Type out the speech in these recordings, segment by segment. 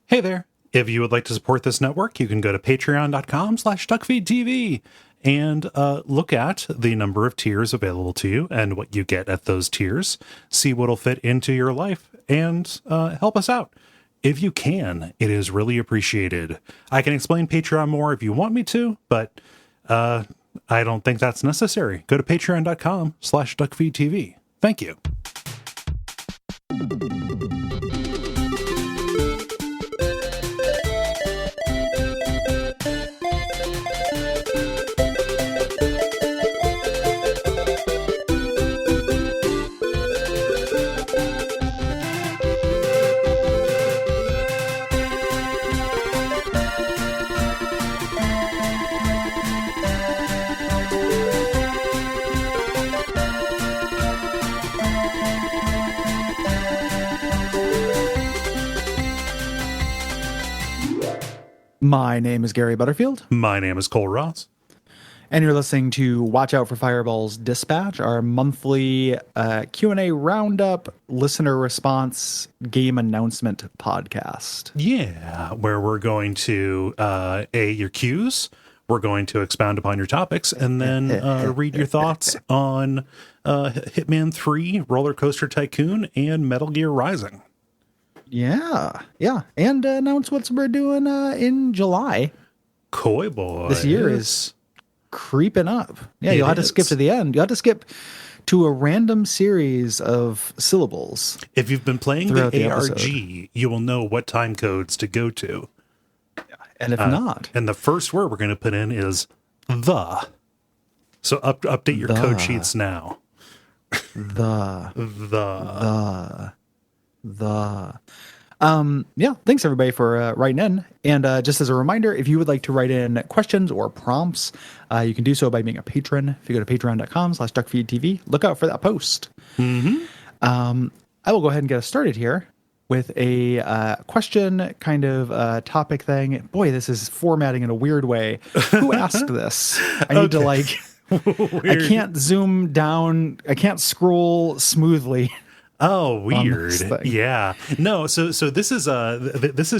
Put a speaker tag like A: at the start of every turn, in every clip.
A: Hey there. If you would like to support this network, you can go to patreon.com/Duckfeed.tv and look at the number of tiers available to you and what you get at those tiers. See what'll fit into your life and help us out. If you can, it is really appreciated. I can explain Patreon more if you want me to, but I don't think that's necessary. Go to patreon.com/DuckFeedTV. Thank you.
B: My name is Gary Butterfield.
A: My name is Cole Ross.
B: And you're listening to Watch Out for Fireball's Dispatch, our monthly Q&A roundup, listener response, game announcement podcast.
A: Yeah, where we're going to your cues, we're going to expound upon your topics, and then read your thoughts on Hitman 3, RollerCoaster Tycoon, and Metal Gear Rising.
B: Yeah. And announce what we're doing in July.
A: Coy boy.
B: This year is creeping up. Yeah, you'll have to skip to the end. You'll have to skip to a random series of syllables.
A: If you've been playing the ARG, you will know what time codes to go to.
B: And if not.
A: And the first word we're going to put in is the. So update your code sheets now.
B: Thanks everybody for writing in. And just as a reminder, if you would like to write in questions or prompts, you can do so by being a patron. If you go to patreon.com/DuckFeedTV, look out for that post.
A: Mm-hmm.
B: I will go ahead and get us started here with a question kind of topic thing. Boy, this is formatting in a weird way. Who asked this? I need to I can't zoom down. I can't scroll smoothly.
A: Oh, weird. Yeah. No, so this is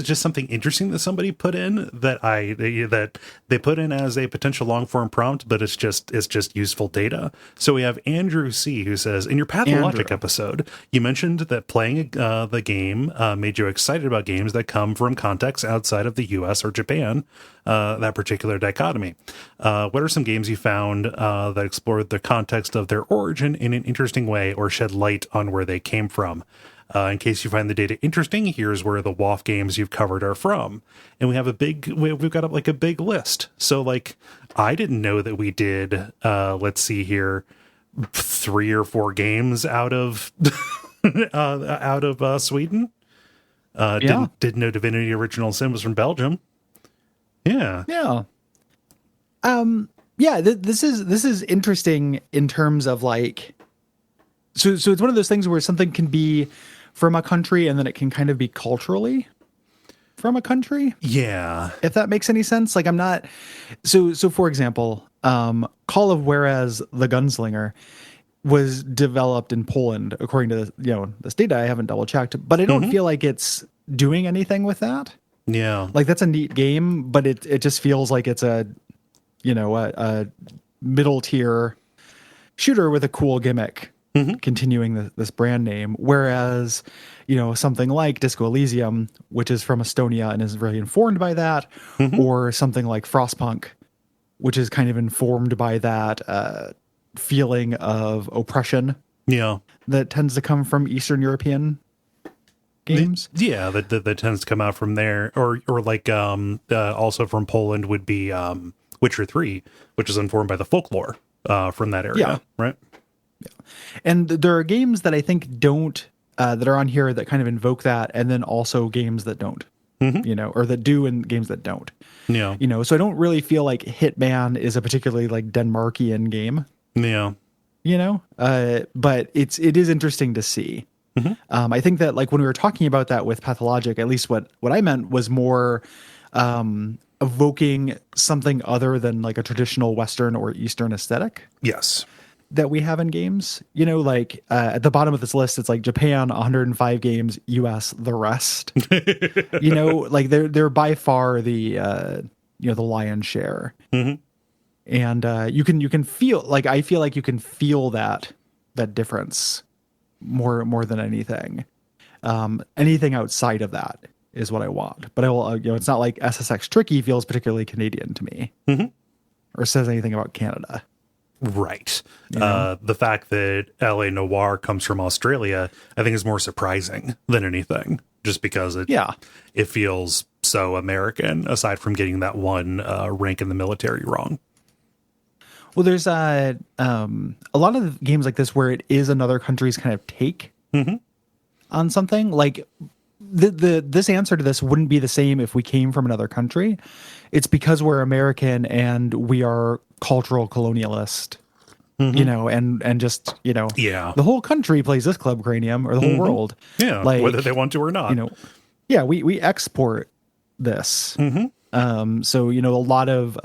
A: just something interesting that somebody put in that they put in as a potential long form prompt, but it's just useful data. So we have Andrew C, who says, in your Pathologic episode, you mentioned that playing the game made you excited about games that come from contexts outside of the US or Japan, that particular dichotomy. What are some games you found that explored the context of their origin in an interesting way or shed light on where they came from? In case you find the data interesting, here's where the WAF games you've covered are from. And we've got a big list. So I didn't know that we did, let's see here, 3 or 4 games out of Sweden. Didn't know Divinity Original Sin was from Belgium. Yeah.
B: This is interesting in terms of so it's one of those things where something can be from a country and then it can kind of be culturally from a country.
A: Yeah.
B: If that makes any sense. I'm not. So for example, Call of Juarez the Gunslinger was developed in Poland, according to this data. I haven't double checked, but I don't feel like it's doing anything with that.
A: Yeah.
B: That's a neat game, but it just feels like it's a middle tier shooter with a cool gimmick, continuing this brand name. Whereas, something like Disco Elysium, which is from Estonia and is very informed by that, or something like Frostpunk, which is kind of informed by that feeling of oppression.
A: Yeah.
B: That tends to come from Eastern European games.
A: That tends to come out from there, or also from Poland would be Witcher 3, which is informed by the folklore from that area, right?
B: Yeah. And there are games that I think don't that are on here that kind of invoke that, and then also games that don't, or that do and games that don't.
A: Yeah.
B: So I don't really feel like Hitman is a particularly Denmarkian game.
A: Yeah.
B: But it is interesting to see. I think that when we were talking about that with Pathologic, at least what I meant was more evoking something other than a traditional Western or Eastern aesthetic.
A: Yes.
B: that we have in games. Like at the bottom of this list, it's like Japan 105 games, US the rest. Like they're by far the the lion's share.
A: Mm-hmm.
B: And you can feel, like, I feel like you can feel that difference more than anything. Anything outside of that is what I want. But I will, it's not like SSX Tricky feels particularly Canadian to me, or says anything about Canada.
A: Right. The fact that LA Noire comes from Australia, I think, is more surprising than anything, just because it feels so American, aside from getting that one rank in the military wrong.
B: Well, there's a lot of games like this where it is another country's kind of take on something. Like this answer to this wouldn't be the same if we came from another country. It's because we're American and we are cultural colonialist, and just, the whole country plays this Club Cranium, or the whole world.
A: Yeah, like, whether they want to or not.
B: We export this. So, a lot of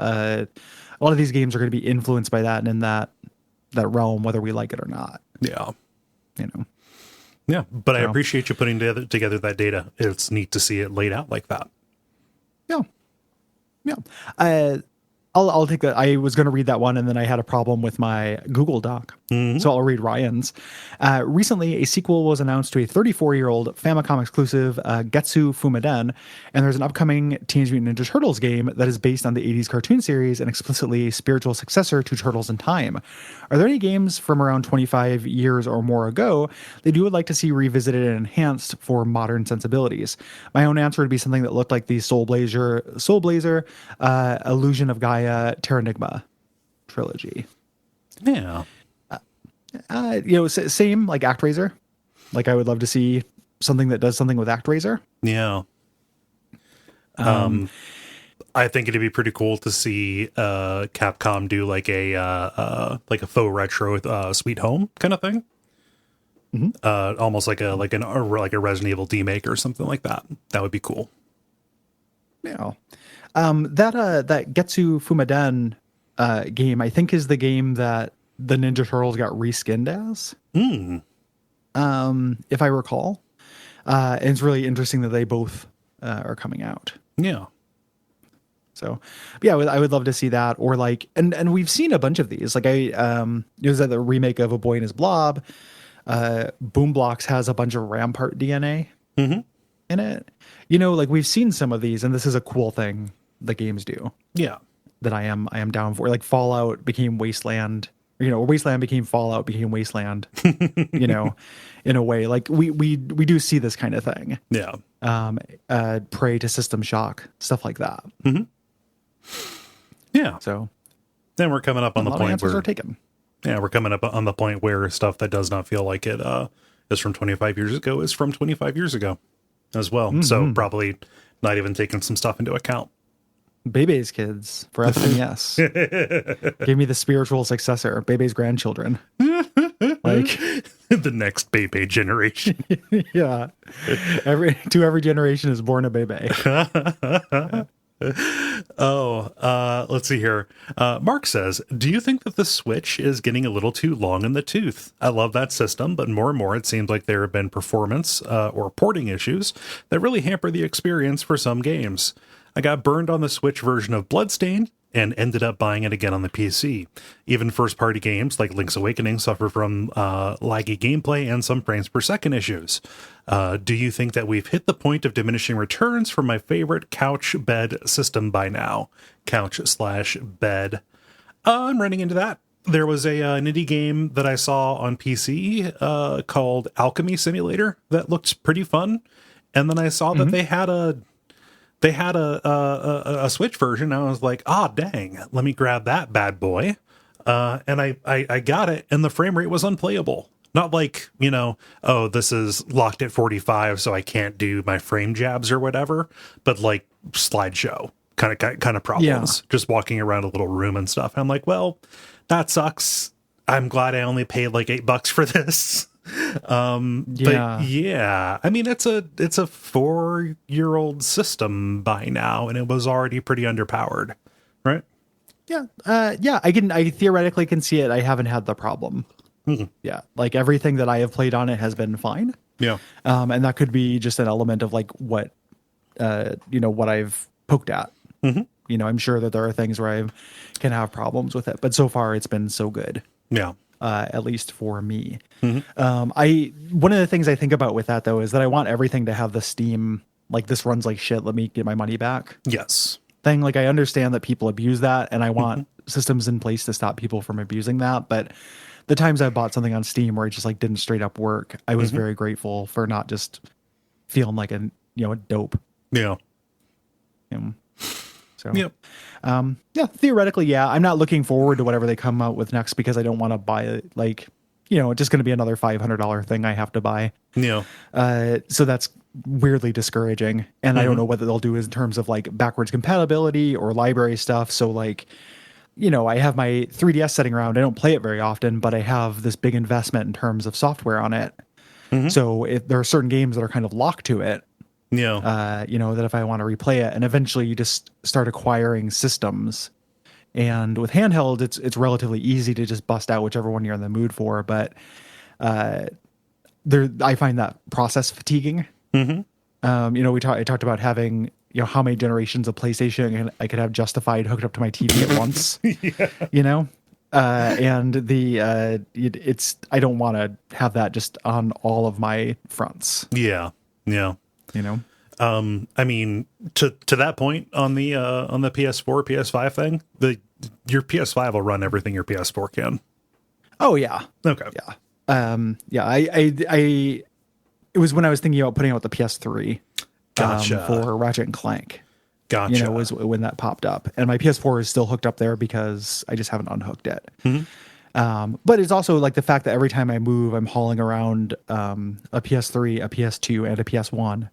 B: these games are going to be influenced by that and in that realm, whether we like it or not.
A: Yeah. Yeah, but I appreciate you putting together that data. It's neat to see it laid out like that.
B: Yeah. I'll take that. I was going to read that one, and then I had a problem with my Google Doc. So I'll read Ryan's. Recently, a sequel was announced to a 34-year-old Famicom exclusive Getsu Fumaden, and there's an upcoming Teenage Mutant Ninja Turtles game that is based on the 80s cartoon series and explicitly spiritual successor to Turtles in Time. Are there any games from around 25 years or more ago that you would like to see revisited and enhanced for modern sensibilities? My own answer would be something that looked like the Soul Blazer, Illusion of Gaia, Terranigma trilogy.
A: Yeah.
B: Same like ActRaiser. Like, I would love to see something that does something with ActRaiser.
A: Yeah. I think it'd be pretty cool to see Capcom do like a faux retro Sweet Home kind of thing. Almost like a Resident Evil remake or something like that. That would be cool.
B: Yeah. That Getsu Fumaden game, I think, is the game that the Ninja Turtles got reskinned as. If I recall. And it's really interesting that they both are coming out.
A: Yeah. So,
B: yeah, I would love to see that. Or like, and we've seen a bunch of these. Like, it was the remake of A Boy and His Blob. Boomblocks has a bunch of Rampart DNA in it. Like, we've seen some of these, and this is a cool thing the games do.
A: Yeah.
B: That I am down for. Like, Fallout became Wasteland. Wasteland became Fallout, became Wasteland. In a way. Like, we do see this kind of thing.
A: Yeah.
B: Prey to System Shock, stuff like that.
A: Yeah.
B: So
A: then we're coming up on the point where
B: are taken.
A: Yeah, we're coming up on the point where stuff that does not feel like it is from 25 years ago is from 25 years ago as well. So probably not even taking some stuff into account.
B: Bebe's kids for SNES. Give me the spiritual successor, Bebe's grandchildren. Like
A: the next Bebe generation.
B: Yeah. Every generation is born a Bebe.
A: Let's see here. Mark says, do you think that the Switch is getting a little too long in the tooth? I love that system, but more and more it seems like there have been performance or porting issues that really hamper the experience for some games. I got burned on the Switch version of Bloodstained and ended up buying it again on the PC. Even first-party games like Link's Awakening suffer from laggy gameplay and some frames per second issues. Do you think that we've hit the point of diminishing returns for my favorite couch bed system by now? Couch/bed. I'm running into that. There was an indie game that I saw on PC called Alchemy Simulator that looked pretty fun. And then I saw that they had a Switch version. I was like, dang, let me grab that bad boy. And I got it, and the frame rate was unplayable. Not like, this is locked at 45, so I can't do my frame jabs or whatever, but like slideshow kind of problems. Yeah. Just walking around a little room and stuff. I'm like, well, that sucks. I'm glad I only paid like $8 for this. But yeah, I mean, it's a 4-year-old system by now, and it was already pretty underpowered, right?
B: Yeah, I theoretically can see it. I haven't had the problem. Yeah, like everything that I have played on it has been fine.
A: Yeah.
B: And that could be just an element of like what what I've poked at. I'm sure that there are things where I can have problems with it, but so far it's been so good.
A: Yeah.
B: At least for me. I one of the things I think about with that though is that I want everything to have the Steam, like, this runs like shit, let me get my money back
A: Yes.
B: thing. Like, I understand that people abuse that, and I want systems in place to stop people from abusing that. But the times I bought something on Steam where it just like didn't straight up work, I was very grateful for not just feeling like a dope.
A: Yeah.
B: So
A: Yep.
B: Theoretically, yeah. I'm not looking forward to whatever they come out with next because I don't want to buy it. Like, it's just going to be another $500 thing I have to buy.
A: Yeah.
B: So that's weirdly discouraging. And I don't know what they'll do in terms of like backwards compatibility or library stuff. So like, I have my 3DS sitting around. I don't play it very often, but I have this big investment in terms of software on it. So if there are certain games that are kind of locked to it,
A: Yeah.
B: that if I want to replay it, and eventually you just start acquiring systems. And with handheld, it's relatively easy to just bust out whichever one you're in the mood for. But I find that process fatiguing. I talked about having how many generations of PlayStation I could have justified hooked up to my TV at once. And it's I don't want to have that just on all of my fronts.
A: Yeah. Yeah. I mean, to that point on the PS4, PS5 thing, your PS5 will run everything your PS4 can.
B: Oh yeah.
A: Okay.
B: I it was when I was thinking about putting out the PS3
A: Gotcha.
B: for Ratchet and Clank.
A: Gotcha.
B: Was when that popped up, and my PS4 is still hooked up there because I just haven't unhooked it. But it's also like the fact that every time I move, I'm hauling around a PS3, a PS2, and a PS1,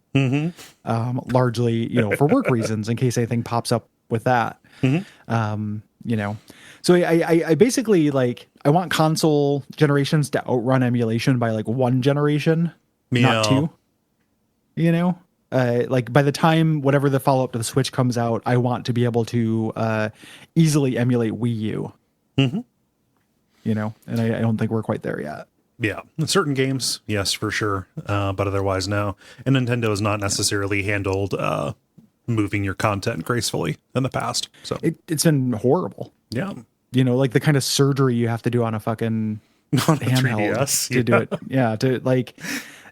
B: largely, for work reasons, in case anything pops up with that. So I basically like, I want console generations to outrun emulation by like one generation, not two, like by the time whatever the follow-up to the Switch comes out, I want to be able to easily emulate Wii U. And I don't think we're quite there yet.
A: Yeah, certain games, yes, for sure, but otherwise, no. And Nintendo has not necessarily handled moving your content gracefully in the past. So
B: it's been horrible.
A: Yeah,
B: like the kind of surgery you have to do on a fucking handheld
A: 3DS,
B: to do it. Yeah, to like,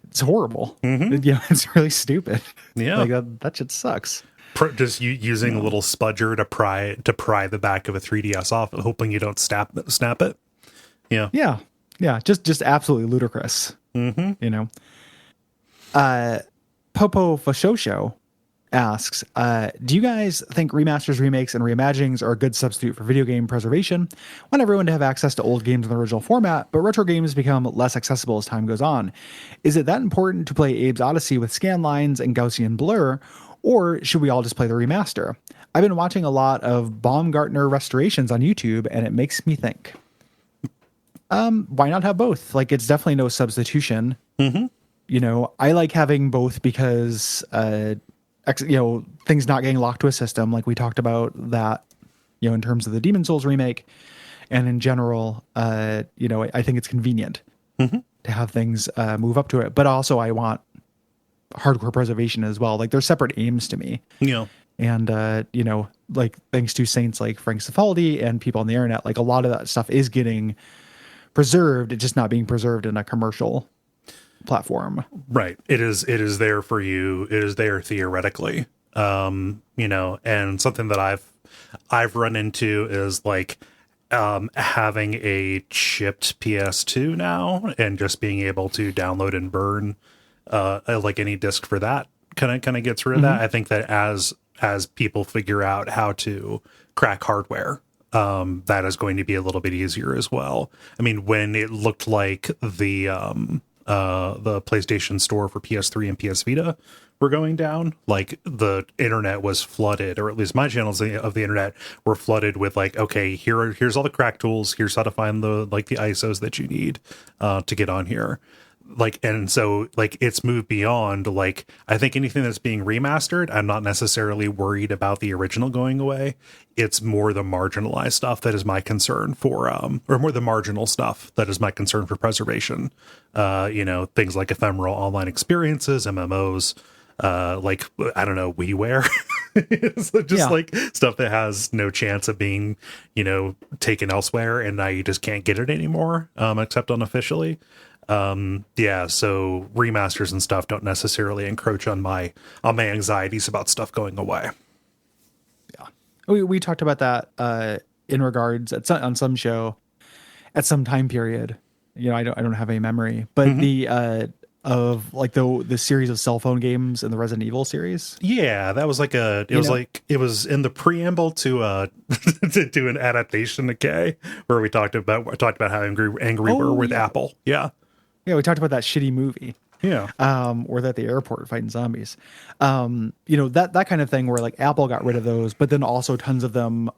B: it's horrible. It's really stupid.
A: Yeah,
B: like that shit sucks.
A: Just using a little spudger to pry the back of a 3DS off, hoping you don't snap it. Yeah. Just absolutely ludicrous. Popo Fashosho asks, do you guys think remasters, remakes, and reimaginings are a good substitute for video game preservation? Want everyone to have access to old games in the original format, but retro games become less accessible as time goes on. Is it that important to play Abe's Odyssey with scan lines and Gaussian blur, or should we all just play the remaster? I've been watching a lot of Baumgartner restorations on YouTube, and it makes me think. Why not have both? Like, it's definitely no substitution. I like having both because, things not getting locked to a system, like we talked about that, in terms of the Demon Souls remake, and in general, I think it's convenient to have things move up to it. But also, I want hardcore preservation as well. Like, they're separate aims to me. And like, thanks to saints like Frank Cifaldi and people on the internet, like a lot of that stuff is getting preserved. It's just not being preserved in a commercial platform. Right. It is there for you. It is there theoretically. And something that I've run into is like having a chipped PS2 now, and just being able to download and burn like any disc for that kind of gets rid of that. I think that as people figure out how to crack hardware, that is going to be a little bit easier as well. I mean, when it looked like the PlayStation Store for PS3 and PS Vita were going down, like the internet was flooded, or at least my channels of the internet were flooded with like, okay, here's all the crack tools, here's how to find the ISOs that you need to get on here. like, and so like it's moved beyond, like, I think anything that's being remastered, I'm not necessarily worried about the original going away. It's more the marginalized stuff that is my concern for, or more the marginal stuff that is my concern for preservation. Things like ephemeral online experiences, MMOs, like, I don't know, WiiWare. It's just like stuff that has no chance of being, taken elsewhere, and now you just can't get it anymore, except unofficially. So remasters and stuff don't necessarily encroach on my anxieties about stuff going away.
B: Yeah, we talked about that in regards on some show at some time period. I don't have any memory, but the of like the series of cell phone games in the Resident Evil series.
A: Yeah, that was like it was in the preamble to to do an adaptation to K, where we talked about how angry we were with Apple. Yeah,
B: we talked about that shitty movie.
A: Yeah.
B: Or at the airport fighting zombies. That kind of thing where like Apple got rid of those, but then also tons of them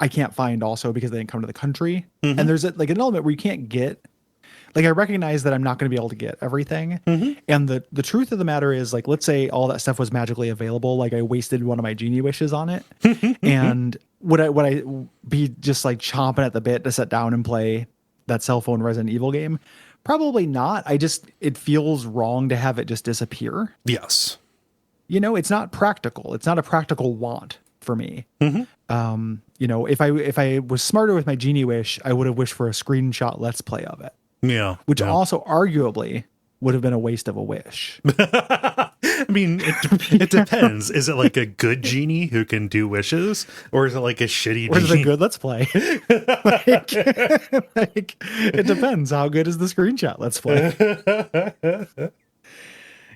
B: I can't find also because they didn't come to the country. And there's like an element where you can't get. Like, I recognize that I'm not going to be able to get everything. And the truth of the matter is, like, let's say all that stuff was magically available. Like, I wasted one of my genie wishes on it. And would I be just like chomping at the bit to sit down and play that cell phone Resident Evil game? Probably not. It feels wrong to have it just disappear.
A: Yes.
B: It's not practical. It's not a practical want for me. If I was smarter with my genie wish, I would have wished for a screenshot let's play of it.
A: Yeah.
B: Which also arguably would have been a waste of a wish.
A: I mean, it depends. Is it like a good genie who can do wishes? Or is it like a shitty genie?
B: Or is it a good let's play? It depends. How good is the screenshot let's play?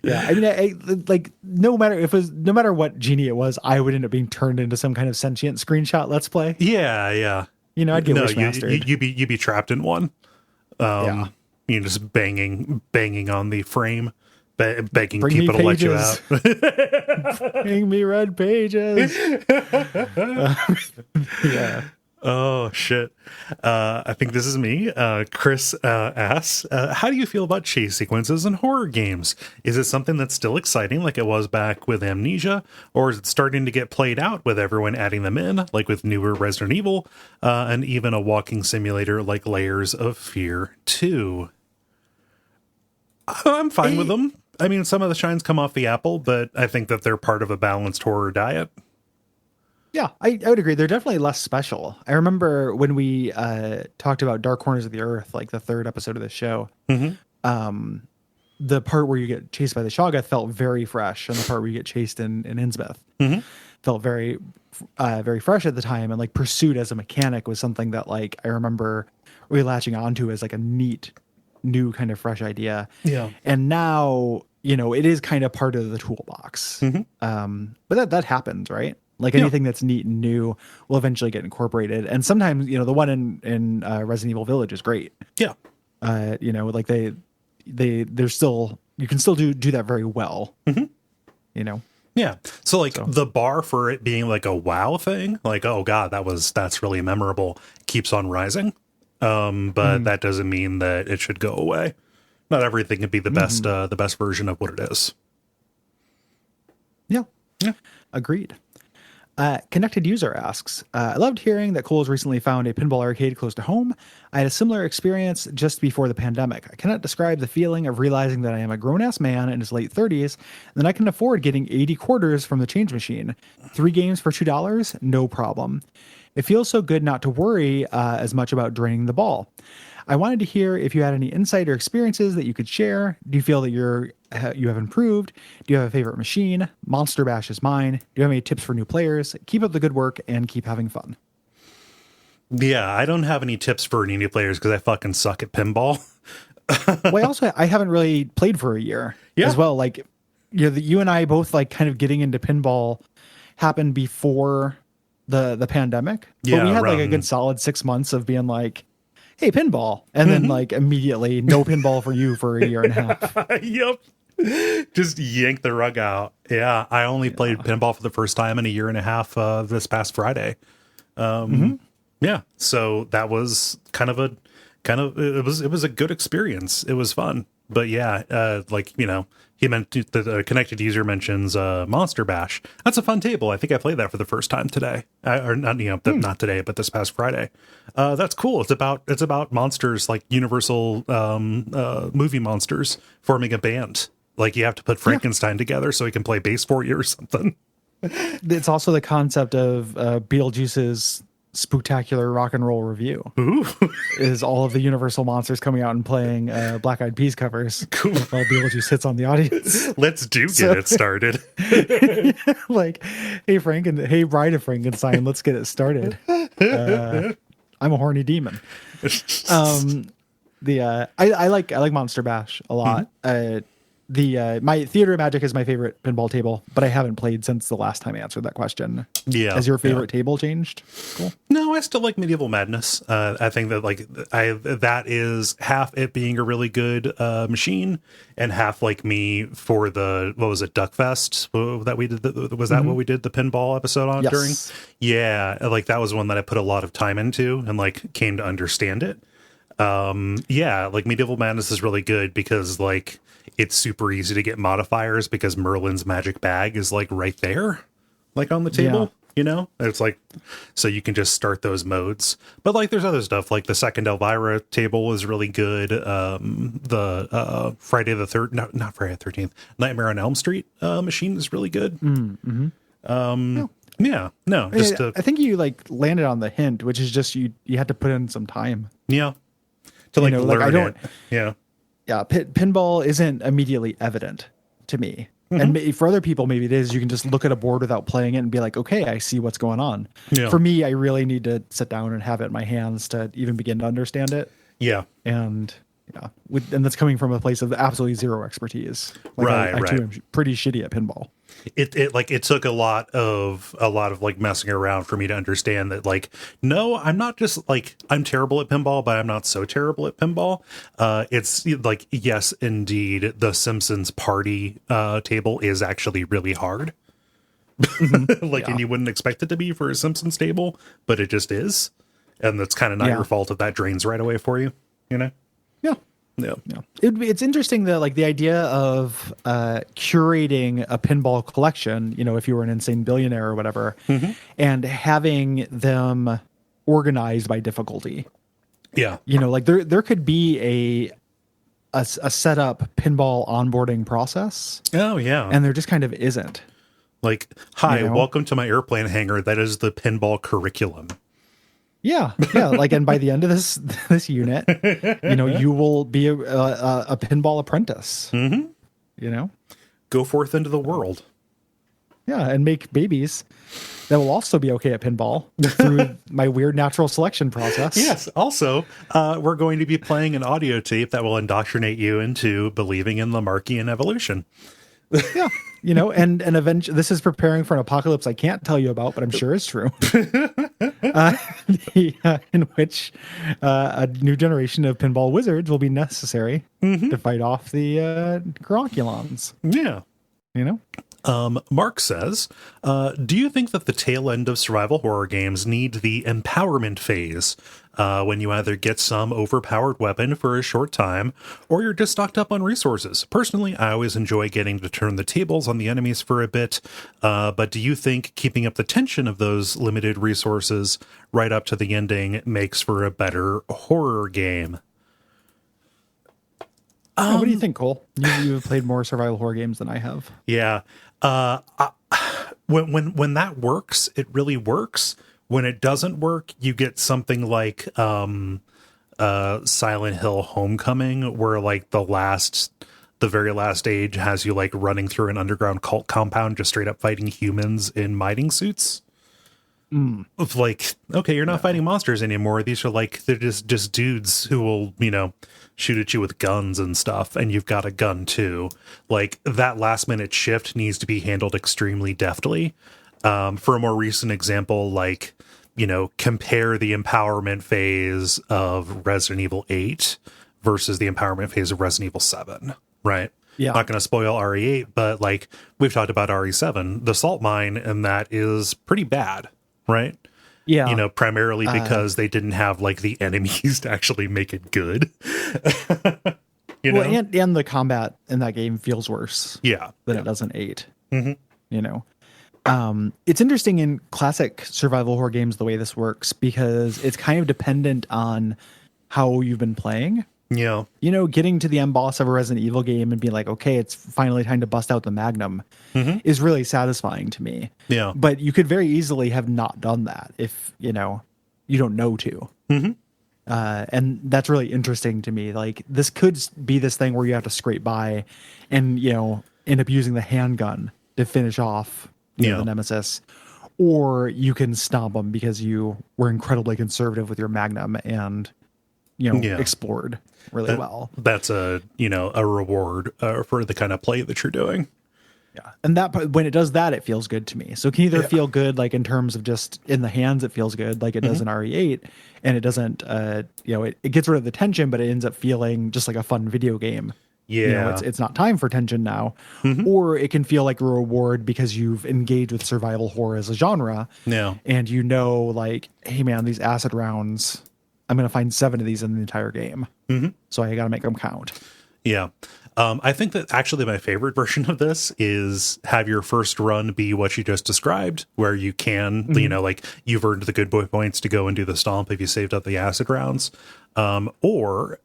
B: Yeah, I mean, I no matter what genie it was, I would end up being turned into some kind of sentient screenshot let's play.
A: Yeah.
B: I'd get wishmastered.
A: You'd be trapped in one. Just banging on the frame, begging people to let you out.
B: Bring me red pages. Yeah.
A: Oh shit. I think this is me. Chris asks, how do you feel about chase sequences in horror games? Is it something that's still exciting like it was back with Amnesia, or is it starting to get played out with everyone adding them in, like with newer Resident Evil, and even a walking simulator like Layers of Fear 2? I'm fine with them. I mean, some of the shines come off the apple, but I think that they're part of a balanced horror diet.
B: Yeah, I would agree. They're definitely less special. I remember when we talked about Dark Corners of the Earth, like the third episode of the show, the part where you get chased by the Shoggoth felt very fresh, and the part where you get chased in Innsmouth felt very, very fresh at the time. And like pursuit as a mechanic was something that like I remember really latching onto as like a neat, new kind of fresh idea.
A: Yeah.
B: And now, it is kind of part of the toolbox. But that happens, right? Like anything that's neat and new will eventually get incorporated. And sometimes, the one in Resident Evil Village is great.
A: Yeah.
B: Like they're still, you can still do that very well.
A: Yeah. So the bar for it being like a wow thing, like, oh God, that's really memorable, keeps on rising. But that doesn't mean that it should go away. Not everything can be the best version of what it is.
B: Yeah. Agreed. Connected User asks, I loved hearing that Cole's recently found a pinball arcade close to home. I had a similar experience just before the pandemic. I cannot describe the feeling of realizing that I am a grown-ass man in his late 30s and that I can afford getting 80 quarters from the change machine. 3 games for $2? No problem. It feels so good not to worry as much about draining the ball. I wanted to hear if you had any insight or experiences that you could share. Do you feel that you have improved? Do you have a favorite machine? Monster Bash is mine. Do you have any tips for new players? Keep up the good work and keep having fun.
A: Yeah, I don't have any tips for any new players because I fucking suck at pinball.
B: Well, I haven't really played for a year as well. Like, you and I both like kind of getting into pinball happened before the pandemic.
A: Yeah,
B: but we had like a good solid 6 months of being like, hey, pinball. And then like immediately no pinball for you for a year and a half.
A: Yep. Just yank the rug out. Yeah. I only played pinball for the first time in a year and a half this past Friday. Yeah. So that was it was a good experience. It was fun. But yeah, he meant the connected user mentions Monster Bash. That's a fun table. I think I played that for the first time today, or not. Not today, but this past Friday. That's cool. It's about monsters, like universal movie monsters forming a band. Like you have to put Frankenstein together so he can play bass for you or something.
B: It's also the concept of Beetlejuice's Spooktacular Rock and Roll Review.
A: Ooh.
B: Is all of the Universal monsters coming out and playing Black Eyed Peas covers.
A: Cool.
B: While Beetlejuice hits on the audience.
A: Let's get it started.
B: Like, hey, Bride of Frankenstein, let's get it started. I'm a horny demon. I like Monster Bash a lot. My Theater of Magic is my favorite pinball table, but I haven't played since the last time I answered that question.
A: Yeah.
B: Has your favorite table changed? Cool.
A: No, I still like Medieval Madness. I think that that is half it being a really good machine, and half like me for the Duckfest that we did. Was that what we did the pinball episode on during? Yeah, like that was one that I put a lot of time into and like came to understand it. Like Medieval Madness is really good because like it's super easy to get modifiers because Merlin's magic bag is like right there, like on the table. It's like, so you can just start those modes. But like there's other stuff like the second Elvira table is really good. The Friday the 13th Nightmare on Elm Street machine is really good. I think you like landed on the hint, which is just you had to put in some time to like learn it.
B: Pinball isn't immediately evident to me. And for other people, maybe it is. You can just look at a board without playing it and be like, okay, I see what's going on. For me, I really need to sit down and have it in my hands to even begin to understand it. And that's coming from a place of absolutely zero expertise. Like I too am pretty shitty at pinball.
A: It took a lot of like messing around for me to understand that like, no, I'm not just like, I'm terrible at pinball, but I'm not so terrible at pinball. It's like, yes, indeed, the Simpsons party table is actually really hard. And you wouldn't expect it to be for a Simpsons table, but it just is. And that's kind of not your fault if that drains right away for you, Yeah.
B: It's interesting that like the idea of curating a pinball collection, if you were an insane billionaire or whatever, and having them organized by difficulty. Like there could be a setup pinball onboarding process.
A: Oh yeah.
B: And there just kind of isn't.
A: Like, hi, welcome to my airplane hangar. That is the pinball curriculum.
B: Yeah. Like, and by the end of this unit, you will be a pinball apprentice.
A: Go forth into the world.
B: Yeah, and make babies that will also be okay at pinball through my weird natural selection process.
A: Yes. Also, we're going to be playing an audio tape that will indoctrinate you into believing in Lamarckian evolution.
B: Yeah. And eventually this is preparing for an apocalypse I can't tell you about, but I'm sure is true. In which a new generation of pinball wizards will be necessary to fight off the Gronkulons.
A: Yeah. Mark says, do you think that the tail end of survival horror games need the empowerment phase, when you either get some overpowered weapon for a short time, or you're just stocked up on resources? Personally, I always enjoy getting to turn the tables on the enemies for a bit, but do you think keeping up the tension of those limited resources right up to the ending makes for a better horror game?
B: What do you think, Cole? You've played more survival horror games than I have.
A: Yeah. When that works, it really works. When it doesn't work, you get something like Silent Hill Homecoming, where like the very last stage has you like running through an underground cult compound, just straight up fighting humans in mining suits. Of like, okay, you're not fighting monsters anymore. These are like, they're just dudes who will, shoot at you with guns and stuff, and you've got a gun too. Like, that last minute shift needs to be handled extremely deftly. For a more recent example, like, compare the empowerment phase of Resident Evil 8 versus the empowerment phase of Resident Evil 7, right? Yeah. Not going to spoil RE8, but like we've talked about RE7, the salt mine, and that is pretty bad, right? Yeah. Primarily because they didn't have like the enemies to actually make it good. You know?
B: And the combat in that game feels worse.
A: Yeah.
B: Than it does in 8.
A: Mm-hmm.
B: You know? It's interesting in classic survival horror games the way this works, because it's kind of dependent on how you've been playing.
A: Yeah.
B: You know, getting to the end boss of a Resident Evil game and being like, okay, it's finally time to bust out the Magnum is really satisfying to me.
A: Yeah.
B: But you could very easily have not done that if, you know, you don't know to.
A: Mm-hmm.
B: And that's really interesting to me. Like, this could be this thing where you have to scrape by and, you know, end up using the handgun to finish off the nemesis. Or you can stomp them because you were incredibly conservative with your Magnum and, you know, explored really well.
A: That's a reward for the kind of play that you're doing.
B: Yeah. And that, when it does that, it feels good to me. So it can either feel good, like in terms of just in the hands, it feels good like it does in RE8, and it doesn't, it gets rid of the tension, but it ends up feeling just like a fun video game.
A: Yeah.
B: You know, it's not time for tension now. Or it can feel like a reward because you've engaged with survival horror as a genre.
A: Yeah.
B: And you know, like, hey man, these acid rounds, I'm going to find 7 of these in the entire game. So I got to make them count.
A: Yeah. I think that actually my favorite version of this is have your first run be what you just described, where you can, you know, like you've earned the good boy points to go and do the stomp if you saved up the acid rounds. Or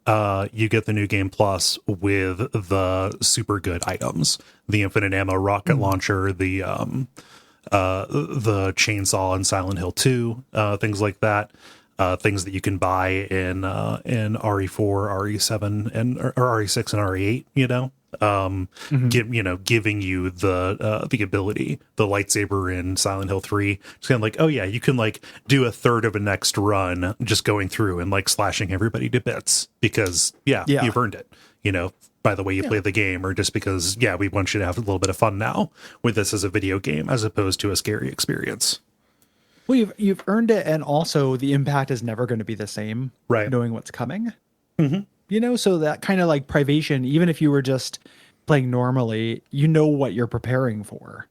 A: you get the new game plus with the super good items, the infinite ammo rocket launcher, the chainsaw in Silent Hill 2, things like that. Things that you can buy in RE4, RE7, and or RE6 and RE8, you know, giving you the ability, the lightsaber in Silent Hill 3. It's kind of like, oh yeah, you can like do a third of a next run just going through and like slashing everybody to bits because you've earned it, you know, by the way you play the game, or just because we want you to have a little bit of fun now with this as a video game as opposed to a scary experience.
B: Well, you've earned it, and also the impact is never going to be the same,
A: right?
B: Knowing what's coming, you know, so that kind of like privation, even if you were just playing normally, you know what you're preparing for.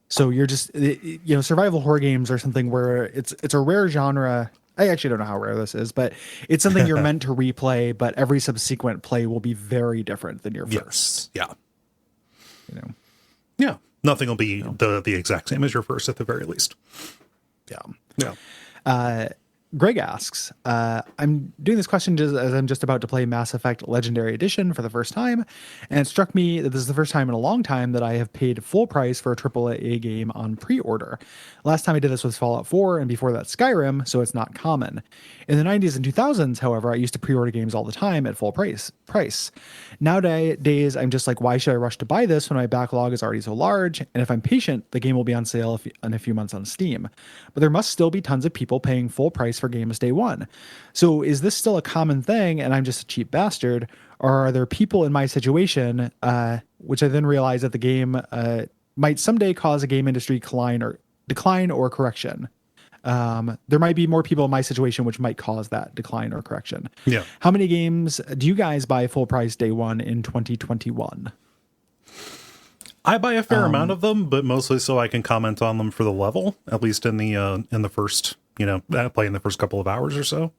B: So you're just, you know, survival horror games are something where it's a rare genre. I actually don't know how rare this is, but it's something you're meant to replay, but every subsequent play will be very different than your first.
A: Yeah.
B: You know.
A: Yeah. Nothing will be the exact same as your first at the very least.
B: Yeah. Greg asks, I'm doing this question just as I'm just about to play Mass Effect Legendary Edition for the first time, and it struck me that this is the first time in a long time that I have paid full price for a AAA game on pre-order. Last time I did this was Fallout 4, and before that Skyrim, so it's not common. In the 90s and 2000s, however, I used to pre-order games all the time at full price. Nowadays, I'm just like, why should I rush to buy this when my backlog is already so large? And if I'm patient, the game will be on sale in a few months on Steam. But there must still be tons of people paying full price for games day one. So is this still a common thing and I'm just a cheap bastard? Or are there people in my situation, which I then realize that the game might someday cause a game industry decline or correction? There might be more people in my situation which might cause that decline or correction.
A: Yeah.
B: How many games do you guys buy full price day one in 2021?
A: I buy a fair amount of them, but mostly so I can comment on them for the level, at least in the first, you know, play in the first couple of hours or so.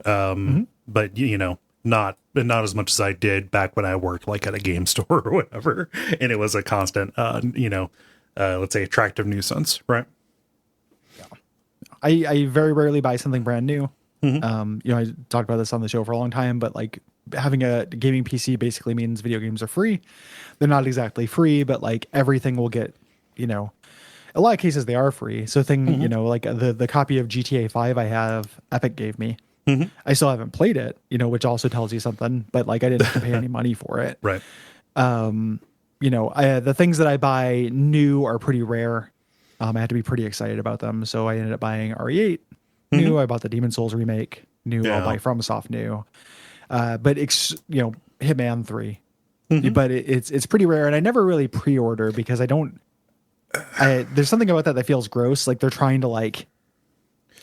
A: But you know, not as much as I did back when I worked like at a game store or whatever, and it was a constant, let's say attractive nuisance, right?
B: I very rarely buy something brand new. You know, I talked about this on the show for a long time, but like having a gaming PC basically means video games are free. They're not exactly free, but like everything will get, you know, a lot of cases they are free. So you know, like the copy of GTA 5 I have, Epic gave me. I still haven't played it, you know, which also tells you something, but like I didn't have to pay any money for it.
A: Right.
B: You know, the things that I buy new are pretty rare. I had to be pretty excited about them. So I ended up buying RE8 new. I bought the Demon Souls remake new. I'll buy FromSoft new. But you know, Hitman 3. But it's pretty rare, and I never really pre-order because there's something about that feels gross. Like they're trying to like,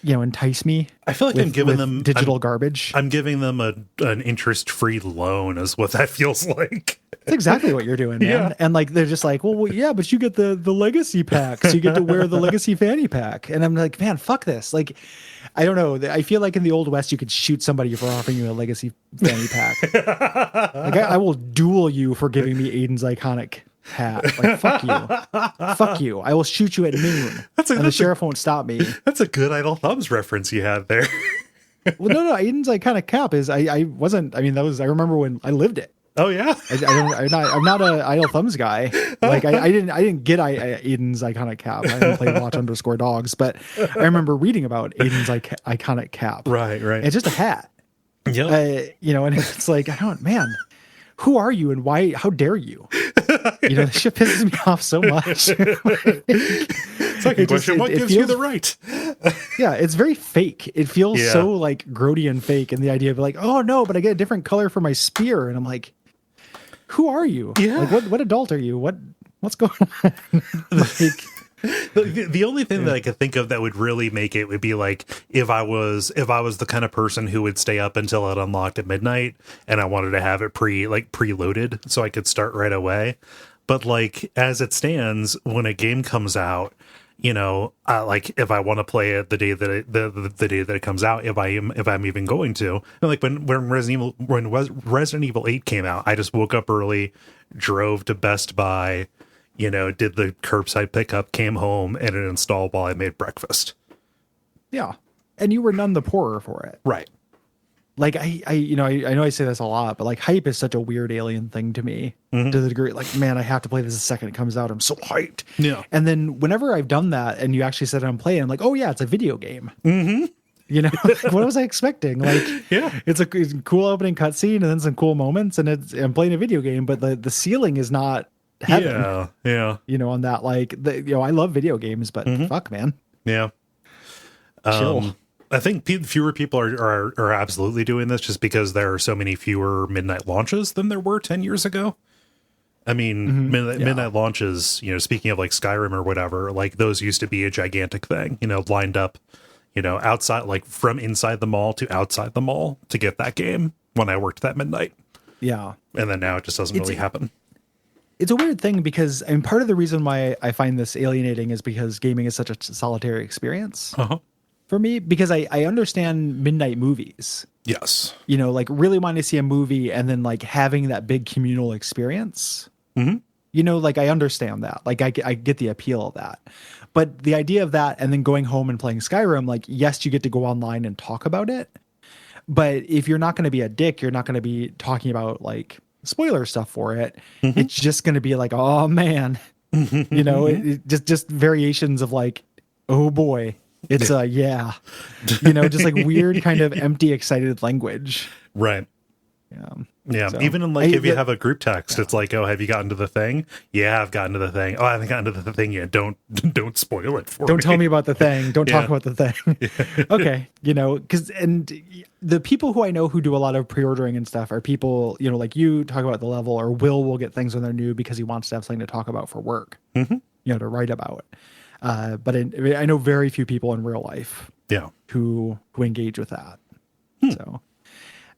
B: you know, entice me.
A: I feel like I'm giving them
B: digital garbage.
A: I'm giving them an interest-free loan is what that feels like.
B: exactly what you're doing, man. Yeah. And like, they're just like, well, yeah, but you get the legacy pack. So you get to wear the legacy fanny pack. And I'm like, man, fuck this. Like, I don't know. I feel like in the Old West, you could shoot somebody for offering you a legacy fanny pack. Like, I will duel you for giving me Aiden's iconic hat. Like, fuck you. Fuck you. I will shoot you at noon. And the sheriff won't stop me.
A: That's a good Idle Thumbs reference you had there.
B: Well, no. Aiden's iconic cap is, I remember when I lived it.
A: Oh yeah.
B: I'm not a Idle Thumbs guy. Like I didn't get Aiden's iconic cap. I didn't play Watch_Dogs, but I remember reading about Aiden's iconic cap.
A: Right.
B: It's just a hat.
A: Yeah.
B: And it's like, man, who are you and why? How dare you? This shit pisses me off so much.
A: It's like a question. What gives you the right?
B: Yeah, it's very fake. It feels so like grody and fake, and the idea of like, oh no, but I get a different color for my spear, and I'm like, who are you?
A: Yeah.
B: Like, what adult are you? What's going on? Like,
A: the only thing that I could think of that would really make it would be like if I was the kind of person who would stay up until it unlocked at midnight and I wanted to have it preloaded so I could start right away. But like as it stands, when a game comes out, like if I want to play it the day that it comes out, if I'm even going to, like when Resident Evil 8 came out, I just woke up early, drove to Best Buy, did the curbside pickup, came home, and it installed while I made breakfast.
B: Yeah. And you were none the poorer for it.
A: Right.
B: Like I know I say this a lot, but like hype is such a weird alien thing to me, to the degree like, man, I have to play this the second it comes out. I'm so hyped.
A: Yeah.
B: And then whenever I've done that and you actually said I'm playing, I'm like, oh yeah, it's a video game.
A: Mm-hmm.
B: Like, what was I expecting? Like,
A: yeah,
B: it's a cool opening cutscene and then some cool moments, and I'm playing a video game, but the ceiling is not heaven.
A: Yeah.
B: On that, like, I love video games, but fuck, man.
A: Yeah.
B: Chill.
A: I think fewer people are absolutely doing this just because there are so many fewer midnight launches than there were 10 years ago. I mean, midnight launches, speaking of like Skyrim or whatever, like those used to be a gigantic thing, lined up, outside, like from inside the mall to outside the mall to get that game when I worked that midnight.
B: Yeah.
A: And then now it just doesn't really happen.
B: It's a weird thing because part of the reason why I find this alienating is because gaming is such a solitary experience. For me, because I understand midnight movies.
A: Yes.
B: Like really wanting to see a movie and then like having that big communal experience. Like I understand that. Like I get the appeal of that. But the idea of that and then going home and playing Skyrim, like, yes, you get to go online and talk about it. But if you're not going to be a dick, you're not going to be talking about like spoiler stuff for it. It's just going to be like, oh man, just variations of like, oh boy. It's just like weird kind of empty, excited language.
A: Right. Yeah. So, even in like, if you have a group text, it's like, oh, have you gotten to the thing? Yeah, I've gotten to the thing. Oh, I haven't gotten to the thing yet. Don't spoil it for me.
B: Don't tell me about the thing. Don't talk about the thing. Okay. And the people who I know who do a lot of pre-ordering and stuff are people, like you talk about the level, or will get things when they're new because he wants to have something to talk about for work, to write about. But I know very few people in real life who engage with that. So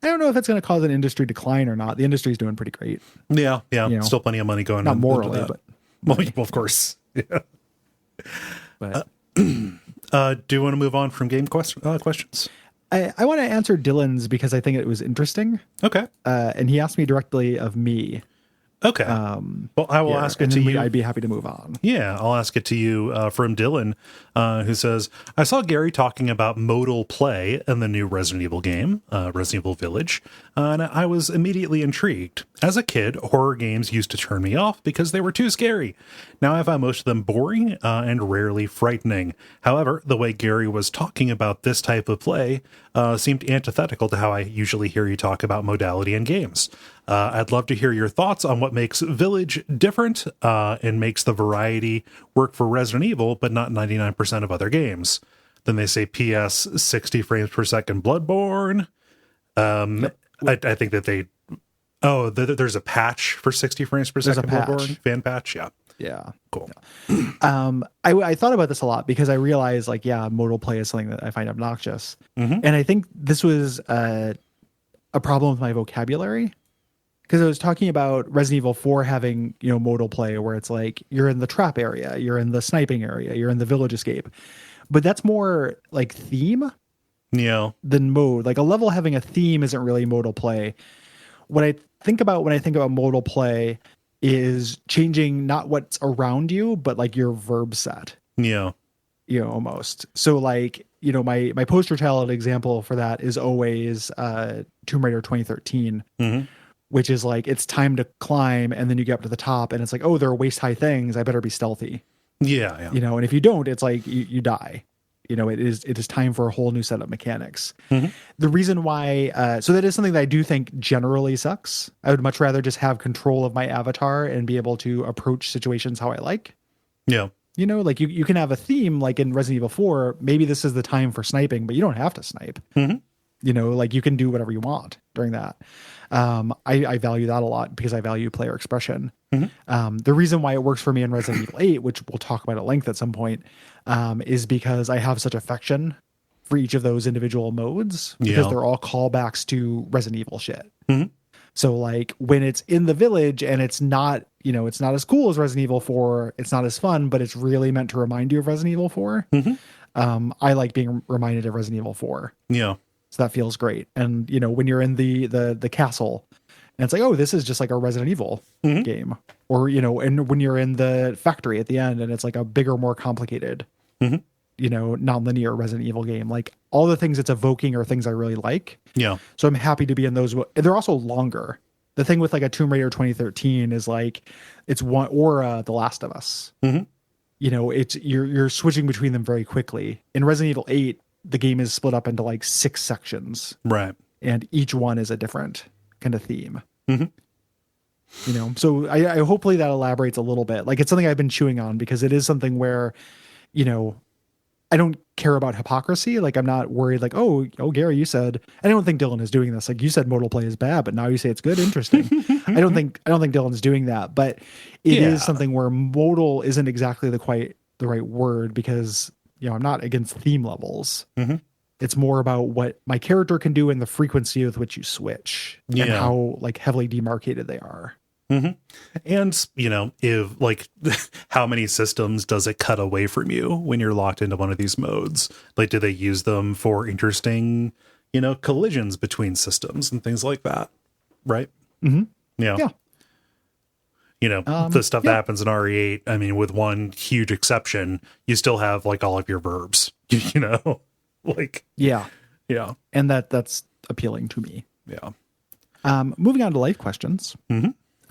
B: I don't know if it's going to cause an industry decline or not. The industry's doing pretty great.
A: Yeah. Still plenty of money going
B: not
A: on.
B: Not morally, but
A: well, of course. Yeah.
B: But
A: do you want to move on from game questions?
B: I want to answer Dylan's because I think it was interesting.
A: Okay.
B: And he asked me directly of me.
A: Okay. Well, I will ask it to you.
B: I'd be happy to move on.
A: Yeah, I'll ask it to you from Dylan, who says, I saw Gary talking about modal play in the new Resident Evil game, Resident Evil Village, and I was immediately intrigued. As a kid, horror games used to turn me off because they were too scary. Now I find most of them boring and rarely frightening. However, the way Gary was talking about this type of play seemed antithetical to how I usually hear you talk about modality in games. I'd love to hear your thoughts on what makes Village different and makes the variety work for Resident Evil, but not 99% of other games. Then they say PS 60 frames per second Bloodborne. I think that there's a patch for 60 frames per second Bloodborne. Fan patch, yeah.
B: Yeah.
A: Cool.
B: Yeah. I thought about this a lot because I realized like, modal play is something that I find obnoxious. And I think this was a problem with my vocabulary. because I was talking about Resident Evil 4 having, modal play where it's like you're in the trap area, you're in the sniping area, you're in the village escape. But that's more like theme than mode. Like a level having a theme isn't really modal play. What I think about when I think about modal play is changing not what's around you, but like your verb set.
A: Yeah.
B: Almost. So like, my poster child example for that is always Tomb Raider 2013, which is like, it's time to climb. And then you get up to the top and it's like, oh, there are waist high things. I better be stealthy.
A: Yeah.
B: And if you don't, it's like you die. It is time for a whole new set of mechanics. The reason why, so that is something that I do think generally sucks. I would much rather just have control of my avatar and be able to approach situations how I like.
A: Yeah.
B: Like you can have a theme like in Resident Evil 4, maybe this is the time for sniping, but you don't have to snipe. Like you can do whatever you want during that. I value that a lot because I value player expression. The reason why it works for me in Resident Evil 8, which we'll talk about at length at some point, is because I have such affection for each of those individual modes because they're all callbacks to Resident Evil shit. So like when it's in the village and it's not, it's not as cool as Resident Evil 4, it's not as fun, but it's really meant to remind you of Resident Evil 4. I like being reminded of Resident Evil 4.
A: Yeah.
B: So that feels great. And, when you're in the castle and it's like, oh, this is just like a Resident Evil game. Or, and when you're in the factory at the end and it's like a bigger, more complicated, non-linear Resident Evil game, like all the things it's evoking are things I really like. Yeah. So I'm happy to be in those. They're also longer. The thing with like a Tomb Raider 2013 is like, it's one, or The Last of Us, it's, you're switching between them very quickly. In Resident Evil 8, the game is split up into like 6 sections.
A: Right.
B: And each one is a different kind of theme. So I hopefully that elaborates a little bit. Like it's something I've been chewing on because it is something where, I don't care about hypocrisy. Like I'm not worried like, oh, Gary, you said, I don't think Dylan is doing this. Like you said, modal play is bad, but now you say it's good. Interesting. I don't think Dylan's doing that, but it is something where modal isn't exactly the right word because, I'm not against theme levels. It's more about what my character can do and the frequency with which you switch and how like heavily demarcated they are.
A: And, if like how many systems does it cut away from you when you're locked into one of these modes? Like, do they use them for interesting, collisions between systems and things like that? Right. Yeah. The stuff that happens in RE8, I mean, with one huge exception, you still have like all of your verbs, like,
B: yeah. And that's appealing to me.
A: Yeah.
B: Moving on to life questions.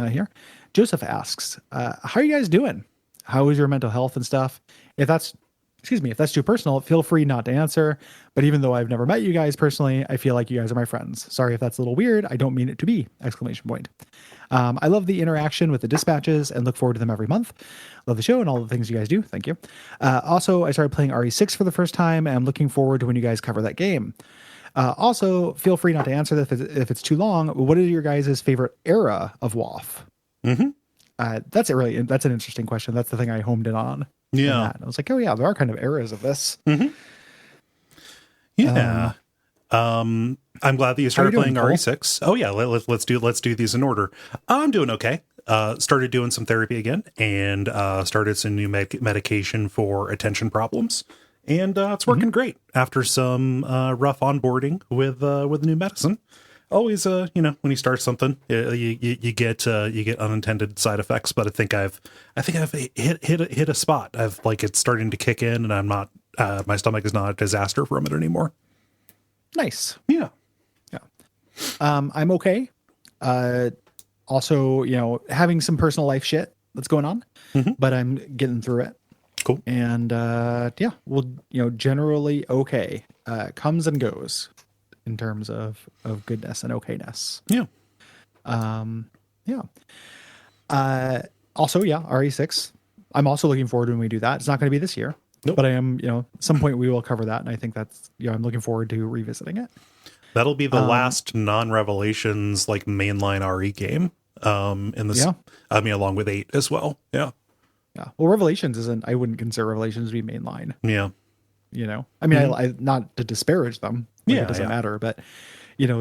B: Here, Joseph asks, how are you guys doing? How is your mental health and stuff? If that's too personal, feel free not to answer. But even though I've never met you guys personally, I feel like you guys are my friends. Sorry if that's a little weird. I don't mean it to be! ! I love the interaction with the dispatches and look forward to them every month. Love the show and all the things you guys do. Thank you. Also, I started playing RE6 for the first time and I'm looking forward to when you guys cover that game. Also, feel free not to answer this if it's too long. What is your guys' favorite era of WoF? That's an interesting question. That's the thing I homed in on. Yeah. I was like, oh yeah, there are kind of eras of this.
A: Yeah. I'm glad that you started playing RE6. Oh yeah, let's do these in order. I'm doing okay. Started doing some therapy again and started some new medication for attention problems. And it's working great after some rough onboarding with new medicine. Always, when you start something, you get unintended side effects. But I think I've hit a spot. I've like it's starting to kick in, and I'm not. My stomach is not a disaster from it anymore.
B: Nice.
A: Yeah.
B: I'm okay. Also, having some personal life shit that's going on, but I'm getting through it.
A: Cool.
B: And generally okay. Comes and goes in terms of goodness and okayness.
A: Yeah.
B: Also, RE6. I'm also looking forward to when we do that. It's not going to be this year.
A: Nope.
B: But I am, at some point we will cover that. And I think that's, I'm looking forward to revisiting it.
A: That'll be the last non-Revelations like mainline RE game. In this, along with 8 as well. Yeah.
B: Yeah. Well, Revelations I wouldn't consider Revelations to be mainline.
A: Yeah.
B: I not to disparage them. It doesn't matter, but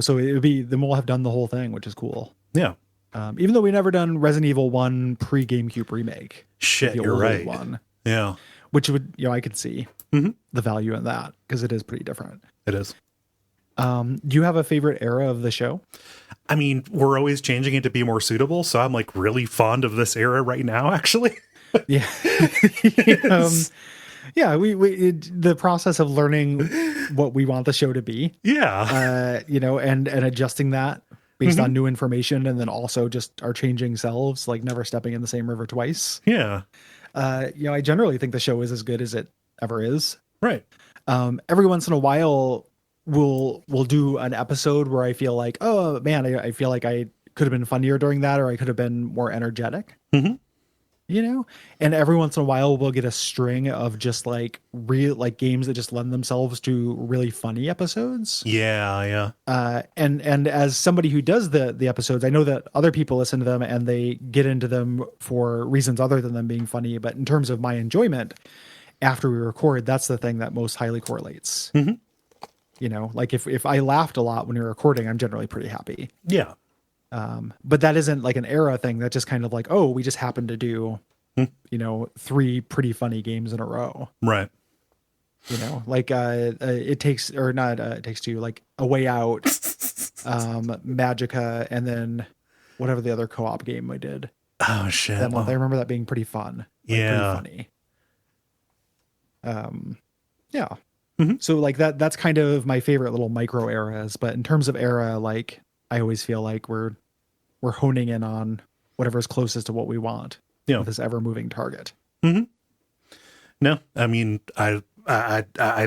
B: so it would be, then we'll have done the whole thing, which is cool.
A: Yeah.
B: Even though we never done Resident Evil 1 pre GameCube remake.
A: Shit,
B: the
A: you're
B: old
A: right.
B: one,
A: Yeah.
B: which would, I could see
A: Mm-hmm.
B: the value in that because it is pretty different.
A: It is.
B: Do you have a favorite era of the show?
A: I mean, we're always changing it to be more suitable, so I'm like really fond of this era right now, actually.
B: Yeah. Yeah, the process of learning what we want the show to be.
A: Yeah.
B: And adjusting that based on new information, and then also just our changing selves, like never stepping in the same river twice.
A: Yeah.
B: I generally think the show is as good as it ever is.
A: Right.
B: Every once in a while we'll do an episode where I feel like, oh man, I feel like I could have been funnier during that, or I could have been more energetic.
A: Mm-hmm.
B: And every once in a while we'll get a string of just like real like games that just lend themselves to really funny episodes.
A: Yeah. Yeah.
B: And as somebody who does the episodes, I know that other people listen to them and they get into them for reasons other than them being funny. But in terms of my enjoyment after we record, that's the thing that most highly correlates.
A: Mm-hmm.
B: Like if I laughed a lot when we were recording, I'm generally pretty happy.
A: Yeah.
B: But that isn't like an era thing. That's just kind of like, oh, we just happened to do, 3 pretty funny games in a row.
A: Right.
B: Like It Takes Two, like A Way Out, Magica, and then whatever the other co-op game we did.
A: Oh shit!
B: That month. I remember that being pretty fun.
A: Yeah.
B: Pretty funny. Yeah.
A: Mm-hmm.
B: So like that's kind of my favorite little micro eras. But in terms of era, like I always feel like we're honing in on whatever's closest to what we want. With this ever moving target.
A: Mm-hmm. No, I mean, I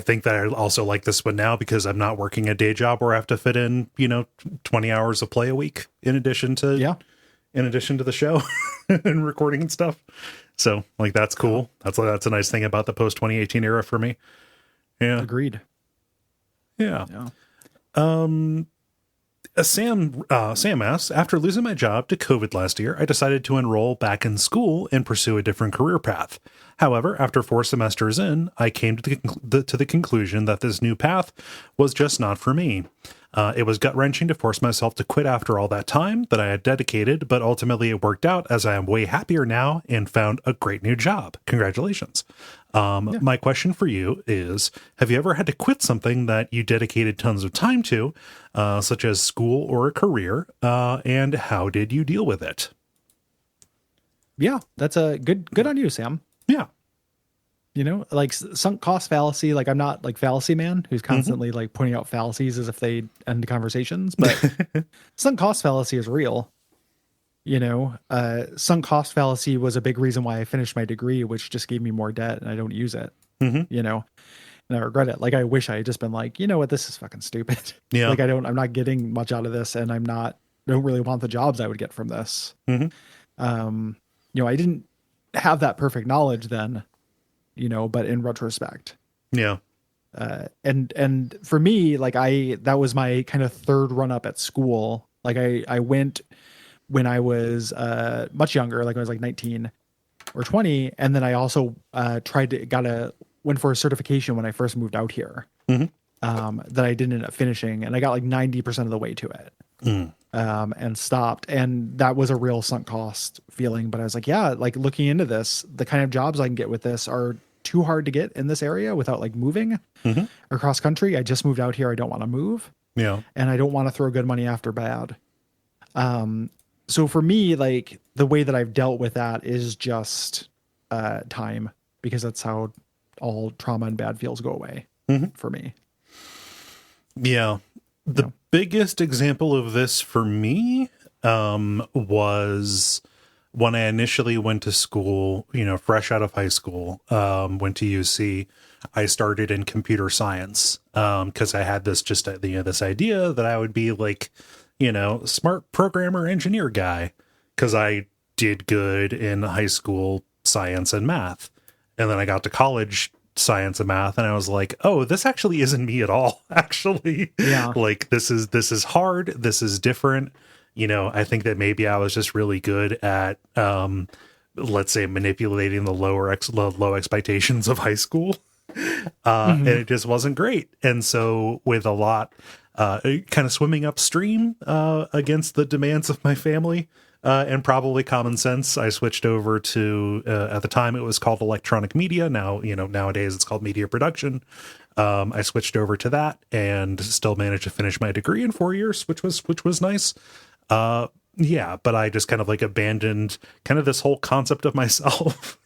A: think that I also like this one now because I'm not working a day job where I have to fit in, 20 hours of play a week in addition to the show and recording and stuff. So like, that's cool. That's a nice thing about the post 2018 era for me. Yeah.
B: Agreed.
A: Yeah. Sam asks, after losing my job to COVID last year, I decided to enroll back in school and pursue a different career path. However, after 4 semesters in, I came to the conclusion that this new path was just not for me. It was gut-wrenching to force myself to quit after all that time that I had dedicated, but ultimately it worked out as I am way happier now and found a great new job. Congratulations. My question for you is, have you ever had to quit something that you dedicated tons of time to, such as school or a career, and how did you deal with it?
B: Yeah, that's a good on you, Sam.
A: Yeah.
B: Like sunk cost fallacy, like I'm not like fallacy man who's constantly like pointing out fallacies as if they end conversations, but sunk cost fallacy is real. Sunk cost fallacy was a big reason why I finished my degree, which just gave me more debt and I don't use it, and I regret it. Like, I wish I had just been like, what, this is fucking stupid.
A: Yeah.
B: Like I'm not getting much out of this and I don't really want the jobs I would get from this. I didn't have that perfect knowledge then, but in retrospect.
A: Yeah.
B: And for me, like that was my kind of third run up at school. Like I went when I was much younger, like I was like 19 or 20. And then I also went for a certification when I first moved out here that I didn't end up finishing. And I got like 90% of the way to it and stopped. And that was a real sunk cost feeling. But I was like, yeah, like looking into this, the kind of jobs I can get with this are too hard to get in this area without like moving across country. I just moved out here. I don't want to move.
A: Yeah.
B: And I don't want to throw good money after bad. So for me, like the way that I've dealt with that is just time, because that's how all trauma and bad feels go away for me.
A: Yeah. The biggest example of this for me was when I initially went to school, fresh out of high school, went to UC. I started in computer science because I had this this idea that I would be like, smart programmer engineer guy, because I did good in high school science and math. And then I got to college science and math and I was like, oh, this actually isn't me at all. Actually, like this is hard. This is different. I think that maybe I was just really good at, let's say, manipulating the low expectations of high school. And it just wasn't great. And so with a lot, kind of swimming upstream against the demands of my family, and probably common sense, I switched over to, at the time it was called electronic media. Now, nowadays it's called media production. I switched over to that and still managed to finish my degree in 4 years, which was nice. Yeah, but I just kind of like abandoned kind of this whole concept of myself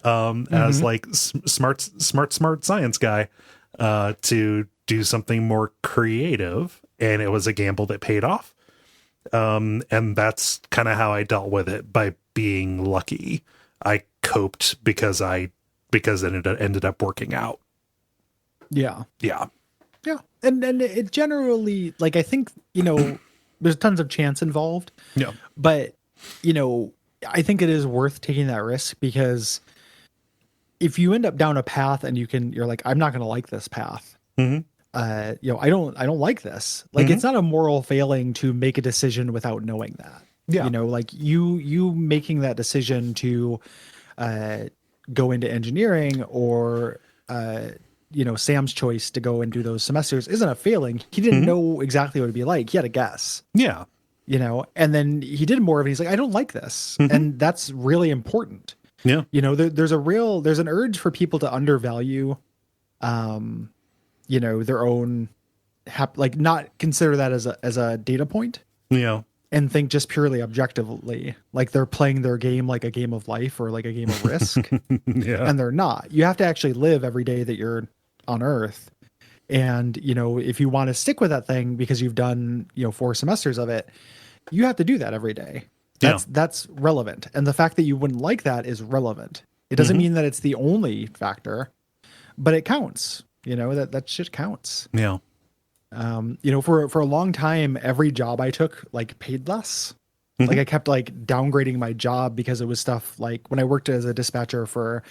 A: as like smart science guy to do something more creative, and it was a gamble that paid off. And that's kind of how I dealt with it, by being lucky. I coped because it ended up working out.
B: Yeah.
A: Yeah.
B: Yeah. And it generally, like, I think, there's tons of chance involved.
A: Yeah.
B: But, I think it is worth taking that risk, because if you end up down a path and you're like, I'm not going to like this path.
A: Mm-hmm.
B: I don't like this. Like, it's not a moral failing to make a decision without knowing that.
A: Yeah.
B: Like you making that decision to go into engineering, or Sam's choice to go and do those semesters isn't a failing. He didn't know exactly what it'd be like. He had a guess.
A: Yeah.
B: And then he did more of it. He's like, I don't like this. And that's really important.
A: Yeah.
B: There's an urge for people to undervalue, their own, like, not consider that as a data point.
A: Yeah.
B: And think just purely objectively, like they're playing their game like a game of life or like a game of Risk.
A: Yeah.
B: And they're not. You have to actually live every day that you're on Earth. And, if you want to stick with that thing because you've done, 4 semesters of it, you have to do that every day. That's relevant. And the fact that you wouldn't like that is relevant. It doesn't mean that it's the only factor, but it counts. That shit counts.
A: Yeah.
B: For a long time, every job I took, like, paid less. Like, I kept, like, downgrading my job because it was stuff like when I worked as a dispatcher for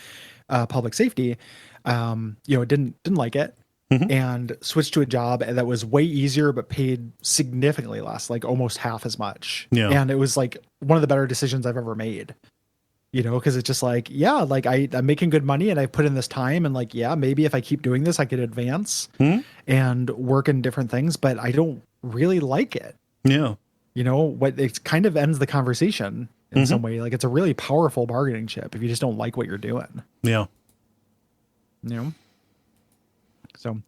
B: public safety, didn't like it, and switched to a job that was way easier but paid significantly less, like almost half as much.
A: Yeah.
B: And it was like one of the better decisions I've ever made. Because it's just like, yeah, like I'm making good money and I put in this time, and like, yeah, maybe if I keep doing this, I could advance and work in different things, but I don't really like it.
A: Yeah.
B: What it kind of ends the conversation in some way. Like, it's a really powerful bargaining chip if you just don't like what you're doing.
A: Yeah.
B: So,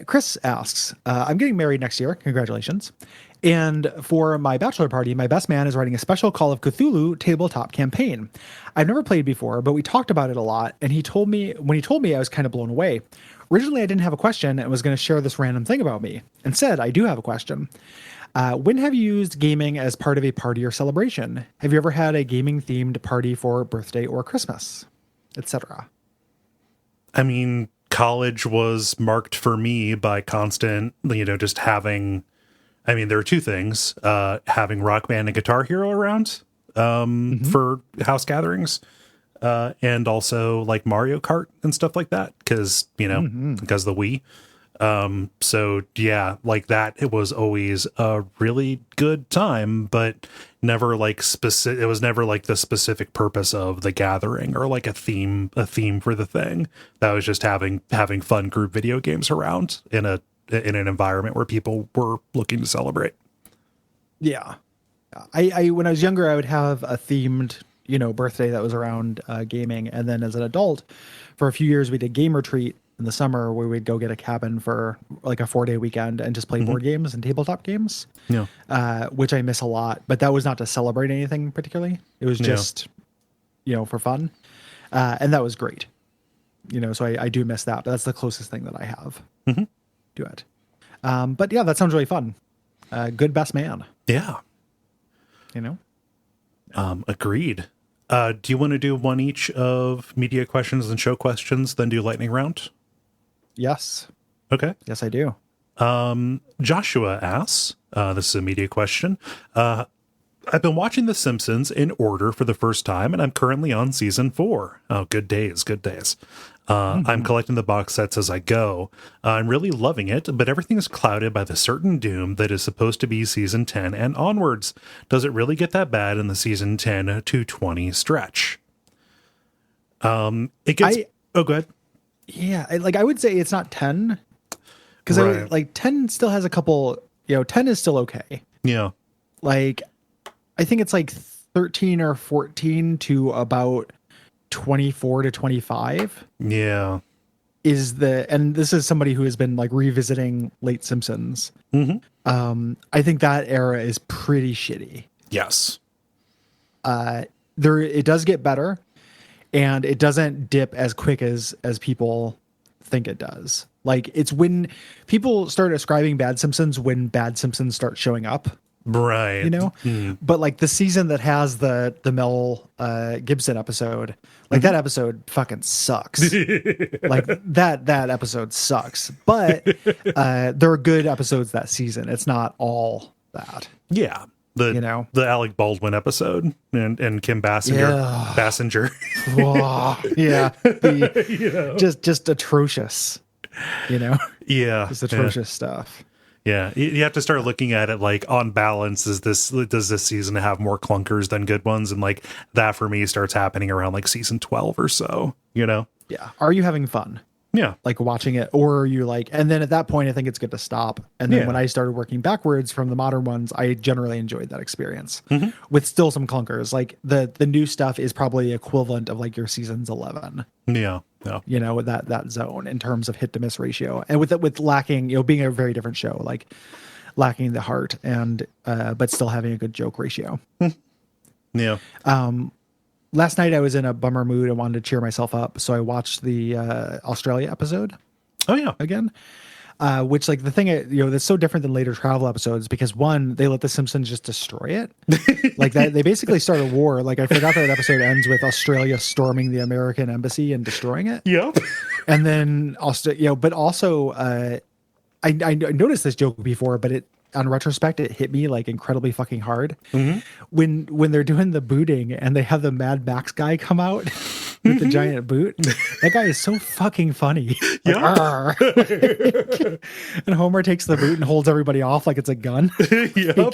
B: Chris asks, I'm getting married next year. Congratulations. And for my bachelor party, my best man is writing a special Call of Cthulhu tabletop campaign. I've never played before, but we talked about it a lot. And when he told me, I was kind of blown away. Originally, I didn't have a question and was going to share this random thing about me. Instead, I do have a question. When have you used gaming as part of a party or celebration? Have you ever had a gaming themed party for birthday or Christmas, etc.?
A: I mean, college was marked for me by constant, just having, there are two things, having Rock Band and Guitar Hero around for house gatherings, and also like Mario Kart and stuff like that, because, because of the Wii. So yeah, like that, it was always a really good time, but never like it was never like the specific purpose of the gathering or like a theme for the thing. That was just having fun group video games around in an environment where people were looking to celebrate.
B: Yeah. I when I was younger, I would have a themed, birthday that was around gaming. And then as an adult, for a few years, we did Game Retreat in the summer, where we'd go get a cabin for like a 4-day weekend and just play board games and tabletop games. Yeah. Which I miss a lot, but that was not to celebrate anything particularly. It was just, for fun. And that was great. So I do miss that, but that's the closest thing that I have to it. But yeah, that sounds really fun. Good best man.
A: Yeah. Agreed. Do you want to do one each of media questions and show questions, then do lightning round?
B: Yes.
A: Okay.
B: Yes, I do.
A: Joshua asks, this is a media question. I've been watching The Simpsons in order for the first time, and I'm currently on season 4. Oh, good days, good days. I'm collecting the box sets as I go. I'm really loving it, but everything is clouded by the certain doom that is supposed to be season 10 and onwards. Does it really get that bad in the season 10 to 20 stretch? It gets... go ahead.
B: Yeah, I would say it's not 10, because 10 still has a couple, 10 is still okay.
A: Yeah.
B: Like, I think it's like 13 or 14 to about 24 to 25.
A: Yeah.
B: And this is somebody who has been like revisiting late Simpsons. I think that era is pretty shitty.
A: Yes.
B: It does get better, and it doesn't dip as quick as people think it does. Like, it's when people start ascribing bad Simpsons when bad Simpsons start showing up.
A: Right.
B: You know? But like the season that has the Mel Gibson episode, like that episode fucking sucks. Like that episode sucks. But there are good episodes that season. It's not all that.
A: Yeah. The Alec Baldwin episode and Kim Basinger.
B: Whoa, yeah. Just atrocious. Yeah. Just atrocious stuff.
A: Yeah, you have to start looking at it like, on balance, does this season have more clunkers than good ones? And like that for me starts happening around like season 12 or so, Yeah.
B: Are you having fun?
A: Yeah.
B: Like watching it, or are you like, and then at that point, I think it's good to stop. And then when I started working backwards from the modern ones, I generally enjoyed that experience with still some clunkers. Like the new stuff is probably equivalent of like your seasons 11.
A: Yeah.
B: With that zone in terms of hit to miss ratio, and with lacking, being a very different show, like lacking the heart and but still having a good joke ratio.
A: Yeah.
B: Last night I was in a bummer mood and wanted to cheer myself up, so I watched the Australia episode.
A: Oh yeah,
B: again. Which, like, the thing, that's so different than later travel episodes, because one, they let the Simpsons just destroy it. Like that, they basically start a war. Like, I forgot that episode ends with Australia storming the American embassy and destroying it.
A: Yep.
B: And then but also, I noticed this joke before, but on retrospect, it hit me like incredibly fucking hard. When they're doing the booting and they have the Mad Max guy come out with the giant boot, that guy is so fucking funny.
A: Yeah.
B: And Homer takes the boot and holds everybody off like it's a gun.
A: Yep.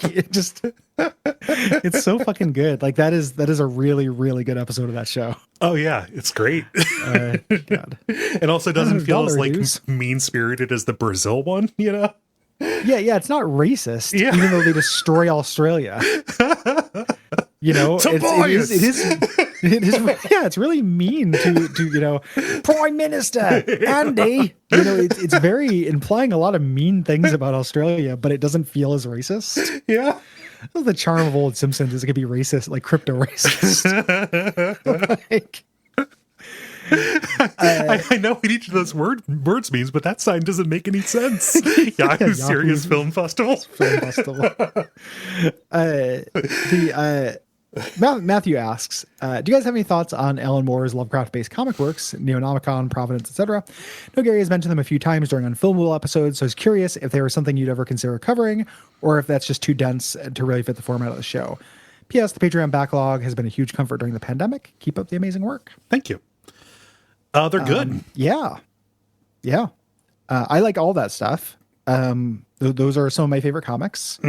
B: It's so fucking good. Like that is a really, really good episode of that show.
A: Oh yeah, it's great.
B: God.
A: It also doesn't feel as like mean spirited as the Brazil one,
B: Yeah, it's not racist, even though they destroy Australia. It is. Yeah, it's really mean to Prime Minister Andy. It's very implying a lot of mean things about Australia, but it doesn't feel as racist.
A: Yeah.
B: The charm of old Simpsons is it could be racist, like crypto racist.
A: I know what each of those words means, but that sign doesn't make any sense. Yahoo Serious Film Festival.
B: Matthew asks, do you guys have any thoughts on Alan Moore's Lovecraft-based comic works, Neonomicon, Providence, etc.? No, Gary has mentioned them a few times during unfilmable episodes, so I was curious if they were something you'd ever consider covering, or if that's just too dense to really fit the format of the show. P.S. The Patreon backlog has been a huge comfort during the pandemic. Keep up the amazing work.
A: Thank you. They're good.
B: Yeah. I like all that stuff. Those are some of my favorite comics,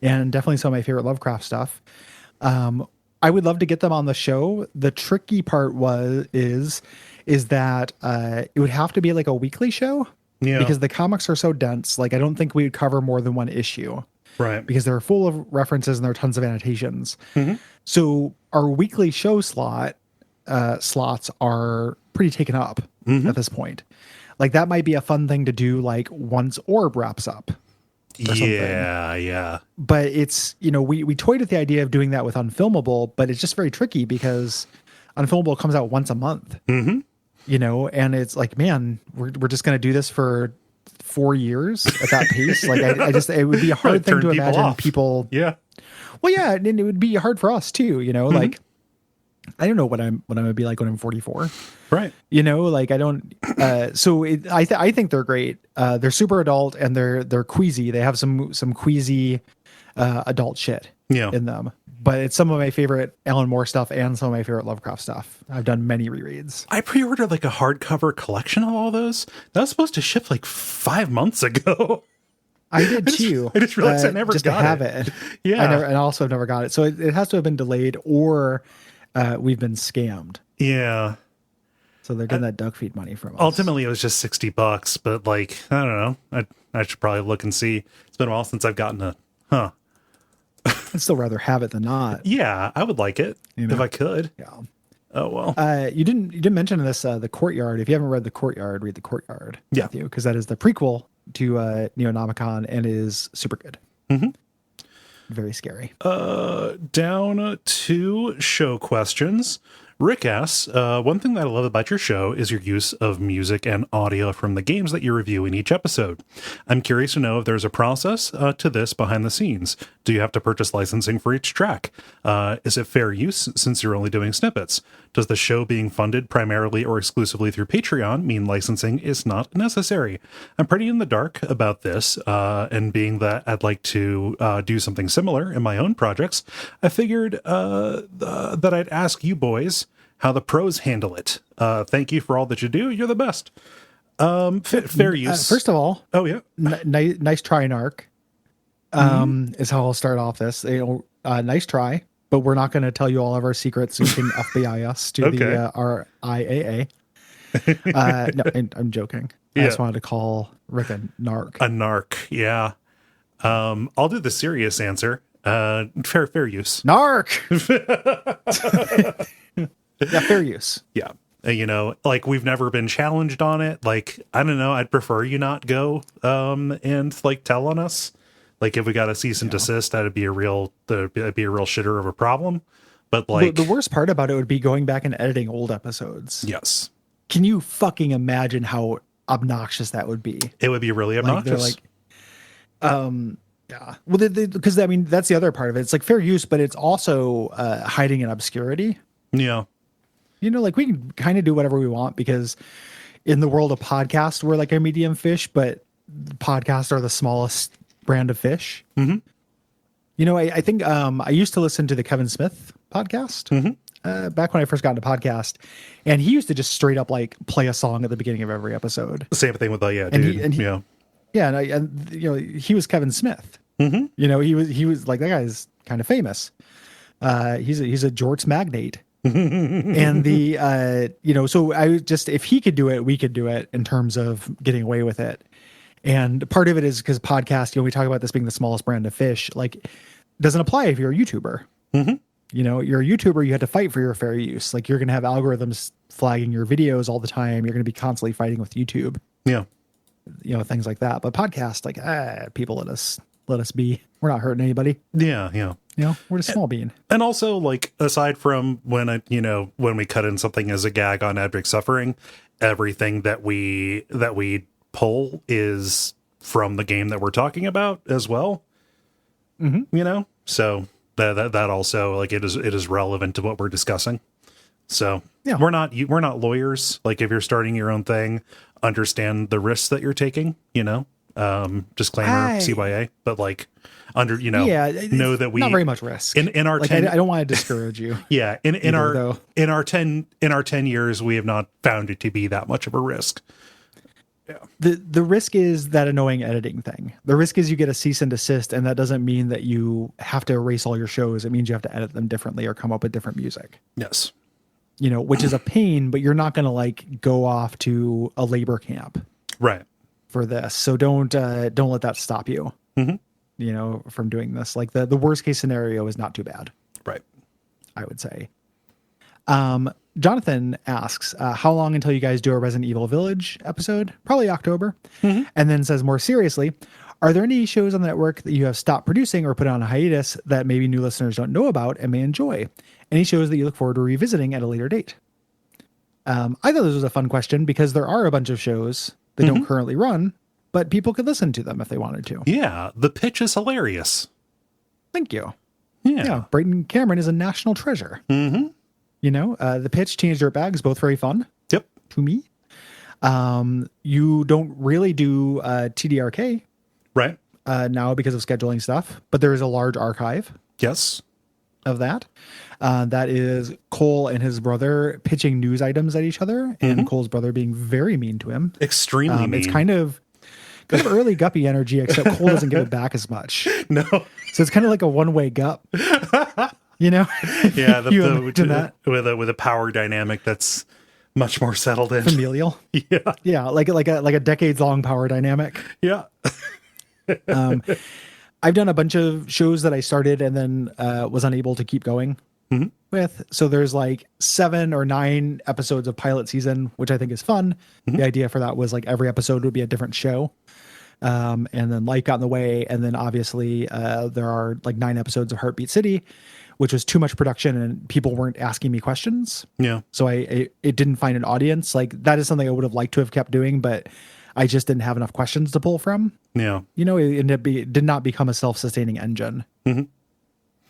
B: and definitely some of my favorite Lovecraft stuff. I would love to get them on the show. The tricky part is that it would have to be like a weekly show, because the comics are so dense. Like, I don't think we would cover more than one issue,
A: right? Because
B: they're full of references and there are tons of annotations. So our weekly show slots are pretty taken up at this point. Like, that might be a fun thing to do, like, once Orb wraps up.
A: Yeah.
B: But it's, we toyed with the idea of doing that with Unfilmable, but it's just very tricky because Unfilmable comes out once a month. And it's like, man, we're just going to do this for 4 years at that pace. Like, it would be a hard thing to imagine people.
A: Yeah.
B: Well, yeah, and it would be hard for us too, like, I don't know what I'm going to be like when I'm 44.
A: Right.
B: Like I don't, I think they're great. They're super adult and they're queasy. They have some queasy, adult shit in them, but it's some of my favorite Alan Moore stuff and some of my favorite Lovecraft stuff. I've done many rereads.
A: I pre-ordered like a hardcover collection of all those. That was supposed to ship like 5 months ago.
B: I did too.
A: I just realized I never got
B: it.
A: Yeah.
B: I also never got it. So it has to have been delayed or, we've been scammed.
A: Yeah.
B: So they're getting that duck feed money from us.
A: Ultimately, it was just $60, but like, I don't know. I should probably look and see. It's been a while since I've gotten a,
B: I'd still rather have it than not.
A: Yeah, I would like it if I could.
B: Yeah.
A: Oh well.
B: You didn't mention this, the Courtyard. If you haven't read the Courtyard, read the Courtyard,
A: Yeah.
B: Matthew, because that is the prequel to Neonomicon and is super good. Very scary.
A: Down to show questions. Rick asks, one thing that I love about your show is your use of music and audio from the games that you review in each episode. I'm curious to know if there's a process to this behind the scenes. Do you have to purchase licensing for each track? Is it fair use since you're only doing snippets? Does the show being funded primarily or exclusively through Patreon mean licensing is not necessary? I'm pretty in the dark about this, and being that I'd like to do something similar in my own projects, I figured that I'd ask you boys how the pros handle it. Thank you for all that you do. You're the best. Fair use.
B: First of all,
A: yeah.
B: Nice try, Narc. Is how I'll start off this. Nice try, but we're not going to tell you all of our secrets so you can FBI us to the RIAA. No, I'm joking. I just wanted to call Rick a narc.
A: A narc, yeah. I'll do the serious answer. Fair use.
B: Narc! Yeah, fair use.
A: Yeah. Like we've never been challenged on it. Like, I don't know. I'd prefer you not go and like tell on us. Like if we got a cease and desist, that'd be a real shitter of a problem. But like
B: the worst part about it would be going back and editing old episodes.
A: Yes.
B: Can you fucking imagine how obnoxious that would be?
A: It would be really obnoxious.
B: Yeah. Well, because I mean that's the other part of it. It's like fair use, but it's also hiding in obscurity.
A: Yeah.
B: Like we can kind of do whatever we want because in the world of podcast, we're like a medium fish, but podcasts are the smallest brand of fish. I think I used to listen to the Kevin Smith podcast back when I first got into podcast, and he used to just straight up like play a song at the beginning of every episode.
A: Same thing with
B: he was Kevin Smith. He was like, that guy's kind of famous. He's a jorts magnate. And so I just, if he could do it, we could do it in terms of getting away with it. And part of it is because podcast, we talk about this being the smallest brand of fish, like it doesn't apply if you're a YouTuber. You're a YouTuber, you have to fight for your fair use. Like you're going to have algorithms flagging your videos all the time. You're going to be constantly fighting with YouTube.
A: Yeah.
B: Things like that. But podcast, like, people let us be. We're not hurting anybody.
A: Yeah. Yeah.
B: We're a small bean.
A: And also, like, aside from when we cut in something as a gag on Abject Suffering, everything that we pull is from the game that we're talking about as well. So that also, like, it is relevant to what we're discussing. So yeah. we're not lawyers. Like, if you're starting your own thing, understand the risks that you're taking, disclaimer, CYA, but like know that we
B: not very much risk
A: in our
B: like, 10, I don't want to discourage you.
A: Yeah. In our 10 years, we have not found it to be that much of a risk. Yeah.
B: The risk is that annoying editing thing. The risk is you get a cease and desist, and that doesn't mean that you have to erase all your shows. It means you have to edit them differently or come up with different music.
A: Yes.
B: Which is a pain, but you're not going to like go off to a labor camp.
A: Right.
B: For this. So don't let that stop you, from doing this. Like the worst case scenario is not too bad.
A: Right.
B: I would say. Jonathan asks, how long until you guys do a Resident Evil Village episode? Probably October. And then says more seriously, are there any shows on the network that you have stopped producing or put on a hiatus that maybe new listeners don't know about and may enjoy? Any shows that you look forward to revisiting at a later date? I thought this was a fun question because there are a bunch of shows that don't currently run, but people could listen to them if they wanted to.
A: Yeah. The pitch is hilarious.
B: Thank you.
A: Yeah.
B: Brayton Cameron is a national treasure. The pitch, Teenage Dirtbags, both very fun.
A: Yep.
B: To me. You don't really do TDRK.
A: Right.
B: Now because of scheduling stuff, but there is a large archive.
A: Yes.
B: Of that. That is Cole and his brother pitching news items at each other, and Cole's brother being very mean to him.
A: Extremely mean.
B: It's kind of early guppy energy, except Cole doesn't give it back as much.
A: No.
B: So it's kind of like a one-way gup.
A: Yeah, with a power dynamic that's much more settled in.
B: Familial.
A: Yeah.
B: Yeah, like a decades-long power dynamic.
A: Yeah.
B: I've done a bunch of shows that I started and then was unable to keep going with. So there's like 7 or 9 episodes of pilot season, which I think is fun. The idea for that was like every episode would be a different show. And then life got in the way. And then obviously there are like 9 episodes of Heartbeat City, which was too much production and people weren't asking me questions.
A: Yeah.
B: So it didn't find an audience. Like that is something I would have liked to have kept doing, but I just didn't have enough questions to pull from.
A: Yeah.
B: You know, it did not become a self-sustaining engine. So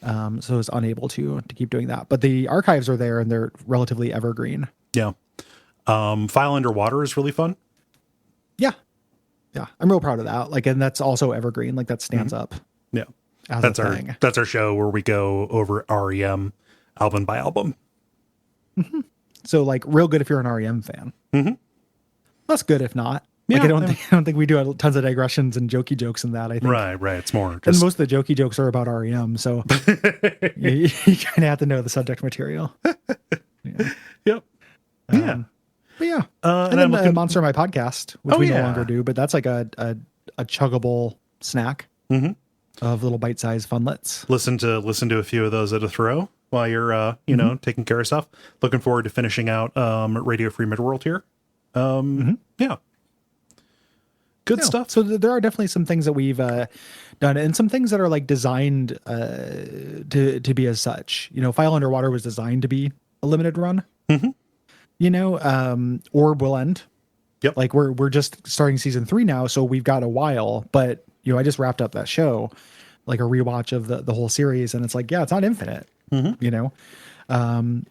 B: I was unable to keep doing that. But the archives are there and they're relatively evergreen.
A: Yeah. File Underwater is really fun.
B: Yeah. Yeah. I'm real proud of that. Like, and that's also evergreen. Like that stands up.
A: Yeah.
B: As
A: That's
B: a
A: our
B: thing.
A: that's our show where we go over REM album by album.
B: So like real good if you're an REM fan. That's good if not. Like
A: Yeah,
B: I don't think we do tons of digressions and jokey jokes in that. I think
A: Right. It's more
B: and
A: just
B: most of the jokey jokes are about REM. So you kind of have to know the subject material.
A: Yep. Yeah.
B: But yeah.
A: And
B: And
A: I'm
B: then
A: looking-
B: Monster My Podcast, which
A: Oh,
B: we no
A: yeah.
B: longer do, but that's like a chuggable snack of little bite-sized funlets.
A: listen to a few of those at a throw while you're you know, taking care of stuff. Looking forward to finishing out Radio Free Midworld here. Yeah. Good
B: Yeah.
A: stuff.
B: So there are definitely some things that we've done, and some things that are like designed to be as such. You know, File Underwater was designed to be a limited run. You know, or will end.
A: Yep.
B: Like we're just starting season 3 now, so we've got a while. But you know, I just wrapped up that show, like a rewatch of the whole series, and it's like, yeah, it's not infinite. You know,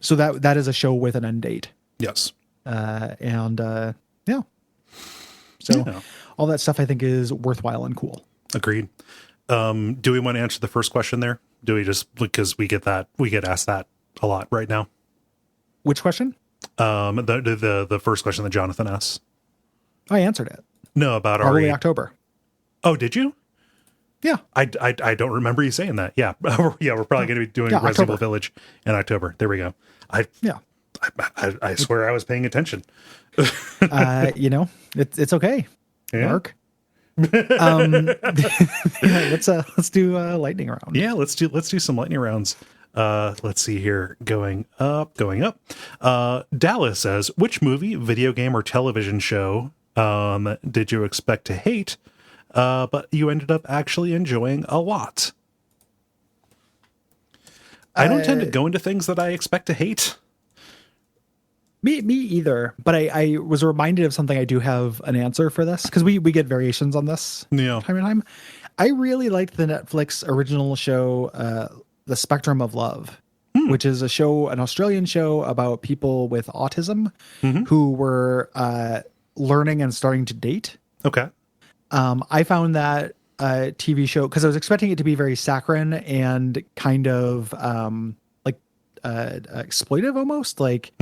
B: so that is a show with an end date.
A: Yes.
B: Yeah. So
A: Yeah.
B: all that stuff I think is worthwhile and cool.
A: Agreed. Do we want to answer the first question there? Do we just, because we get asked that a lot right now?
B: Which question?
A: The first question that Jonathan asked.
B: I answered it.
A: No, about
B: Probably October.
A: Oh, did you?
B: Yeah.
A: I don't remember you saying that. Yeah. Yeah, we're probably going to be doing Resident Evil
B: October.
A: Village in October. There we go.
B: Yeah.
A: I swear I was paying attention.
B: You know, it's okay.
A: Yeah.
B: Mark. Let's do a lightning round.
A: Yeah, let's do some lightning rounds. Let's see here. Going up. Dallas says, which movie, video game, or television show did you expect to hate, but you ended up actually enjoying a lot? I don't tend to go into things that I expect to hate.
B: Me either. But I was reminded of something. I do have an answer for this because we get variations on this
A: Yeah.
B: time to time. I really liked the Netflix original show, The Spectrum of Love, which is an Australian show about people with autism who were learning and starting to date.
A: Okay.
B: I found that TV show because I was expecting it to be very saccharine and kind of exploitive almost, like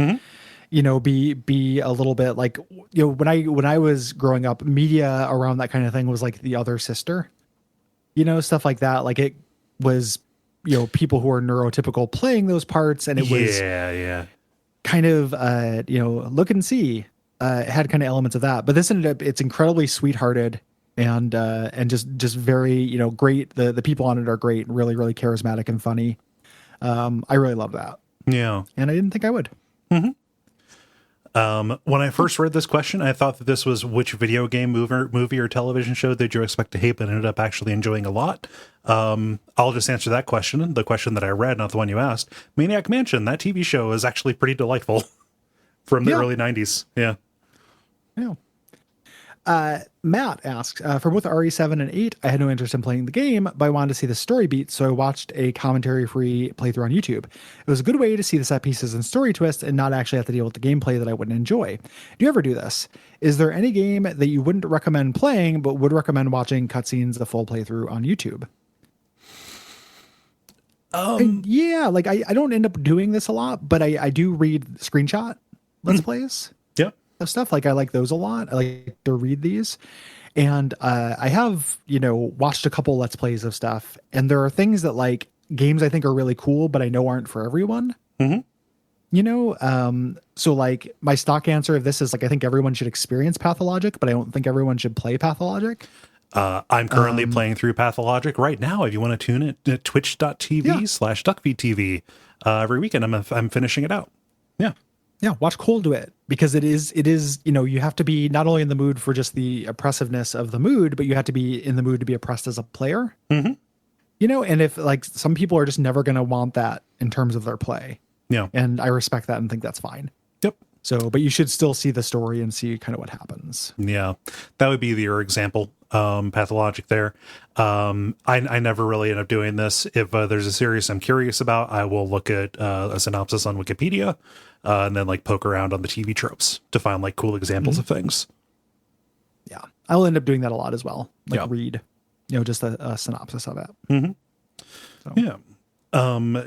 B: you know, be a little bit like, you know, when I was growing up, media around that kind of thing was like The Other Sister, you know, stuff like that. Like it was, you know, people who are neurotypical playing those parts, and it was kind of you know, look and see. It had kind of elements of that, but this ended up, it's incredibly sweethearted and just very, you know, great. The people on it are great, really, really charismatic and funny. I really love that.
A: Yeah.
B: And I didn't think I would.
A: When I first read this question, I thought that this was which video game, movie, or television show did you expect to hate, but ended up actually enjoying a lot. I'll just answer that question, the question that I read, not the one you asked. Maniac Mansion, that TV show is actually pretty delightful from the early 90s. Yeah.
B: Yeah. Matt asks, for both RE7 and 8, I had no interest in playing the game, but I wanted to see the story beats, so I watched a commentary-free playthrough on YouTube. It was a good way to see the set pieces and story twists and not actually have to deal with the gameplay that I wouldn't enjoy. Do you ever do this? Is there any game that you wouldn't recommend playing, but would recommend watching cutscenes, the full playthrough on YouTube? Yeah, like I don't end up doing this a lot, but I do read screenshot Let's Plays.
A: Yep.
B: Of stuff. Like I like those a lot. I like to read these. And I have, you know, watched a couple Let's Plays of stuff. And there are things that like games I think are really cool, but I know aren't for everyone. You know, so like my stock answer of this is like, I think everyone should experience Pathologic, but I don't think everyone should play Pathologic.
A: I'm currently playing through Pathologic right now. If you want to tune it, twitch.tv/Duckfeed.tv. Every weekend I'm finishing it out. Yeah.
B: Yeah, watch Cole do it, because it is, you have to be not only in the mood for just the oppressiveness of the mood, but you have to be in the mood to be oppressed as a player.
A: Mm-hmm.
B: And if like some people are just never going to want that in terms of their play.
A: Yeah.
B: And I respect that and think that's fine.
A: Yep.
B: So, but you should still see the story and see kind of what happens.
A: Yeah. That would be your example, Pathologic there. I never really end up doing this. If there's a series I'm curious about, I will look at a synopsis on Wikipedia, and then like poke around on the TV tropes to find like cool examples of things.
B: Yeah. I'll end up doing that a lot as well. Like read, just a synopsis of it.
A: Mm-hmm.
B: So.
A: Yeah.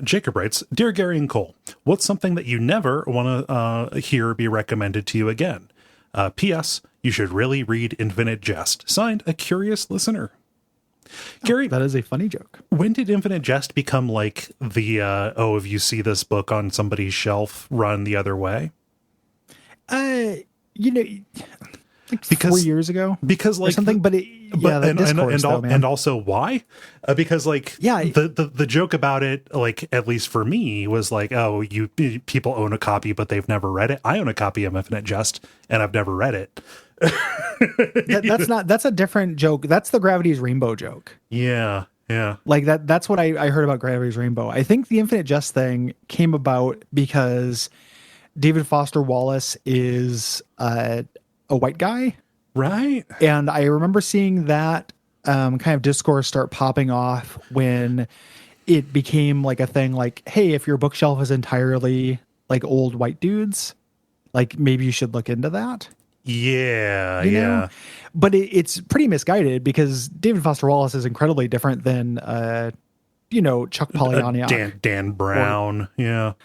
A: Jacob writes, Dear Gary and Cole, what's something that you never want to hear be recommended to you again? P.S. You should really read Infinite Jest. Signed, a curious listener. Gary,
B: that is a funny joke.
A: When did Infinite Jest become like the, if you see this book on somebody's shelf, run the other way?
B: Like 4 years ago,
A: because like
B: something,
A: and also why? Because like the joke about it, like at least for me, was like, oh, people own a copy but they've never read it. I own a copy of Infinite Jest and I've never read it.
B: That's a different joke. That's the Gravity's Rainbow joke.
A: Yeah.
B: Like that's what I heard about Gravity's Rainbow. I think the Infinite Jest thing came about because David Foster Wallace is a white guy,
A: right?
B: And I remember seeing that kind of discourse start popping off when it became like a thing, like, hey, if your bookshelf is entirely like old white dudes, like maybe you should look into that.
A: Yeah,
B: you know? But it's pretty misguided, because David Foster Wallace is incredibly different than Chuck Palahniuk,
A: Dan Brown,
B: or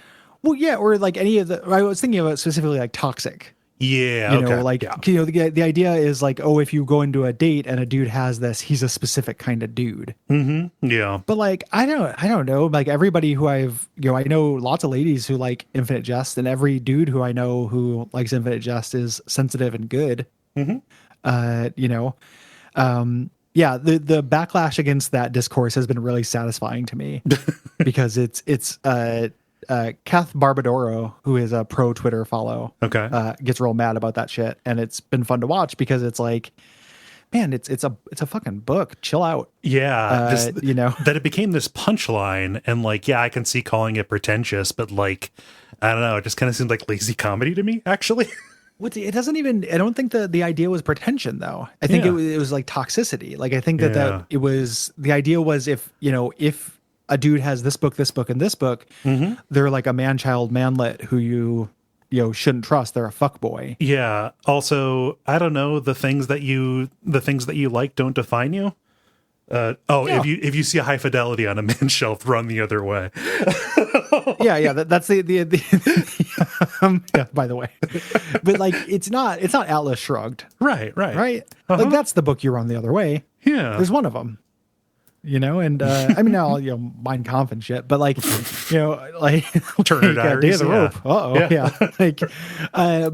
B: like any of the. I was thinking about specifically like Toxic.
A: Yeah.
B: The idea is like, oh, if you go into a date and a dude has this, he's a specific kind of dude.
A: Mm-hmm. Yeah.
B: But like, I don't know. Like everybody who I know lots of ladies who like Infinite Jest, and every dude who I know who likes Infinite Jest is sensitive and good.
A: Mm-hmm.
B: The backlash against that discourse has been really satisfying to me because it's Kath Barbadoro, who is a pro Twitter follow, gets real mad about that shit, and it's been fun to watch because it's like, man, it's a fucking book. Chill out.
A: Yeah, that it became this punchline, and like, I can see calling it pretentious, but like, I don't know, it just kind of seemed like lazy comedy to me, actually.
B: It doesn't even. I don't think the idea was pretension, though. I think it was like toxicity. Like I think that it was, the idea was if a dude has this book, and this book, they're like a man-child manlet who you shouldn't trust. They're a fuckboy.
A: Yeah. Also, I don't know, the things that you like don't define you. If you see a high fidelity on a man's shelf, run the other way.
B: That's the by the way, but like it's not Atlas Shrugged.
A: Right.
B: Uh-huh. Like that's the book you run the other way.
A: Yeah.
B: There's one of them. And I mean, now Mein Kampf and shit, but like like
A: Turner Diaries,
B: Day of the Rope.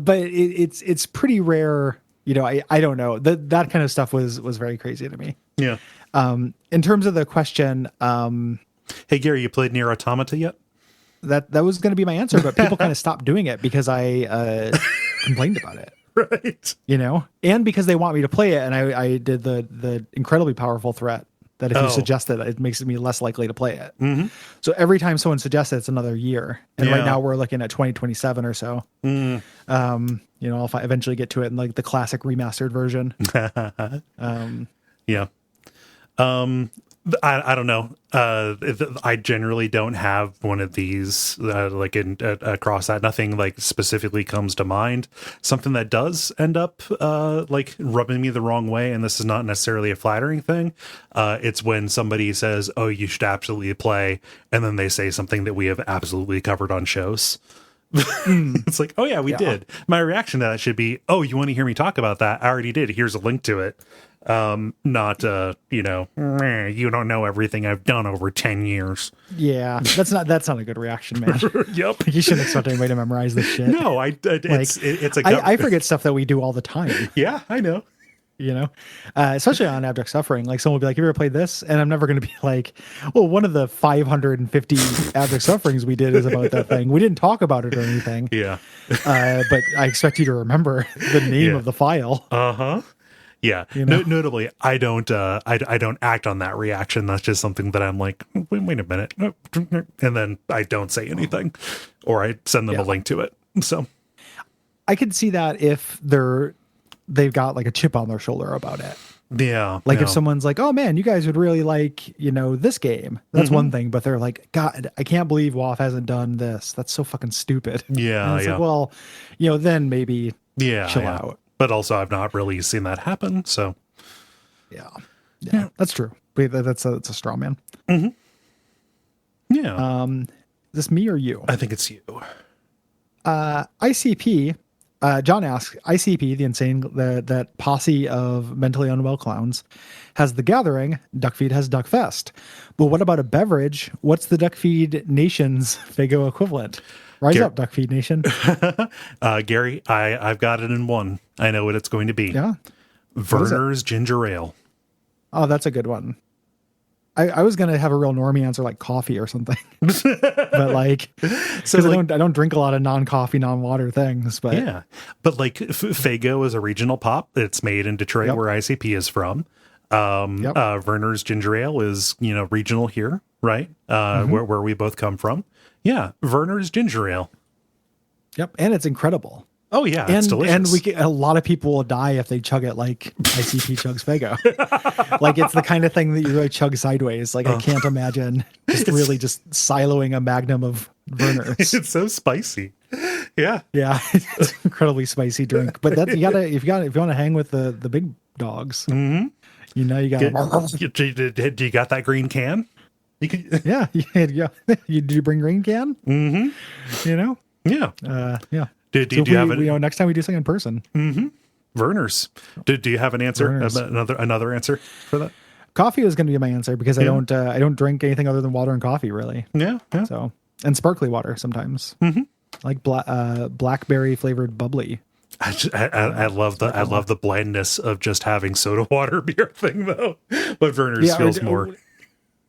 B: But it's pretty rare. I don't know, that kind of stuff was very crazy to me.
A: Yeah.
B: In terms of the question,
A: hey Gary, you played Nier Automata yet?
B: That was going to be my answer, but people kind of stopped doing it because I complained about it.
A: Right.
B: And because they want me to play it, and I did the incredibly powerful threat that if you suggest it makes me less likely to play it.
A: Mm-hmm.
B: So every time someone suggests it, it's another year. And right now we're looking at 2027 or so. I'll eventually get to it in like the classic remastered version.
A: Yeah. I don't know. I generally don't have one of these like across that. Nothing like specifically comes to mind. Something that does end up like rubbing me the wrong way, and this is not necessarily a flattering thing. It's when somebody says, "Oh, you should absolutely play," and then they say something that we have absolutely covered on shows. It's like, oh yeah, we did. My reaction to that should be, oh, you want to hear me talk about that? I already did. Here's a link to it. Not you don't know everything I've done over 10 years.
B: Yeah, that's not a good reaction, man.
A: Yep.
B: You shouldn't expect anybody to memorize this shit.
A: No, I forget
B: stuff that we do all the time.
A: Yeah, I know.
B: you know, especially on Abject Suffering. Like someone will be like, have you ever played this? And I'm never going to be like, well, one of the 550 Abject Sufferings we did is about that thing. We didn't talk about it or anything.
A: Yeah.
B: But I expect you to remember the name of the file.
A: Uh-huh. Yeah.
B: You know?
A: Notably, I don't act on that reaction. That's just something that I'm like, wait a minute. And then I don't say anything, or I send them a link to it. So
B: I could see that if they've got like a chip on their shoulder about it.
A: Yeah.
B: Like if someone's like, oh man, you guys would really like, this game. That's one thing. But they're like, God, I can't believe WoF hasn't done this. That's so fucking stupid.
A: Yeah.
B: And it's like, well, then maybe chill out.
A: But also I've not really seen that happen. So
B: yeah, that's true. That's a straw man.
A: Mm-hmm. Yeah.
B: Is this me or you?
A: I think it's you.
B: ICP. John asks, ICP, that posse of mentally unwell clowns, has The Gathering. Duckfeed has Duckfest. But what about a beverage? What's the Duckfeed Nation's Fago equivalent? Rise up, Duckfeed Nation.
A: Gary, I've got it in one. I know what it's going to be.
B: Yeah.
A: Werner's Ginger Ale.
B: Oh, that's a good one. I was gonna have a real normie answer like coffee or something, but like, so like, I don't drink a lot of non-coffee, non-water things. But
A: yeah, but like Fago is a regional pop. It's made in Detroit, where ICP is from. Werner's Ginger Ale is regional here, right? Where we both come from. Yeah, Werner's Ginger Ale.
B: Yep, and it's incredible.
A: Oh yeah, it's delicious.
B: And a lot of people will die if they chug it like ICP chugs Fago. Like it's the kind of thing that you really chug sideways. Like I can't imagine just siloing a magnum of Werner's.
A: It's so spicy. Yeah,
B: it's an incredibly spicy drink. But that if you want to hang with the big dogs,
A: mm-hmm.
B: You got.
A: Do you got that green can?
B: You could, yeah. Did you bring green can?
A: Mm-hmm.
B: Yeah. Yeah.
A: Do you have it?
B: Next time we do something in person.
A: Mm-hmm. Werner's. Do you have an answer? Another answer for that?
B: Coffee was going to be my answer because I don't drink anything other than water and coffee really.
A: Yeah.
B: So and sparkly water sometimes.
A: Mm-hmm.
B: Like blackberry flavored bubbly.
A: I love the blandness of just having soda water beer thing though. But Werner's feels more.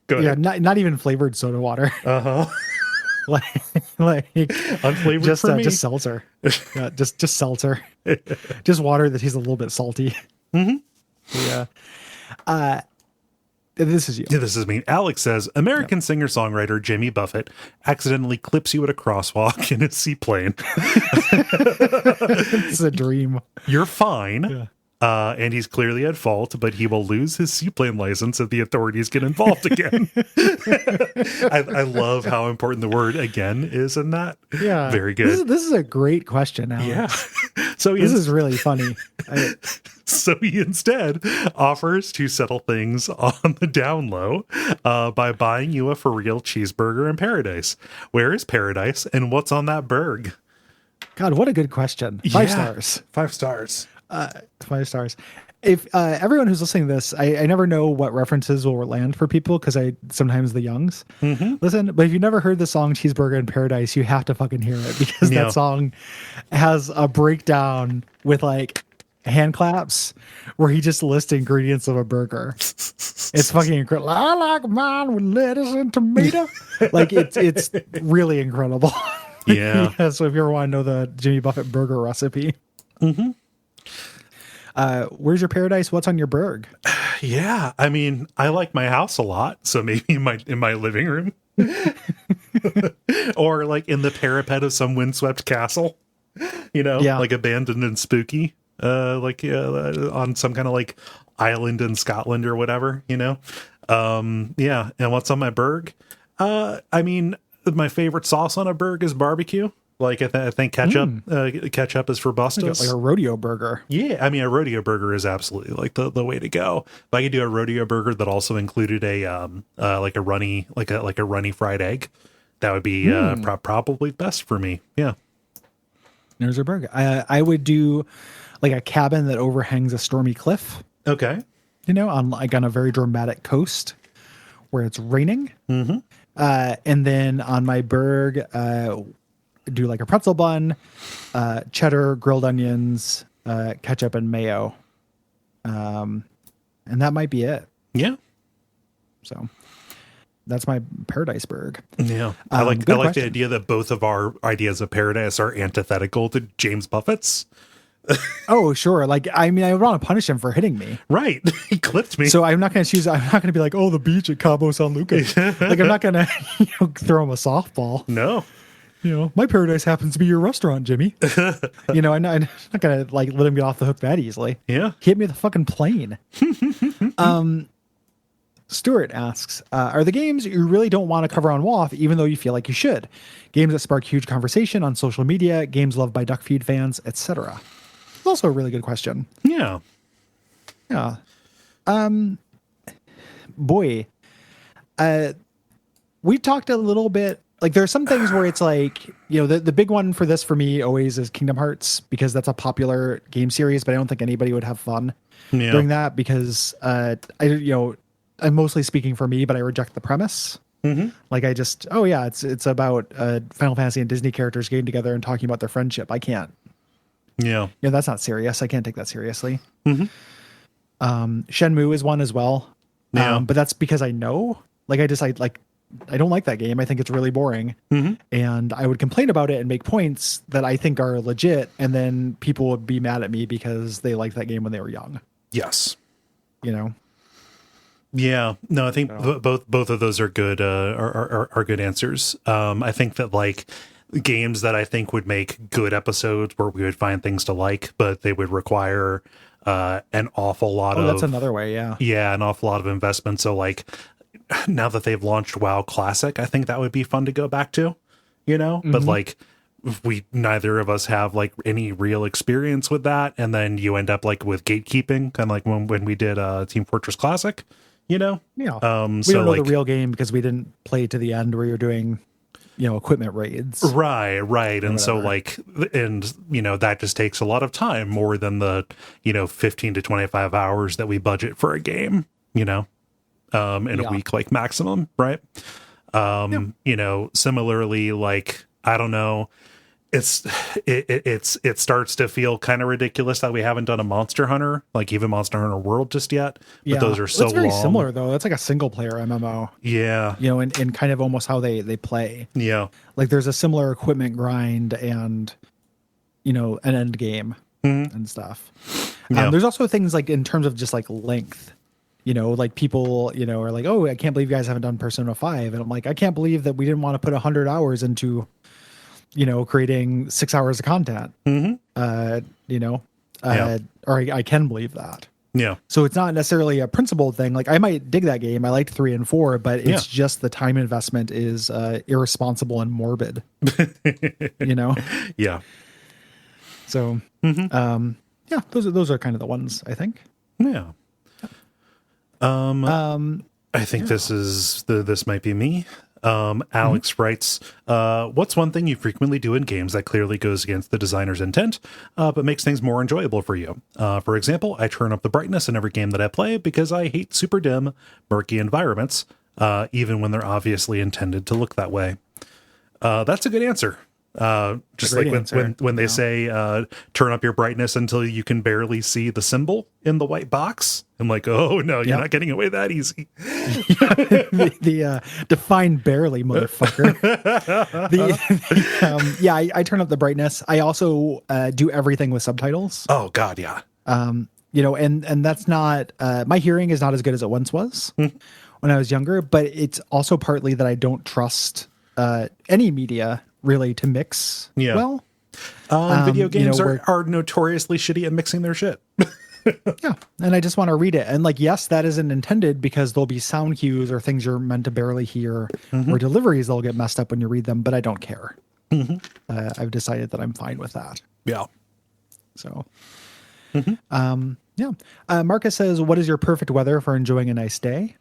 A: Go ahead.
B: Yeah, not even flavored soda water.
A: Uh-huh.
B: like
A: unflavored for me.
B: Just seltzer. Yeah, just seltzer. Just water that is a little bit salty.
A: Mm-hmm.
B: Yeah. This is you.
A: Yeah, this is me. Alex says, American singer-songwriter Jimmy Buffett accidentally clips you at a crosswalk in his seaplane.
B: It's a dream.
A: You're fine. Yeah. And he's clearly at fault, but he will lose his seaplane license if the authorities get involved again. I love how important the word "again" is in that.
B: Yeah,
A: very good.
B: This is a great question, Alex.
A: Yeah. So
B: this is really funny.
A: So he instead offers to settle things on the down low by buying you a for real cheeseburger in paradise. Where is paradise, and what's on that burg?
B: God, what a good question. 5 stars.
A: 5 stars.
B: 5 stars. If everyone who's listening to this, I never know what references will land for people because sometimes the youngs listen. But if you've never heard the song "Cheeseburger in Paradise," you have to fucking hear it because that song has a breakdown with like hand claps where he just lists ingredients of a burger. It's fucking incredible. I like mine with lettuce and tomato. Like it's really incredible.
A: Yeah.
B: So if you ever want to know the Jimmy Buffett burger recipe.
A: Mm-hmm.
B: Where's your paradise? What's on your burg?
A: Yeah, I mean, I like my house a lot, so maybe in my living room, or like in the parapet of some windswept castle, like abandoned and spooky, on some kind of like island in Scotland or whatever, Yeah, and what's on my burg? I mean, my favorite sauce on a burg is barbecue. Like I think ketchup is for Bustos.
B: Like a rodeo burger.
A: Yeah, I mean a rodeo burger is absolutely like the way to go. If I could do a rodeo burger that also included a runny fried egg, that would be probably best for me. Yeah,
B: there's a burger. I would do like a cabin that overhangs a stormy cliff.
A: Okay,
B: on a very dramatic coast where it's raining.
A: Mm-hmm.
B: And then on my burg, do like a pretzel bun, cheddar, grilled onions, ketchup, and mayo. And that might be it.
A: Yeah.
B: So that's my Paradiseburg.
A: Yeah. I like the idea that both of our ideas of paradise are antithetical to James Buffett's.
B: Oh, sure. Like, I mean, I would want to punish him for hitting me.
A: Right. He clipped me.
B: So I'm not going to be like, oh, the beach at Cabo San Lucas. Like, I'm not going to throw him a softball.
A: No.
B: My paradise happens to be your restaurant, Jimmy. I'm not going to like let him get off the hook that easily.
A: Yeah.
B: Hit me with a fucking plane. Stuart asks, are the games you really don't want to cover on WoF, even though you feel like you should? Games that spark huge conversation on social media, games loved by Duckfeed fans, etc. It's also a really good question.
A: Yeah.
B: Yeah. Boy, we talked a little bit, like there are some things where it's like, the big one for this for me always is Kingdom Hearts, because that's a popular game series, but I don't think anybody would have fun doing that because, I'm mostly speaking for me, but I reject the premise. Mm-hmm. Like it's about Final Fantasy and Disney characters getting together and talking about their friendship. I can't.
A: Yeah.
B: That's not serious. I can't take that seriously. Mm-hmm. Shenmue is one as well.
A: Yeah.
B: But that's because I know, I don't like that game. I think it's really boring. Mm-hmm. And I would complain about it and make points that I think are legit. And then people would be mad at me because they liked that game when they were young.
A: Yes.
B: Yeah.
A: No, I think both of those are good, are good answers. I think that games that I think would make good episodes where we would find things to like, but they would require an awful lot of...
B: that's another way, yeah.
A: Yeah, an awful lot of investment. So, now that they've launched WoW Classic, I think that would be fun to go back to, Mm-hmm. But, we neither of us have, any real experience with that, and then you end up, with gatekeeping, kind of when we did Team Fortress Classic, Yeah.
B: We don't know the real game because we didn't play to the end where you're doing... equipment raids.
A: Right. And so that just takes a lot of time, more than the, 15 to 25 hours that we budget for a game, in a week, maximum. Right. Similarly, I don't know, it starts to feel kind of ridiculous that we haven't done a Monster Hunter, even Monster Hunter World just yet. But those are so long. It's very
B: similar though. That's like a single player MMO.
A: Yeah.
B: In kind of almost how they play.
A: Yeah.
B: There's a similar equipment grind and, an end game and stuff. Yeah. There's also things in terms of just length, people, are like, oh, I can't believe you guys haven't done Persona 5. And I'm like, I can't believe that we didn't want to put 100 hours into, creating 6 hours of content, or I can believe that.
A: Yeah.
B: So it's not necessarily a principled thing. I might dig that game. I liked 3 and 4, but it's just the time investment is irresponsible and morbid,
A: Yeah.
B: So, those are kind of the ones I think.
A: Yeah. I think this might be me. Alex writes, what's one thing you frequently do in games that clearly goes against the designer's intent, but makes things more enjoyable for you? For example, I turn up the brightness in every game that I play because I hate super dim, murky environments, even when they're obviously intended to look that way. That's a good answer. Just when they say turn up your brightness until you can barely see the symbol in the white box. I'm like, oh no, you're not getting away that easy.
B: the define barely, motherfucker. I turn up the brightness. I also do everything with subtitles.
A: Oh god, yeah.
B: And that's not my hearing is not as good as it once was when I was younger, but it's also partly that I don't trust any media really to mix well.
A: Video games are notoriously shitty at mixing their shit.
B: Yeah, and I just want to read it. And yes, that isn't intended because there'll be sound cues or things you're meant to barely hear or deliveries that'll get messed up when you read them, but I don't care. I've decided that I'm fine with that.
A: Yeah.
B: So, Marcus says, what is your perfect weather for enjoying a nice day?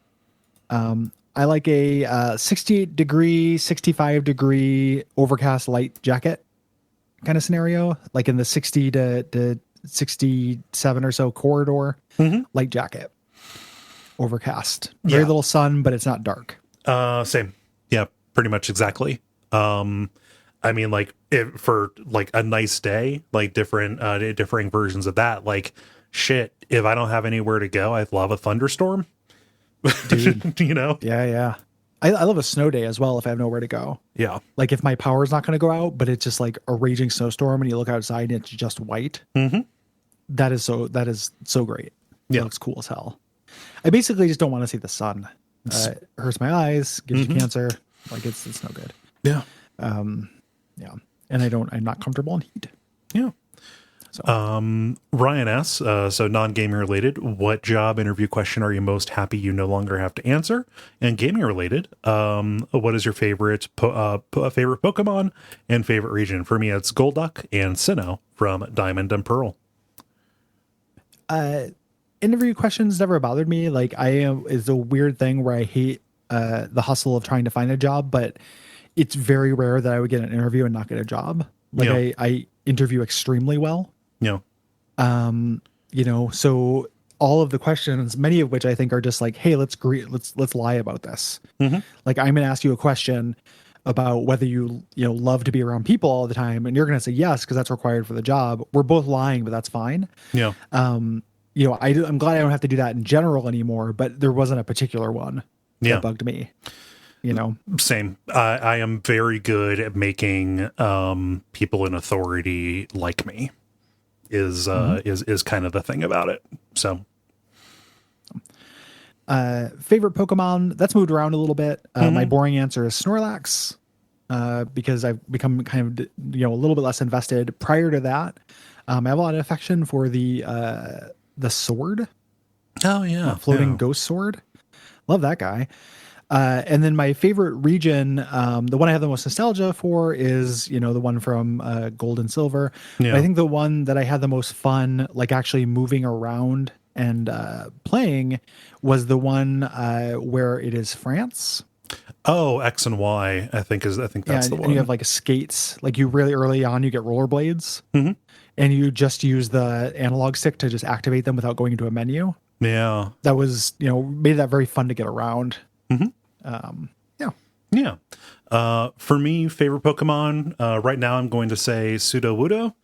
B: I like a 68 degree, 65 degree overcast light jacket kind of scenario, in the 60 to 67 or so corridor, light jacket, overcast, very little sun, but it's not dark.
A: Same. Yeah, pretty much exactly. I mean, for a nice day, different, differing versions of that, shit, if I don't have anywhere to go, I'd love a thunderstorm.
B: Dude.
A: You know?
B: Yeah. I love a snow day as well if I have nowhere to go.
A: Yeah.
B: Like if my power's not going to go out, but it's just like a raging snowstorm and you look outside and it's just white.
A: Mm-hmm.
B: That is so great.
A: Yeah.
B: It looks cool as hell. I basically just don't want to see the sun. It hurts my eyes, gives you cancer. Like it's no good.
A: Yeah.
B: Yeah. And I'm not comfortable in heat.
A: Yeah. So. Ryan S. So non-gaming related, what job interview question are you most happy you no longer have to answer? And gaming related, what is your favorite favorite Pokemon and favorite region? For me, it's Golduck and Sinnoh from Diamond and Pearl.
B: Interview questions never bothered me. Like is a weird thing where I hate the hustle of trying to find a job, but it's very rare that I would get an interview and not get a job. Like I interview extremely well.
A: Yeah.
B: So all of the questions, many of which I think are just like, hey, let's lie about this. Mm-hmm. Like I'm going to ask you a question about whether you love to be around people all the time. And you're going to say yes, because that's required for the job. We're both lying, but that's fine.
A: Yeah.
B: I'm glad I don't have to do that in general anymore, but there wasn't a particular one that bugged me.
A: Same. I am very good at making people in authority like me. Is kind of the thing about it. So,
B: favorite Pokemon that's moved around a little bit. My boring answer is Snorlax, because I've become kind of a little bit less invested. Prior to that, I have a lot of affection for the sword.
A: Oh yeah,
B: floating ghost sword. Love that guy. And then my favorite region, the one I have the most nostalgia for is, the one from Gold and Silver. Yeah. I think the one that I had the most fun, like actually moving around and playing, was the one where it is France.
A: Oh, X and Y, I think that's the one.
B: And you have like skates, like you really early on, you get rollerblades, and you just use the analog stick to just activate them without going into a menu.
A: Yeah.
B: That was, made that very fun to get around.
A: Mm-hmm.
B: Yeah.
A: For me, favorite Pokemon, right now I'm going to say Sudowoodo,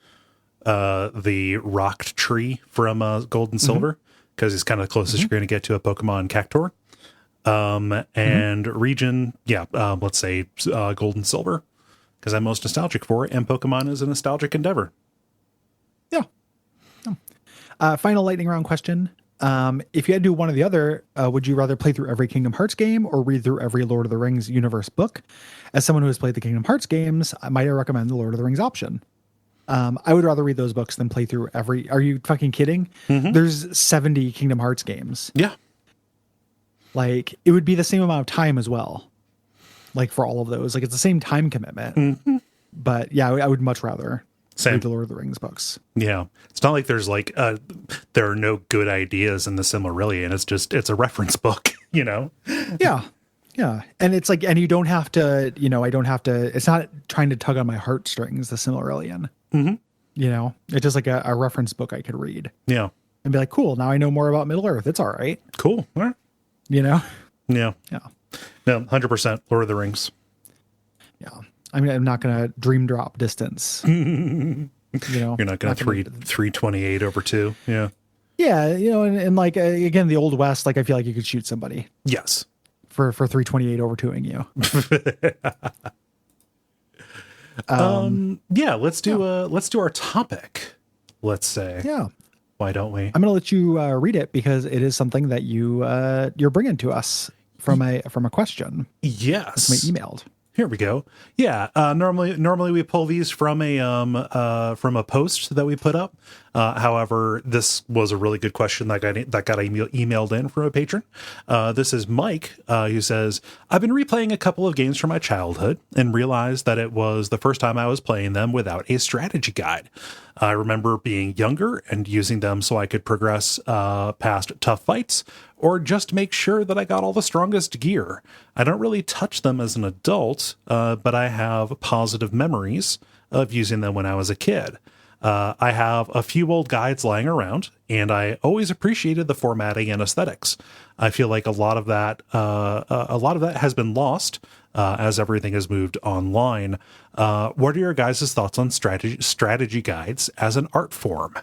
A: the rocked tree from Gold and Silver, because it's kind of the closest you're going to get to a Pokemon Cactuar. And region, let's say Gold and Silver, because I'm most nostalgic for it, and Pokemon is a nostalgic endeavor.
B: Yeah. Final lightning round question. If you had to do one or the other, would you rather play through every Kingdom Hearts game or read through every Lord of the Rings universe book? As someone who has played the Kingdom Hearts games, I might recommend the Lord of the Rings option. I would rather read those books than play through every. Are you fucking kidding? There's 70 Kingdom Hearts games.
A: Yeah.
B: Like it would be the same amount of time as well. Like for all of those, like it's the same time commitment. But yeah, I would much rather read the Lord of the Rings books.
A: Yeah. It's not like there's like, there are no good ideas in the Silmarillion. It's a reference book, Yeah.
B: Yeah. And it's like, and you don't have to, it's not trying to tug on my heartstrings, the Silmarillion. It's just like a reference book I could read.
A: Yeah.
B: And be like, cool, now I know more about Middle Earth. It's all right.
A: Cool. All right.
B: Yeah.
A: Yeah. No, 100% Lord of the Rings.
B: Yeah. I mean, I'm not going to dream drop distance.
A: You're not going to 328 over 2. Yeah.
B: Yeah. And like, again, the Old West, like I feel like you could shoot somebody.
A: Yes.
B: For 328 over 2ing you.
A: Let's do our topic. Let's say.
B: Yeah.
A: Why don't we?
B: I'm going to let you read it because it is something that you're bringing to us from a question.
A: Yes.
B: That's me emailed.
A: Here we go. Yeah. Normally we pull these from a post that we put up. However, this was a really good question that got emailed in from a patron. This is Mike, who says, I've been replaying a couple of games from my childhood and realized that it was the first time I was playing them without a strategy guide. I remember being younger and using them so I could progress past tough fights or just make sure that I got all the strongest gear. I don't really touch them as an adult, but I have positive memories of using them when I was a kid. I have a few old guides lying around, and I always appreciated the formatting and aesthetics. I feel like a lot of that has been lost as everything has moved online. What are your guys' thoughts on strategy guides as an art form?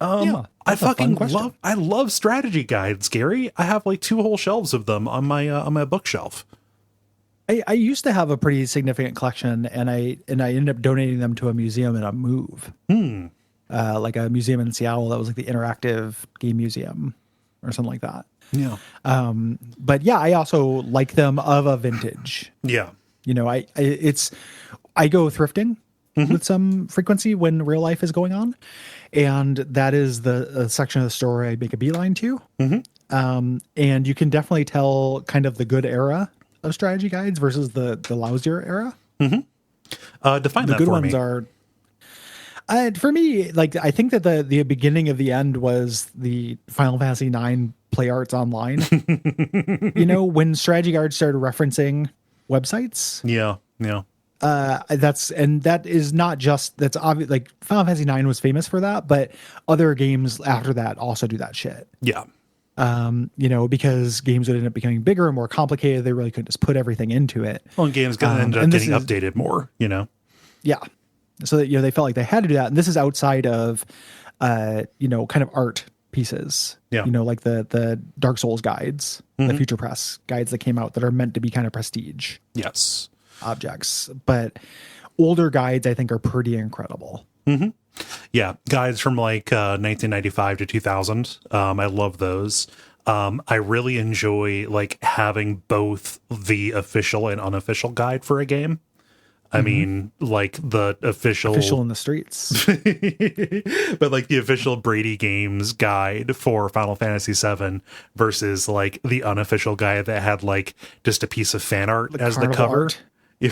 A: I fucking love strategy guides, Gary. I have like 2 whole shelves of them on my bookshelf.
B: I used to have a pretty significant collection, and I ended up donating them to a museum in a move. Like a museum in Seattle that was like the Interactive Game Museum or something like that.
A: Yeah.
B: But yeah, I also like them of a vintage.
A: Yeah.
B: You know, I go thrifting with some frequency when real life is going on, and that is the section of the store I make a beeline to. And you can definitely tell kind of the good era of strategy guides versus the lousier era.
A: Define
B: the
A: that
B: good
A: for
B: ones
A: me.
B: are. For me, like I think that the beginning of the end was the Final Fantasy IX play arts online. You know, when strategy guards started referencing websites.
A: Yeah.
B: That is not just, that's obvious. Like Final Fantasy IX was famous for that, but other games after that also do that shit.
A: Yeah.
B: You know, because games would end up becoming bigger and more complicated. They really couldn't just put everything into it.
A: Well, and games gonna end up getting updated more, you know?
B: Yeah. So that, you know, they felt like they had to do that. And this is outside of, you know, kind of art pieces.
A: Yeah.
B: You know, like the Dark Souls guides, the Future Press guides that came out that are meant to be kind of prestige.
A: Yes.
B: Objects. But older guides, I think, are pretty incredible.
A: Yeah. Guides from like 1995 to 2000. I love those. I really enjoy like having both the official and unofficial guide for a game. I mean, like the official
B: in the streets,
A: but like the official Brady Games guide for Final Fantasy VII versus like the unofficial guide that had like just a piece of fan art as the cover.
B: Art.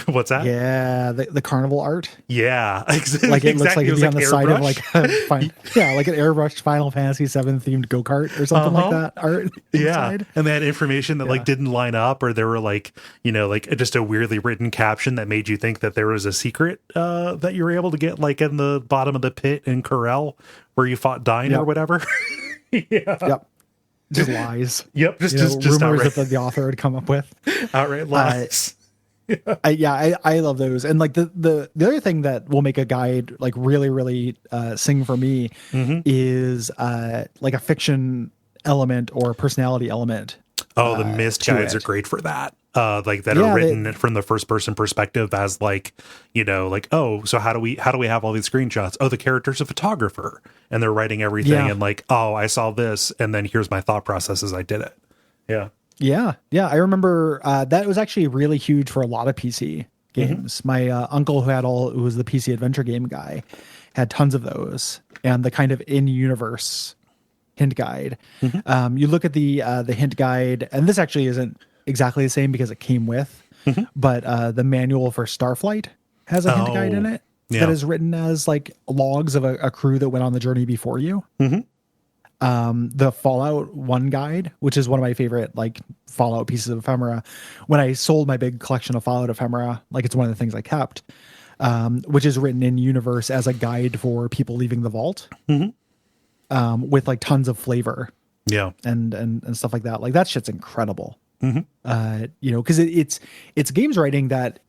A: What's that?
B: Yeah, the carnival art.
A: Yeah,
B: like it looks like it'd be on the side of like like an airbrushed Final Fantasy VII themed go-kart or something like that art.
A: Yeah, and they had information that like didn't line up, or there were like, you know, like just a weirdly written caption that made you think that there was a secret that you were able to get like in the bottom of the pit in Corel where you fought Dine or whatever.
B: Just lies.
A: Just
B: rumors that the author had come up with.
A: Outright lies.
B: I love those. And like the other thing that will make a guide like really sing for me is like a fiction element or a personality element.
A: Oh, the Myst guides are great for that. Like that are written from the first person perspective as like, you know, like, oh, so how do we have all these screenshots? Oh, the character's a photographer and they're writing everything and like, oh, I saw this and then here's my thought process as I did it. Yeah.
B: Yeah. I remember that was actually really huge for a lot of PC games. My uncle who was the PC adventure game guy had tons of those, and the kind of in-universe hint guide. You look at the hint guide, and this actually isn't exactly the same because it came with, but the manual for Starflight has a hint guide in it that is written as like logs of a crew that went on the journey before you. The Fallout 1 guide, which is one of my favorite like Fallout pieces of ephemera. When I sold my big collection of Fallout ephemera, like it's one of the things I kept, which is written in universe as a guide for people leaving the vault, with like tons of flavor, and stuff like that. Like that shit's incredible. You know, because it's games writing that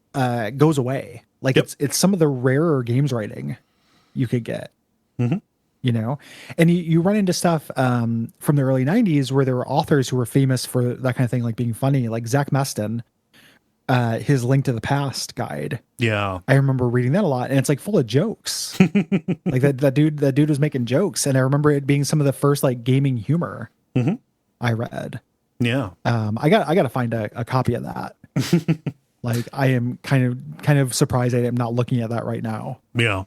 B: goes away. Like it's some of the rarer games writing you could get. You know, and you run into stuff from the early 90s where there were authors who were famous for that kind of thing, like being funny, like Zach Meston, his Link to the Past guide.
A: Yeah.
B: I remember reading that a lot, and it's like full of jokes. Like that dude was making jokes, and I remember it being some of the first like gaming humor I read.
A: Yeah.
B: I got to find a copy of that. Like I am kind of surprised I am not looking at that right now.
A: Yeah.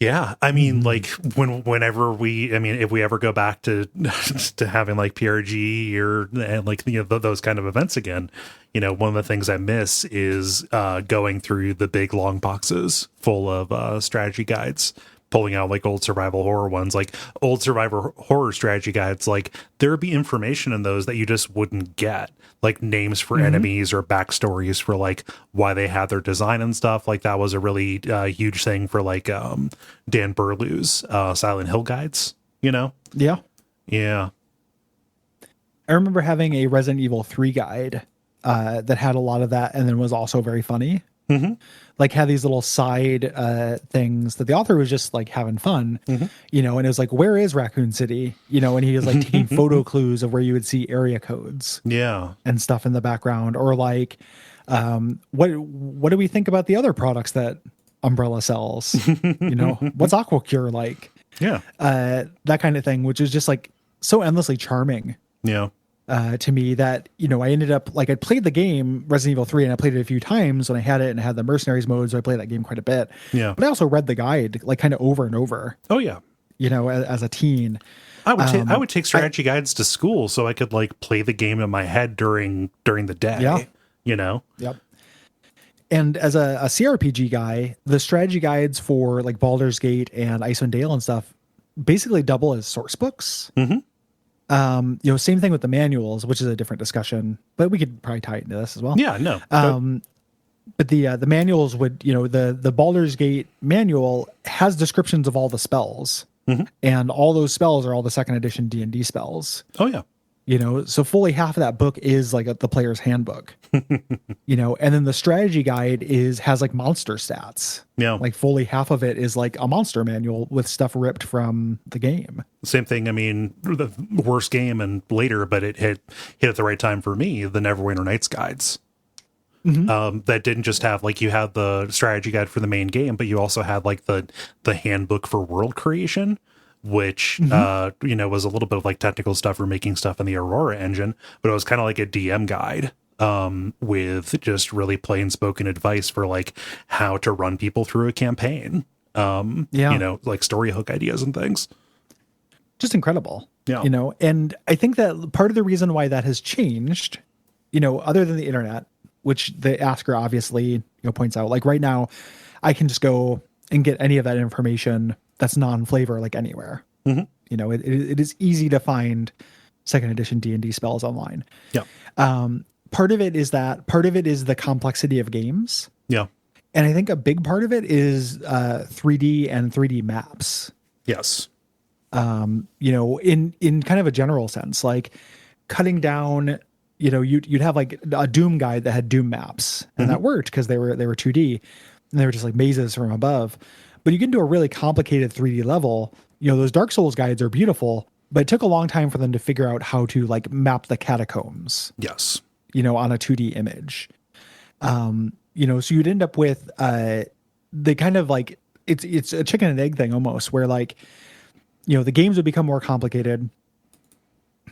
A: Yeah, I mean, like whenever if we ever go back to to having like PRG and like, you know, those kind of events again, you know, one of the things I miss is going through the big long boxes full of strategy guides, pulling out like old survival horror ones, like old survival horror strategy guides. Like there would be information in those that you just wouldn't get, like names for enemies or backstories for like why they had their design and stuff. Like that was a really huge thing for like Dan Burlew's Silent Hill guides, you know?
B: Yeah. I remember having a Resident Evil 3 guide that had a lot of that and then was also very funny. like had these little side things that the author was just like having fun, you know, and it was like, where is Raccoon City? You know, and he was like taking photo clues of where you would see area codes.
A: Yeah.
B: And stuff in the background, or like, what do we think about the other products that Umbrella sells? You know, what's Aquacure like?
A: Yeah.
B: That kind of thing, which is just like so endlessly charming.
A: Yeah.
B: To me that, you know, I ended up like I played the game Resident Evil 3 and I played it a few times when I had it and had the mercenaries mode. So I played that game quite a bit.
A: Yeah.
B: But I also read the guide like kind of over and over.
A: Oh yeah.
B: You know, as a teen.
A: I would take strategy guides to school so I could like play the game in my head during the day.
B: Yeah.
A: You know?
B: Yep. And as a CRPG guy, the strategy guides for like Baldur's Gate and Icewind Dale and stuff basically double as source books. You know, same thing with the manuals, which is a different discussion, but we could probably tie it into this as well.
A: Yeah, no.
B: But the manuals would, you know, the Baldur's Gate manual has descriptions of all the spells, and all those spells are all the second edition D&D spells.
A: Oh yeah.
B: You know, so fully half of that book is like the player's handbook. You know, and then the strategy guide has like monster stats.
A: Yeah.
B: Like fully half of it is like a monster manual with stuff ripped from the game.
A: Same thing. I mean, the worst game and later, but it hit at the right time for me, the Neverwinter Nights guides. That didn't just have like, you had the strategy guide for the main game, but you also had like the handbook for world creation, which, you know, was a little bit of like technical stuff for making stuff in the Aurora engine, but it was kind of like a DM guide, with just really plain spoken advice for like how to run people through a campaign. You know, like story hook ideas and things.
B: Just incredible.
A: Yeah.
B: You know, and I think that part of the reason why that has changed, you know, other than the internet, which the asker obviously, you know, points out, like right now I can just go and get any of that information that's non-flavor, like anywhere. You know, it is easy to find second edition D&D spells online.
A: Yeah.
B: Part of it is the complexity of games.
A: Yeah.
B: And I think a big part of it is 3D and 3D maps.
A: Yes.
B: You know, in kind of a general sense, like cutting down, you know, you'd have like a Doom guide that had Doom maps, and that worked because they were 2D and they were just like mazes from above. But you get into a really complicated 3D level, you know, those Dark Souls guides are beautiful, but it took a long time for them to figure out how to like map the catacombs.
A: Yes.
B: You know, on a 2D image. You know, so you'd end up with the kind of like it's a chicken and egg thing almost, where like, you know, the games would become more complicated.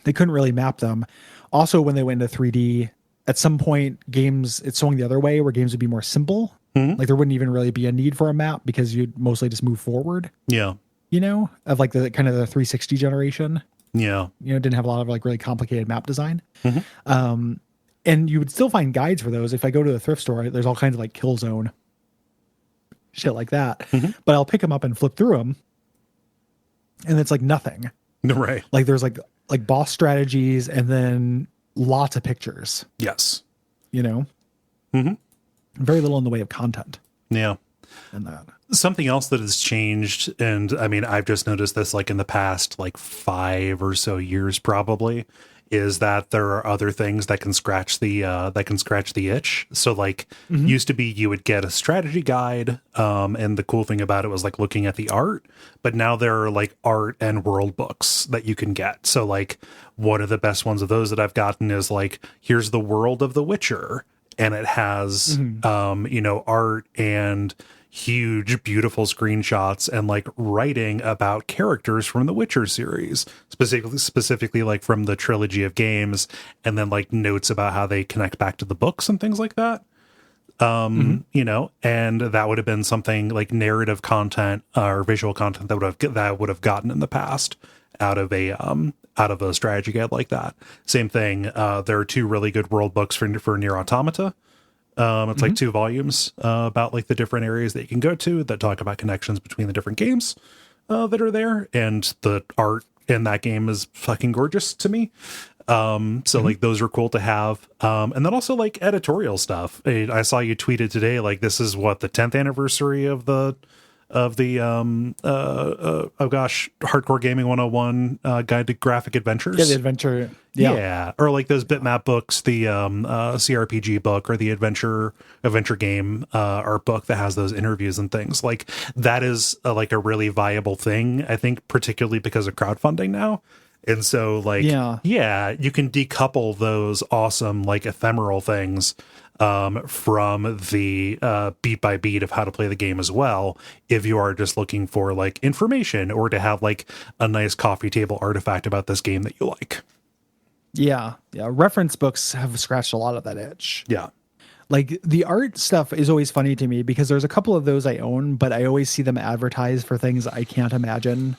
B: They couldn't really map them. Also, when they went into 3D, at some point it swung the other way where games would be more simple. Like there wouldn't even really be a need for a map because you'd mostly just move forward.
A: Yeah.
B: You know, of like the kind of the 360 generation.
A: Yeah.
B: You know, didn't have a lot of like really complicated map design. And you would still find guides for those. If I go to the thrift store, there's all kinds of like Killzone shit like that. But I'll pick them up and flip through them, and it's like nothing.
A: Right.
B: Like there's like boss strategies and then lots of pictures.
A: Yes.
B: You know? Very little in the way of content.
A: Yeah.
B: And that.
A: Something else that has changed, and I mean, I've just noticed this like in the past like 5 or so years probably, is that there are other things that can scratch the itch. So like used to be you would get a strategy guide, and the cool thing about it was like looking at the art, but now there are like art and world books that you can get. So like one of the best ones of those that I've gotten is like, here's the world of The Witcher, and it has you know, art and huge beautiful screenshots and like writing about characters from the Witcher series, specifically like from the trilogy of games, and then like notes about how they connect back to the books and things like that. You know, and that would have been something like narrative content or visual content that would have gotten in the past out of a strategy guide like that. Same thing. There are 2 really good world books for Nier Automata. It's like 2 volumes about like the different areas that you can go to that talk about connections between the different games that are there. And the art in that game is fucking gorgeous to me. So like those are cool to have. And then also like editorial stuff. I saw you tweeted today, like this is what the 10th anniversary of the of the Hardcore Gaming 101 Guide to Graphic Adventures.
B: Yeah, the adventure.
A: Yeah, or like those bitmap books, the CRPG book, or the adventure game art book that has those interviews and things. Like that is like a really viable thing, I think, particularly because of crowdfunding now. And so, like, yeah, you can decouple those awesome, like, ephemeral things from the beat by beat of how to play the game as well, if you are just looking for, like, information or to have, like, a nice coffee table artifact about this game that you like.
B: Yeah. Reference books have scratched a lot of that itch.
A: Yeah.
B: Like, the art stuff is always funny to me because there's a couple of those I own, but I always see them advertised for things I can't imagine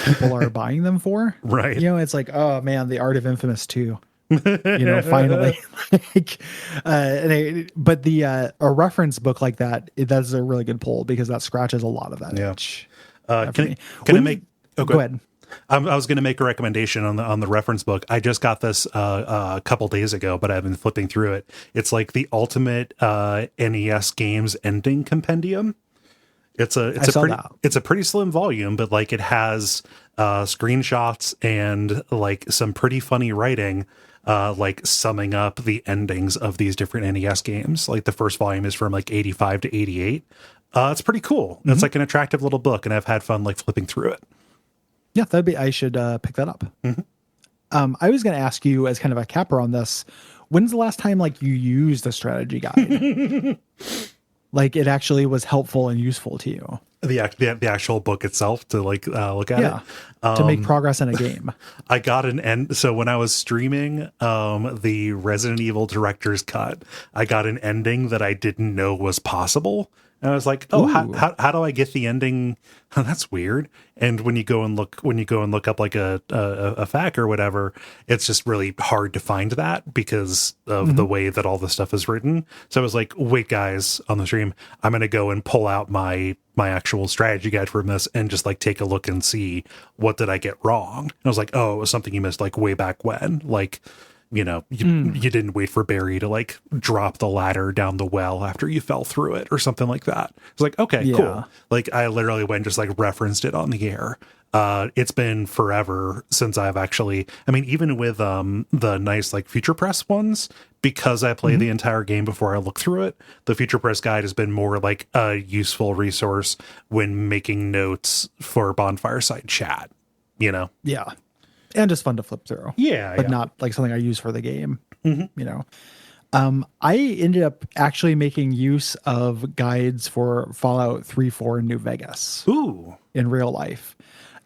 B: people are buying them for.
A: Right.
B: You know, it's like, oh man, the Art of Infamous 2. You know, finally. Like, but a reference book like that, that's a really good pull because that scratches a lot of that itch.
A: Can I make? Oh,
B: go ahead.
A: I was going to make a recommendation on the reference book. I just got this a couple days ago, but I've been flipping through it. It's like the ultimate NES games ending compendium. It's a pretty slim volume, but like it has screenshots and like some pretty funny writing, like summing up the endings of these different NES games. Like the first volume is from like 85 to 88. It's pretty cool. Mm-hmm. It's like an attractive little book, and I've had fun like flipping through it.
B: Yeah, I should pick that up. Mm-hmm. I was going to ask you as kind of a capper on this. When's the last time like you used a strategy guide? Like it actually was helpful and useful to you.
A: The actual book itself to like look at it.
B: To make progress in a game.
A: I got an end. So when I was streaming the Resident Evil Director's Cut, I got an ending that I didn't know was possible. And I was like, oh, how do I get the ending? Oh, that's weird. And when you go and look up like a FAQ or whatever, it's just really hard to find that because of the way that all the stuff is written. So I was like, wait, guys, on the stream, I'm going to go and pull out my actual strategy guide from this and just like take a look and see what did I get wrong. And I was like, oh, it was something you missed like way back when, like, you know, you didn't wait for Barry to like drop the ladder down the well after you fell through it or something like that. It's like, okay, cool. Like I literally went and just like referenced it on the air. It's been forever since I've actually, I mean, even with the nice like Future Press ones, because I play the entire game before I look through it, the Future Press guide has been more like a useful resource when making notes for Bonfire Side chat, you know?
B: Yeah. And just fun to flip through. But not like something I use for the game, you know. I ended up actually making use of guides for Fallout 3, 4, and New Vegas.
A: Ooh.
B: In real life.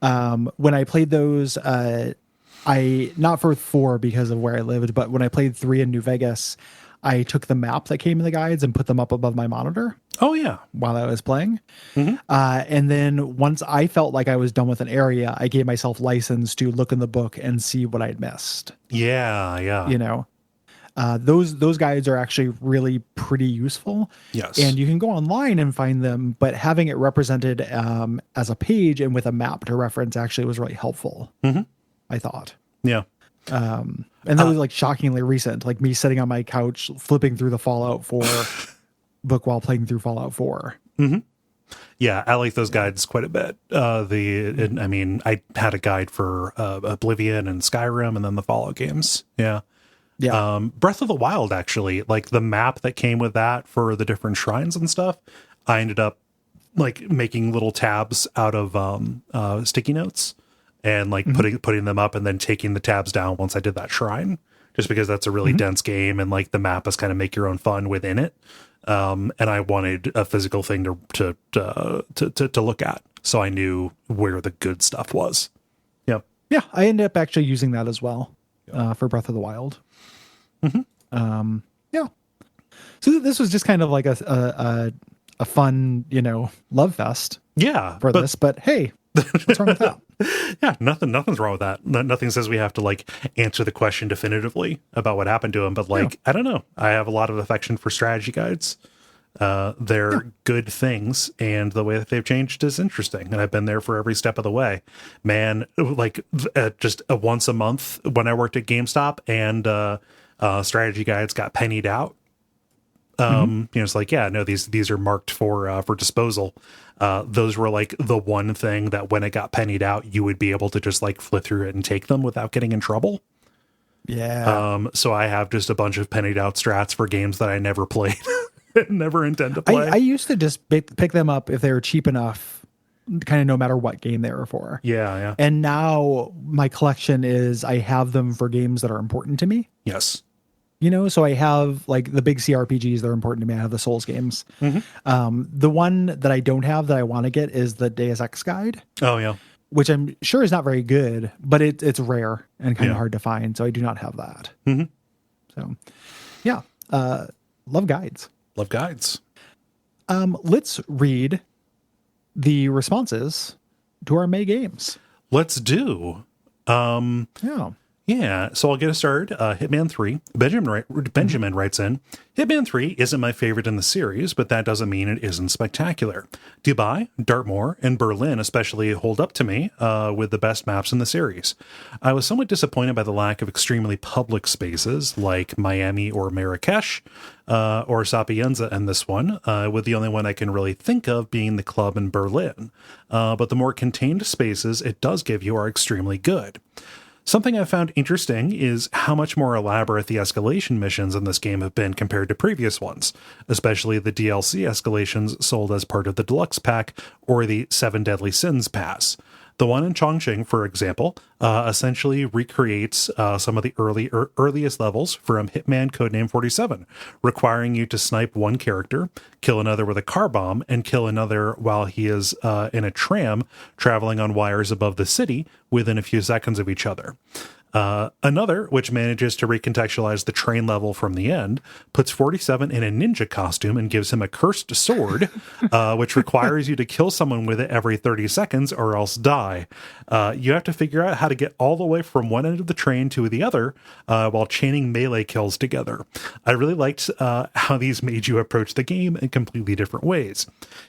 B: When I played those, not for 4 because of where I lived, but when I played 3 in New Vegas, I took the map that came in the guides and put them up above my monitor.
A: Oh, yeah.
B: While I was playing. And then once I felt like I was done with an area, I gave myself license to look in the book and see what I'd missed.
A: Yeah.
B: You know, those guides are actually really pretty useful.
A: Yes.
B: And you can go online and find them, but having it represented as a page and with a map to reference actually was really helpful. I thought.
A: Yeah.
B: And that was like shockingly recent, like me sitting on my couch, flipping through the Fallout 4 book while playing through Fallout 4.
A: Yeah, I like those guides quite a bit. I mean, I had a guide for Oblivion and Skyrim and then the Fallout games. Yeah. Breath of the Wild, actually, like the map that came with that for the different shrines and stuff, I ended up like making little tabs out of sticky notes. And like putting them up and then taking the tabs down once I did that shrine, just because that's a really dense game and like the map is kind of make your own fun within it. And I wanted a physical thing to look at, so I knew where the good stuff was. Yeah.
B: I ended up actually using that as well for Breath of the Wild. So this was just kind of like a fun, you know, love fest.
A: Yeah.
B: For this, but hey. What's wrong with that?
A: Yeah, nothing's wrong with that. Nothing says we have to like answer the question definitively about what happened to him. But like, I don't know. I have a lot of affection for strategy guides. They're good things, and the way that they've changed is interesting. And I've been there for every step of the way. Man, like just once a month when I worked at GameStop and strategy guides got pennied out. It's like, yeah, no, these are marked for disposal. Those were like the one thing that when it got pennied out, you would be able to just like flip through it and take them without getting in trouble.
B: Yeah.
A: So I have just a bunch of pennied out strats for games that I never played, never intend to play.
B: I used to just pick them up if they were cheap enough, kind of no matter what game they were for.
A: Yeah.
B: And now my collection is I have them for games that are important to me.
A: Yes.
B: So I have like the big CRPGs that are important to me. I have the Souls games. The one that I don't have that I want to get is the Deus Ex guide.
A: Oh, yeah.
B: Which I'm sure is not very good, but it's rare and kind of hard to find. So I do not have that. So, yeah. Love guides.
A: Love guides.
B: Let's read the responses to our May games.
A: Let's do. Yeah, so I'll get us started. Hitman 3. Benjamin writes in, Hitman 3 isn't my favorite in the series, but that doesn't mean it isn't spectacular. Dubai, Dartmoor, and Berlin especially hold up to me with the best maps in the series. I was somewhat disappointed by the lack of extremely public spaces like Miami or Marrakesh or Sapienza in this one, with the only one I can really think of being the club in Berlin. But the more contained spaces it does give you are extremely good. Something I found interesting is how much more elaborate the escalation missions in this game have been compared to previous ones, especially the DLC escalations sold as part of the Deluxe Pack or the 7 Deadly Sins Pass. The one in Chongqing, for example, essentially recreates some of the earliest levels from Hitman Codename 47, requiring you to snipe one character, kill another with a car bomb, and kill another while he is in a tram traveling on wires above the city within a few seconds of each other. Another, which manages to recontextualize the train level from the end, puts 47 in a ninja costume and gives him a cursed sword, which requires you to kill someone with it every 30 seconds or else die. You have to figure out how to get all the way from one end of the train to the other while chaining melee kills together. I really liked how these made you approach the game in completely different ways.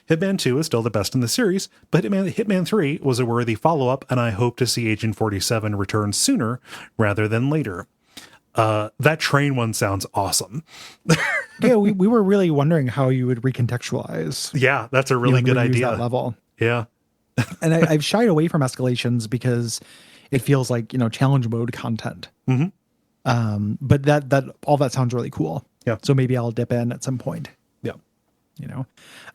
A: Hitman 2 is still the best in the series, but Hitman 3 was a worthy follow-up, and I hope to see Agent 47 return sooner rather than later. That train one sounds awesome.
B: Yeah, we were really wondering how you would recontextualize.
A: Yeah, that's a really good idea.
B: That level.
A: Yeah.
B: And I've shied away from escalations because it feels like, challenge mode content. But that all that sounds really cool.
A: Yeah.
B: So maybe I'll dip in at some point.
A: Yeah.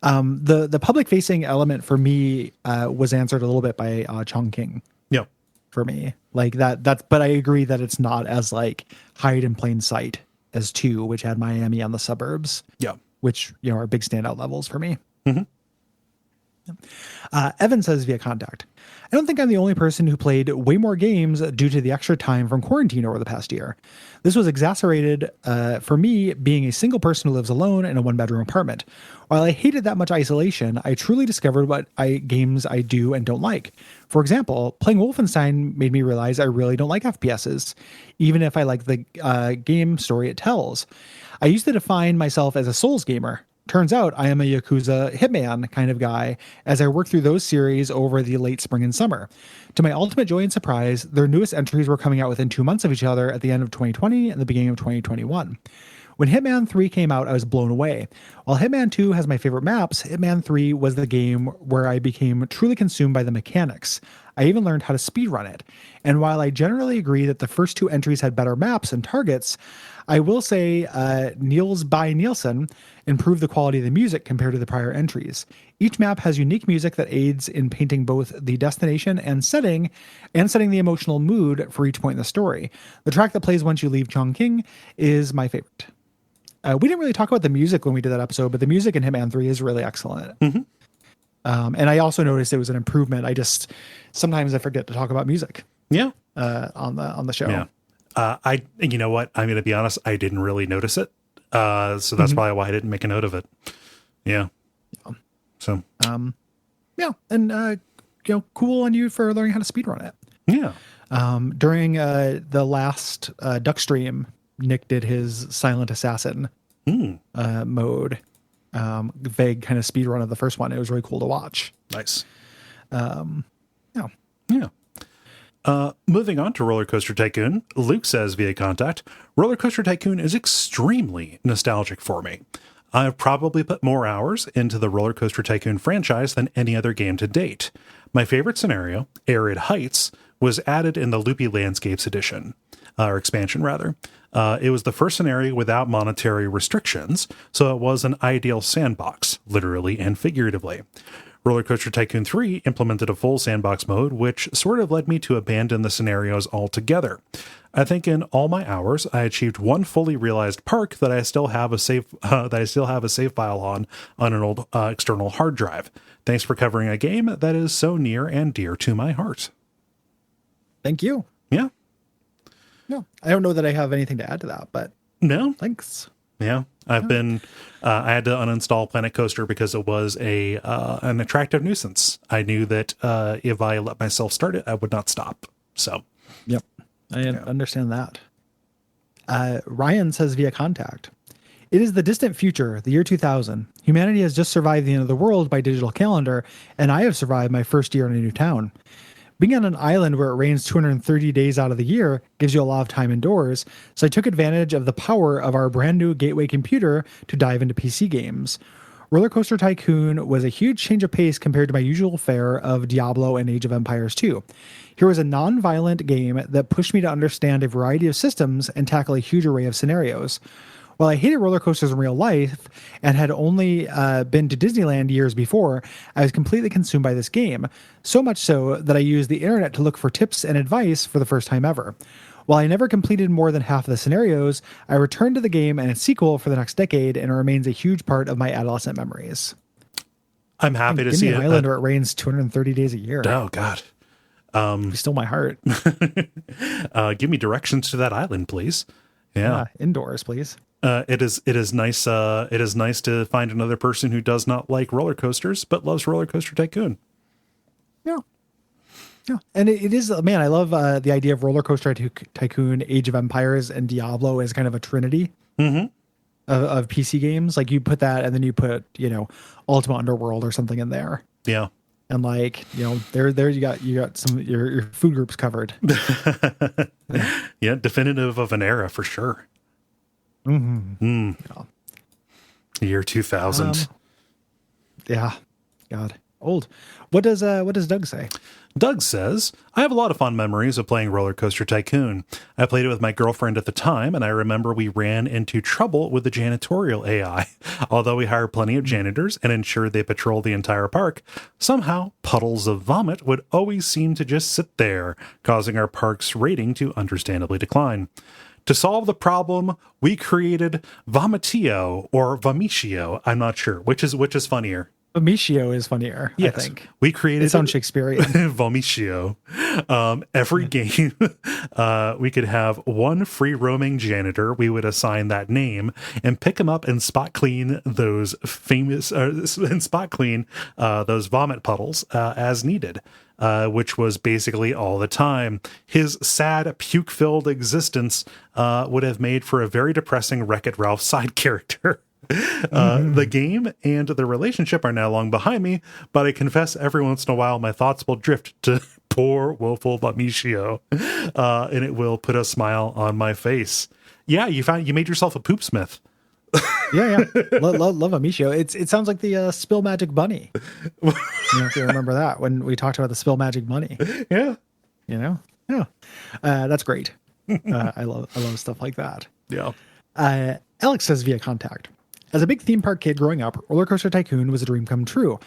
B: The public facing element for me was answered a little bit by Chongqing.
A: Yeah.
B: For me, like but I agree that it's not as like hide in plain sight as 2, which had Miami on the suburbs.
A: Yeah.
B: Which, are big standout levels for me. Evan says via contact, I don't think I'm the only person who played way more games due to the extra time from quarantine over the past year. This was exacerbated for me being a single person who lives alone in a 1-bedroom apartment. While I hated that much isolation, I truly discovered what games I do and don't like. For example, playing Wolfenstein made me realize I really don't like FPSs, even if I like the game story it tells. I used to define myself as a Souls gamer. Turns out I am a Yakuza Hitman kind of guy as I work through those series over the late spring and summer. To my ultimate joy and surprise, their newest entries were coming out within 2 months of each other at the end of 2020 and the beginning of 2021. When Hitman 3 came out, I was blown away. While Hitman 2 has my favorite maps, Hitman 3 was the game where I became truly consumed by the mechanics. I even learned how to speedrun it. And while I generally agree that the first 2 entries had better maps and targets, I will say Niels by Nielsen improved the quality of the music compared to the prior entries. Each map has unique music that aids in painting both the destination and setting the emotional mood for each point in the story. The track that plays once you leave Chongqing is my favorite. We didn't really talk about the music when we did that episode, but the music in Hitman 3 is really excellent. And I also noticed it was an improvement. Sometimes I forget to talk about music.
A: Yeah.
B: On the show.
A: Yeah. You know what? I'm going to be honest. I didn't really notice it. So that's probably why I didn't make a note of it. Yeah. So,
B: yeah. And, cool on you for learning how to speedrun it.
A: Yeah.
B: During, the last, Duck stream, Nick did his Silent Assassin, mode, vague kind of speedrun of the first one. It was really cool to watch.
A: Nice.
B: Yeah.
A: Yeah. Moving on to RollerCoaster Tycoon, Luke says via contact, RollerCoaster Tycoon is extremely nostalgic for me. I've probably put more hours into the Roller Coaster Tycoon franchise than any other game to date. My favorite scenario, Arid Heights, was added in the Loopy Landscapes edition, or expansion rather. It was the first scenario without monetary restrictions, so it was an ideal sandbox, literally and figuratively. Roller Coaster Tycoon 3 implemented a full sandbox mode, which sort of led me to abandon the scenarios altogether. I think in all my hours, I achieved one fully realized park that I still have a save file on an old external hard drive. Thanks for covering a game that is so near and dear to my heart.
B: Thank you.
A: Yeah.
B: No, I don't know that I have anything to add to that, but
A: no,
B: thanks.
A: Yeah, I had to uninstall Planet Coaster because it was an attractive nuisance. I knew that if I let myself start it, I would not stop. So,
B: yep, I understand that. Ryan says via contact, it is the distant future, the year 2000. Humanity has just survived the end of the world by digital calendar, and I have survived my first year in a new town. Being on an island where it rains 230 days out of the year gives you a lot of time indoors, so I took advantage of the power of our brand new gateway computer to dive into PC games. Roller Coaster Tycoon was a huge change of pace compared to my usual fare of Diablo and Age of Empires 2. Here was a non-violent game that pushed me to understand a variety of systems and tackle a huge array of scenarios. While I hated roller coasters in real life and had only been to Disneyland years before, I was completely consumed by this game, so much so that I used the internet to look for tips and advice for the first time ever. While I never completed more than half of the scenarios, I returned to the game and its sequel for the next decade, and it remains a huge part of my adolescent memories.
A: I'm happy to see
B: an island where it rains 230 days a year.
A: Oh, God.
B: You stole my heart.
A: Give me directions to that island, please. Yeah.
B: Indoors, please.
A: It is nice. It is nice to find another person who does not like roller coasters but loves Roller Coaster Tycoon.
B: Yeah, and it is, man. I love the idea of Roller Coaster Tycoon, Age of Empires, and Diablo as kind of a trinity of PC games. Like you put that, and then you put Ultima Underworld or something in there.
A: Yeah,
B: and there you got some your food groups covered.
A: Yeah, definitive of an era for sure.
B: Yeah.
A: Year 2000.
B: Yeah. God. Old. What does Doug say?
A: Doug says, I have a lot of fond memories of playing Roller Coaster Tycoon. I played it with my girlfriend at the time, and I remember we ran into trouble with the janitorial AI. Although we hired plenty of janitors and ensured they patrolled the entire park, somehow puddles of vomit would always seem to just sit there, causing our park's rating to understandably decline. To solve the problem, we created Vomitio or Vomitio. I'm not sure which is funnier.
B: Vomitio is funnier,
A: yes.
B: I think.
A: We created
B: it sounds Shakespearean.
A: Vomitio. Every game, we could have one free roaming janitor. We would assign that name and pick him up and spot clean those those vomit puddles as needed. Which was basically all the time. His sad, puke-filled existence would have made for a very depressing Wreck-It Ralph side character. The game and the relationship are now long behind me, but I confess every once in a while my thoughts will drift to poor, woeful Vomitio, and it will put a smile on my face. Yeah, you made yourself a poopsmith.
B: Yeah. Love Vomitio. It sounds like the Spill Magic Bunny. If you remember that when we talked about the Spill Magic Bunny.
A: Yeah.
B: Yeah. That's great. I love stuff like that.
A: Yeah.
B: Alex says via contact, as a big theme park kid growing up, Roller Coaster Tycoon was a dream come true.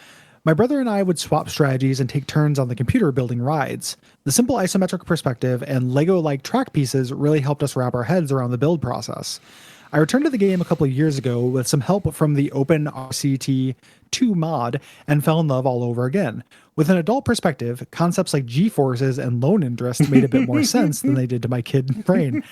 B: My brother and I would swap strategies and take turns on the computer building rides. The simple isometric perspective and Lego-like track pieces really helped us wrap our heads around the build process. I returned to the game a couple of years ago with some help from the OpenRCT 2 mod and fell in love all over again. With an adult perspective, concepts like G-forces and loan interest made a bit more sense than they did to my kid brain.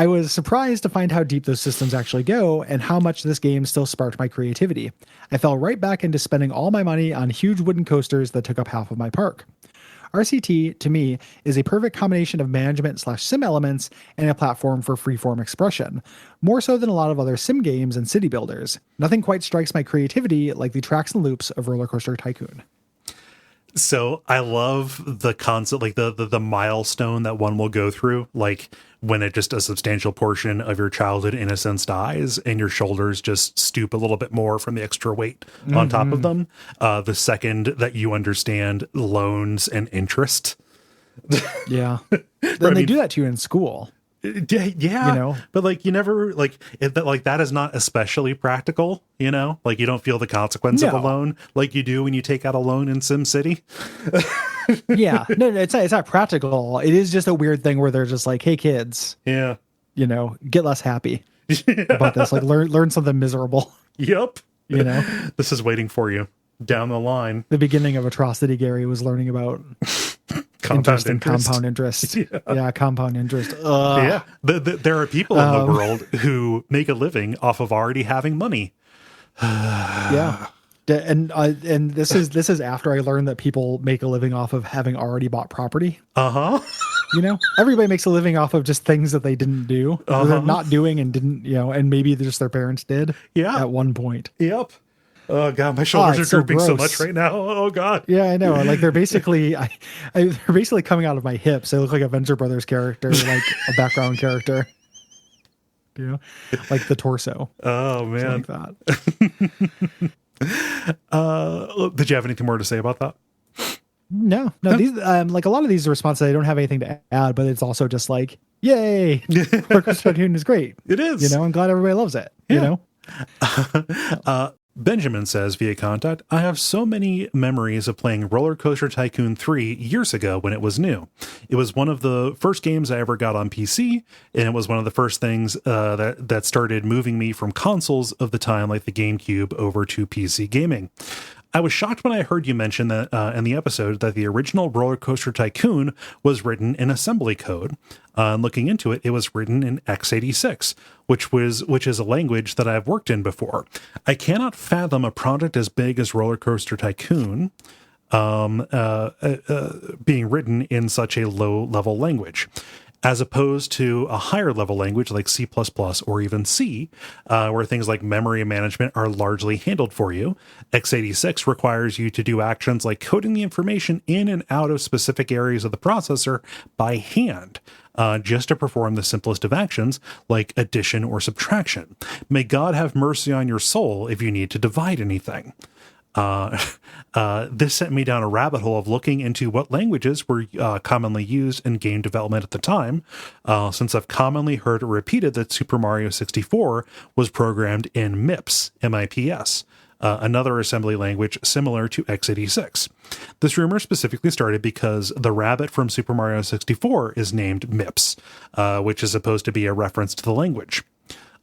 B: I was surprised to find how deep those systems actually go and how much this game still sparked my creativity. I fell right back into spending all my money on huge wooden coasters that took up half of my park. RCT, to me, is a perfect combination of management/sim elements and a platform for freeform expression, more so than a lot of other sim games and city builders. Nothing quite strikes my creativity like the tracks and loops of Roller Coaster Tycoon.
A: So I love the concept, like the milestone that one will go through, like when it just a substantial portion of your childhood innocence dies and your shoulders just stoop a little bit more from the extra weight on top of them. The second that you understand loans and interest.
B: Yeah. Then they do that to you in school.
A: Yeah,
B: you know,
A: but like you never like it, that. Like that is not especially practical. You know, like you don't feel the consequence of a loan like you do when you take out a loan in SimCity.
B: Yeah, no, it's not practical. It is just a weird thing where they're just like, "Hey, kids,
A: yeah,
B: you know, get less happy about this. Like, learn something miserable."
A: Yep,
B: you know,
A: this is waiting for you down the line.
B: The beginning of Atrocity, Gary was learning about compound interest. Yeah, compound interest.
A: Yeah, there are people in the world who make a living off of already having money.
B: Yeah, and this is after I learned that people make a living off of having already bought property. You know, everybody makes a living off of just things that they didn't do, or they're not doing and didn't, you know, and maybe just their parents did.
A: Yeah,
B: at one point.
A: Yep. Oh god, my shoulders are drooping so much right now. Oh god.
B: Yeah, I know. Like they're basically, they're basically coming out of my hips. They look like a Venture Brothers character, like a background character. You know, like the torso.
A: Oh man.
B: Like that.
A: Did you have anything more to say about that?
B: No. These like a lot of these responses, I don't have anything to add, but it's also just like, yay, RollerCoaster Tycoon is great.
A: It is.
B: You know, I'm glad everybody loves it. Yeah. You
A: know. Benjamin says via contact, I have so many memories of playing RollerCoaster Tycoon 3 years ago when it was new. It was one of the first games I ever got on PC, and it was one of the first things that started moving me from consoles of the time, like the GameCube, over to PC gaming. I was shocked when I heard you mention that in the episode that the original RollerCoaster Tycoon was written in assembly code. Looking into it, it was written in x86, which is a language that I've worked in before. I cannot fathom a project as big as RollerCoaster Tycoon being written in such a low-level language, as opposed to a higher level language like C++ or even C, where things like memory management are largely handled for you. x86 requires you to do actions like coding the information in and out of specific areas of the processor by hand, just to perform the simplest of actions like addition or subtraction. May God have mercy on your soul if you need to divide anything. This sent me down a rabbit hole of looking into what languages were commonly used in game development at the time, since I've commonly heard it repeated that Super Mario 64 was programmed in MIPS, M-I-P-S, another assembly language similar to x86. This rumor specifically started because the rabbit from Super Mario 64 is named MIPS, which is supposed to be a reference to the language.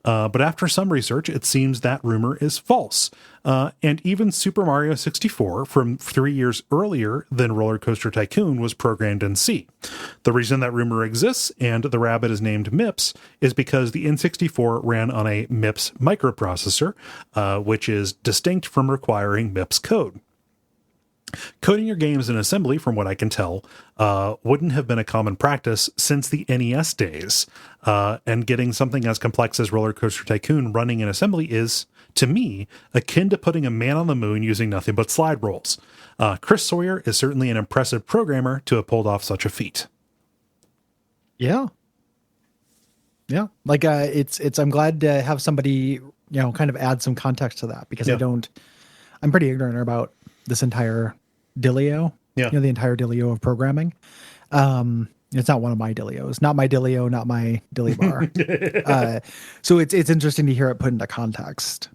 A: But after some research, it seems that rumor is false. And even Super Mario 64, from 3 years earlier than RollerCoaster Tycoon, was programmed in C. The reason that rumor exists and the rabbit is named MIPS is because the N64 ran on a MIPS microprocessor, which is distinct from requiring MIPS code. Coding your games in assembly, from what I can tell, wouldn't have been a common practice since the NES days. And getting something as complex as RollerCoaster Tycoon running in assembly is, to me, akin to putting a man on the moon using nothing but slide rules. Chris Sawyer is certainly an impressive programmer to have pulled off such a feat.
B: Yeah. Yeah. Like, I'm glad to have somebody, you know, kind of add some context to that, because I'm pretty ignorant about this entire dealio, you know, the entire dealio of programming. It's not one of my dealios, not my dealio, not my dilly bar. So it's interesting to hear it put into context,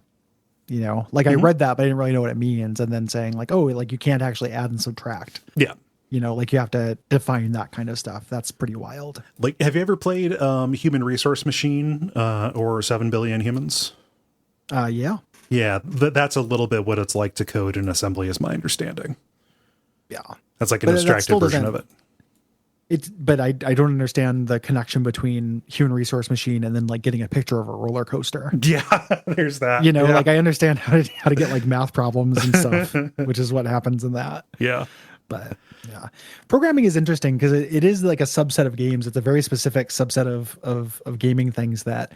B: you know, like I read that, but I didn't really know what it means. And then saying like, oh, like you can't actually add and subtract. Yeah. You know, like you have to define that kind of stuff. That's pretty wild.
A: Like, have you ever played Human Resource Machine or 7 Billion Humans?
B: Yeah.
A: Yeah, that's a little bit what it's like to code in assembly, is my understanding.
B: Yeah.
A: That's like an abstracted version of it.
B: But I don't understand the connection between Human Resource Machine and then like getting a picture of a roller coaster.
A: Yeah, there's that.
B: You know, like I understand how to get like math problems and stuff, which is what happens in that.
A: Yeah.
B: But yeah, programming is interesting because it is like a subset of games. It's a very specific subset of gaming things that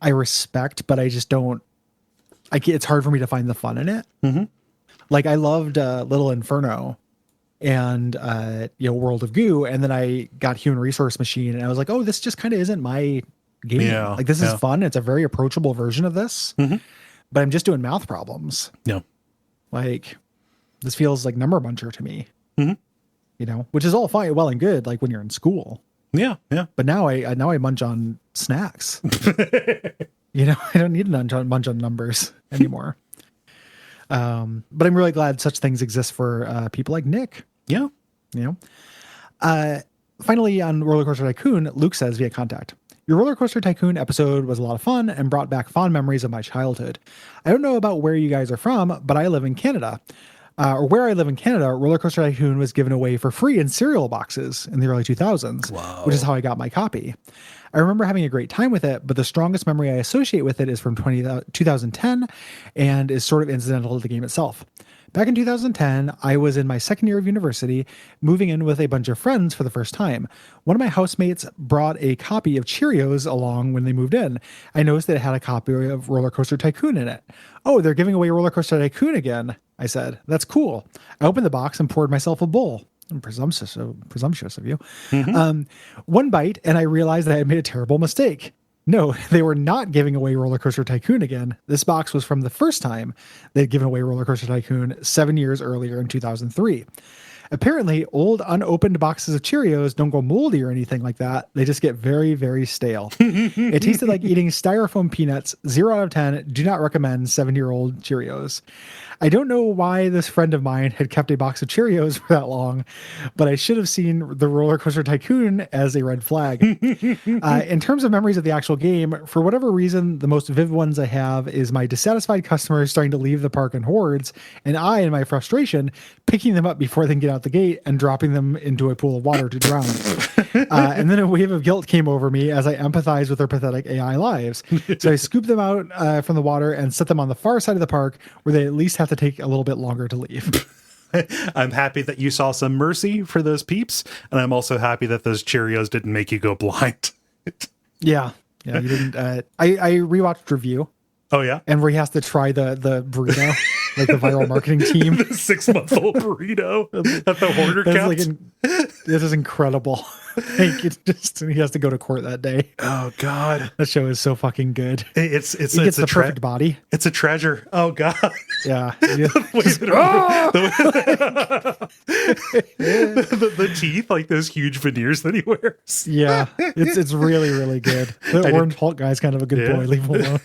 B: I respect, but I just don't. It's hard for me to find the fun in it. Like I loved Little Inferno, and World of Goo, and then I got Human Resource Machine, and I was like, oh, this just kind of isn't my game.
A: Yeah,
B: like this is fun. It's a very approachable version of this, but I'm just doing math problems.
A: Yeah,
B: like this feels like number buncher to me. Which is all fine, well and good, like when you're in school.
A: Yeah.
B: But now I munch on snacks. I don't need to munch on numbers anymore. But I'm really glad such things exist for people like Nick.
A: Yeah.
B: Finally, on RollerCoaster Tycoon, Luke says via contact, your RollerCoaster Tycoon episode was a lot of fun and brought back fond memories of my childhood. I don't know about where you guys are from, but I live in Canada. Where I live in Canada, RollerCoaster Tycoon was given away for free in cereal boxes in the early 2000s, which is how I got my copy. I remember having a great time with it, but the strongest memory I associate with it is from 2010 and is sort of incidental to the game itself. Back in 2010, I was in my second year of university, moving in with a bunch of friends for the first time. One of my housemates brought a copy of Cheerios along when they moved in. I noticed that it had a copy of RollerCoaster Tycoon in it. Oh, they're giving away RollerCoaster Tycoon again, I said. That's cool. I opened the box and poured myself a bowl. Presumptuous of you. One bite, and I realized that I had made a terrible mistake. No, they were not giving away RollerCoaster Tycoon again. This box was from the first time they'd given away RollerCoaster Tycoon 7 years earlier in 2003. Apparently, old unopened boxes of Cheerios don't go moldy or anything like that. They just get very, very stale. It tasted like eating styrofoam peanuts. 0 out of 10. Do not recommend 7-year-old Cheerios. I don't know why this friend of mine had kept a box of Cheerios for that long, but I should have seen the RollerCoaster Tycoon as a red flag. In terms of memories of the actual game, for whatever reason, the most vivid ones I have is my dissatisfied customers starting to leave the park in hordes, and I, in my frustration, picking them up before they can get out the gate and dropping them into a pool of water to drown. And then a wave of guilt came over me as I empathized with their pathetic AI lives. So I scooped them out from the water and set them on the far side of the park where they at least have to take a little bit longer to leave.
A: I'm happy that you saw some mercy for those peeps, and I'm also happy that those Cheerios didn't make you go blind.
B: Yeah, you didn't. I rewatched Review.
A: Oh yeah,
B: and where he has to try the burrito, like the viral marketing team,
A: the 6-month-old burrito at the hoarder couch.
B: This is incredible. It's just he has to go to court that day.
A: Oh God,
B: that show is so fucking good.
A: It's
B: the perfect body.
A: It's a treasure. Oh God,
B: yeah.
A: The teeth, like those huge veneers that he wears.
B: Yeah, it's really, really good. The Orange Hulk guy's kind of a good boy. Leave him alone.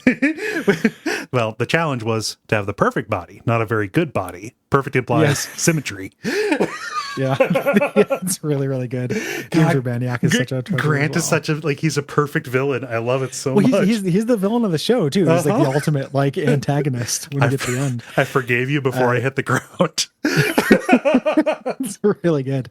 A: Well, the challenge was to have the perfect body, not a very good body. Perfect implies symmetry.
B: Yeah. It's really, really good. James Urbaniak is such a treasure.
A: Grant is such a he's a perfect villain. I love it so much.
B: He's the villain of the show too. He's like the ultimate antagonist when you get to the end.
A: I forgave you before I hit the ground.
B: It's really good.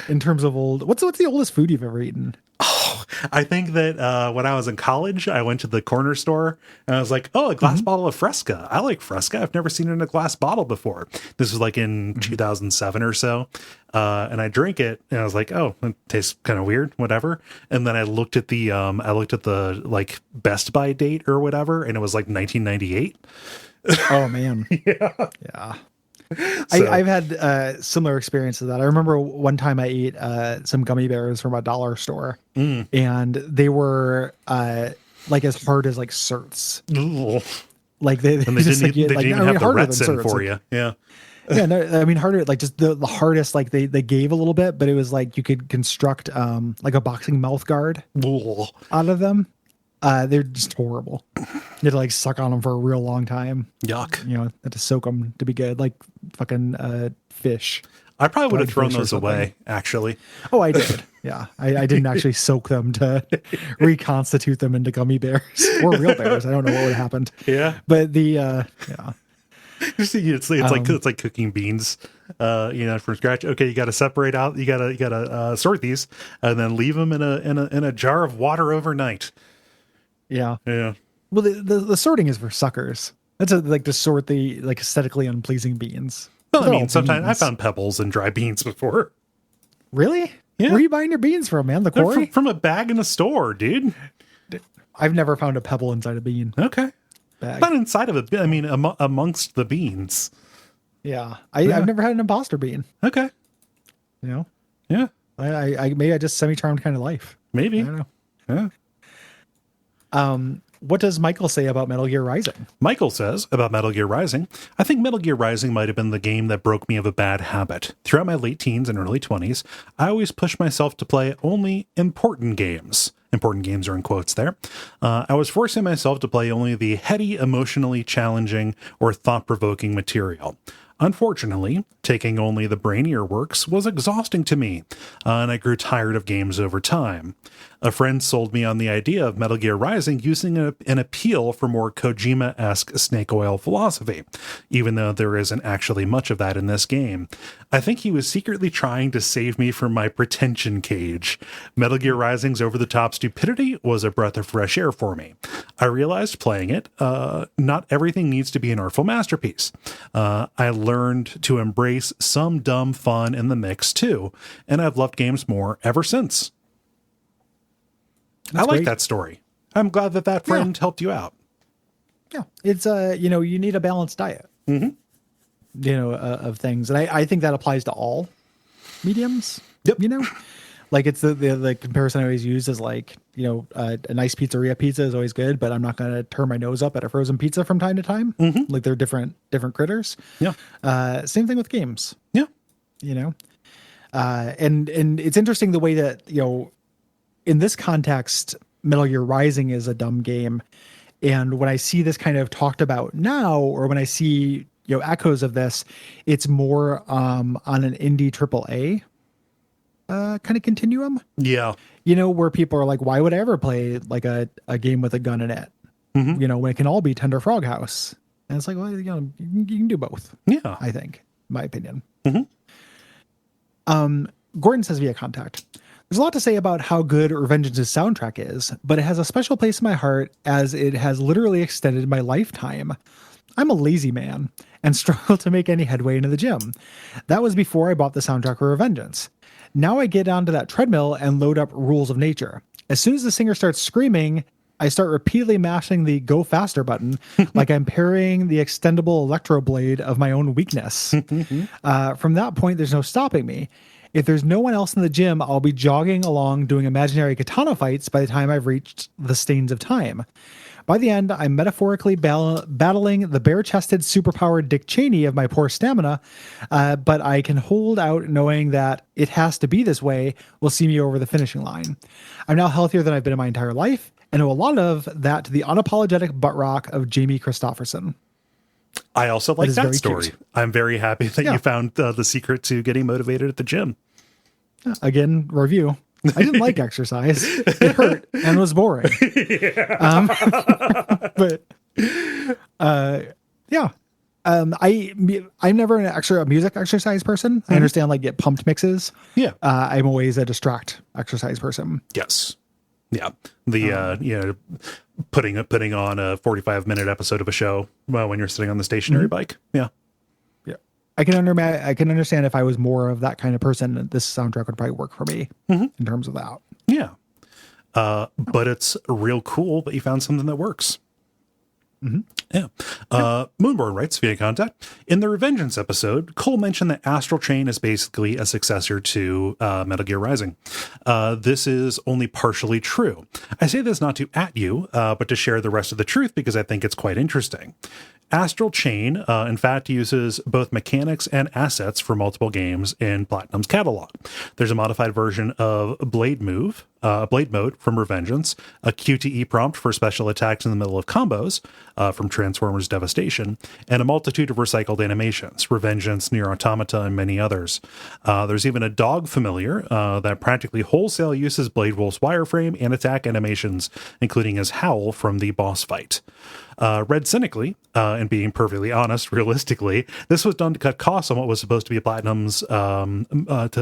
B: In terms of what's the oldest food you've ever eaten?
A: Oh, I think that when I was in college, I went to the corner store and I was like, oh, a glass bottle of Fresca. I like Fresca. I've never seen it in a glass bottle before. This was like in 2007 or so. And I drank it and I was like, oh, it tastes kind of weird, whatever. And then I looked at the like Best By date or whatever, and it was like 1998.
B: Oh man. Yeah. So. I've had similar experiences to that. I remember one time I ate some gummy bears from a dollar store, and they were like as hard as like certs. Like they
A: didn't even have the retsin for you. Yeah.
B: Yeah, no, I mean harder, like just the hardest, like they gave a little bit, but it was like you could construct like a boxing mouth guard out of them. They're just horrible. You had to like suck on them for a real long time.
A: Yuck.
B: Had to soak them to be good, like fucking fish.
A: I probably would have thrown those away, actually.
B: Oh, I did. Yeah. I didn't actually soak them to reconstitute them into gummy bears or real bears. I don't know what would have happened.
A: Yeah.
B: But yeah.
A: You see, it's like cooking beans, from scratch. Okay, you got to separate out. You got to sort these, and then leave them in a jar of water overnight.
B: Yeah.
A: Yeah.
B: Well, the sorting is for suckers. That's to sort the like aesthetically unpleasing beans.
A: Well, I mean, sometimes I found pebbles in dry beans before.
B: Really?
A: Yeah.
B: Where are you buying your beans from, man? The quarry?
A: From a bag in a store, dude.
B: I've never found a pebble inside a bean.
A: Okay.
B: Bag.
A: Not inside of it. I mean, amongst the beans.
B: Yeah. I've never had an imposter bean.
A: Okay.
B: You know?
A: Yeah.
B: I maybe I just semi-charmed kind of life.
A: Maybe.
B: I don't know.
A: Yeah.
B: What does Michael say about Metal Gear Rising?
A: Michael says about Metal Gear Rising, I think Metal Gear Rising might have been the game that broke me of a bad habit. Throughout my late teens and early 20s, I always pushed myself to play only important games. Important games are in quotes there. I was forcing myself to play only the heady, emotionally challenging, or thought-provoking material. Unfortunately, taking only the brainier works was exhausting to me, and I grew tired of games over time. A friend sold me on the idea of Metal Gear Rising using an appeal for more Kojima-esque snake oil philosophy, even though there isn't actually much of that in this game. I think he was secretly trying to save me from my pretension cage. Metal Gear Rising's over-the-top stupidity was a breath of fresh air for me. I realized playing it, not everything needs to be an artful masterpiece. I learned to embrace some dumb fun in the mix too, and I've loved games more ever since. I like that story. I'm glad that friend helped you out.
B: Yeah. It's, you need a balanced diet, of things. And I think that applies to all mediums, like it's the comparison I always use is like, a nice pizzeria pizza is always good, but I'm not going to turn my nose up at a frozen pizza from time to time. Like they're different critters.
A: Yeah.
B: Same thing with games.
A: Yeah.
B: And it's interesting the way that, in this context, Metal Gear Rising is a dumb game. And when I see this kind of talked about now, or when I see, echoes of this, it's more on an indie AAA kind of continuum.
A: Yeah.
B: Where people are like, why would I ever play like a game with a gun in it? When it can all be Tender Frog House. And it's like, well, you can do both.
A: Yeah.
B: I think, in my opinion. Gordon says via contact, there's a lot to say about how good Revengeance's soundtrack is, but it has a special place in my heart as it has literally extended my lifetime. I'm a lazy man and struggle to make any headway into the gym. That was before I bought the soundtrack for Revengeance. Now I get onto that treadmill and load up Rules of Nature. As soon as the singer starts screaming, I start repeatedly mashing the go faster button like I'm parrying the extendable electro blade of my own weakness. From that point, there's no stopping me. If there's no one else in the gym, I'll be jogging along doing imaginary katana fights by the time I've reached the Stains of Time. By the end, I'm metaphorically battling the bare-chested, superpowered Dick Cheney of my poor stamina, but I can hold out knowing that it has to be this way will see me over the finishing line. I'm now healthier than I've been in my entire life, and owe a lot of that to the unapologetic butt rock of Jamie Christopherson.
A: I also like that story. Cute. I'm very happy that you found the secret to getting motivated at the gym.
B: Again, review. I didn't like exercise. It hurt and was boring. I'm never a music exercise person. I understand like get pumped mixes.
A: Yeah.
B: I'm always a distract exercise person.
A: Yes. Yeah. The putting on a 45-minute episode of a show when you're sitting on the stationary bike. Yeah.
B: Yeah. I can understand if I was more of that kind of person, this soundtrack would probably work for me in terms of that.
A: Yeah. But it's real cool that you found something that works. Yeah. Moonborn writes via contact. In the Revengeance episode, Cole mentioned that Astral Chain is basically a successor to Metal Gear Rising. This is only partially true. I say this not to at you, but to share the rest of the truth because I think it's quite interesting. Astral Chain, in fact, uses both mechanics and assets for multiple games in Platinum's catalog. There's a modified version of Blade Mode from Revengeance, a QTE prompt for special attacks in the middle of combos from Transformers Devastation, and a multitude of recycled animations, Revengeance, Nier Automata, and many others. There's even a dog familiar that practically wholesale uses Blade Wolf's wireframe and attack animations, including his howl from the boss fight. Read cynically, and being perfectly honest, realistically, this was done to cut costs on what was supposed to be Platinum's, what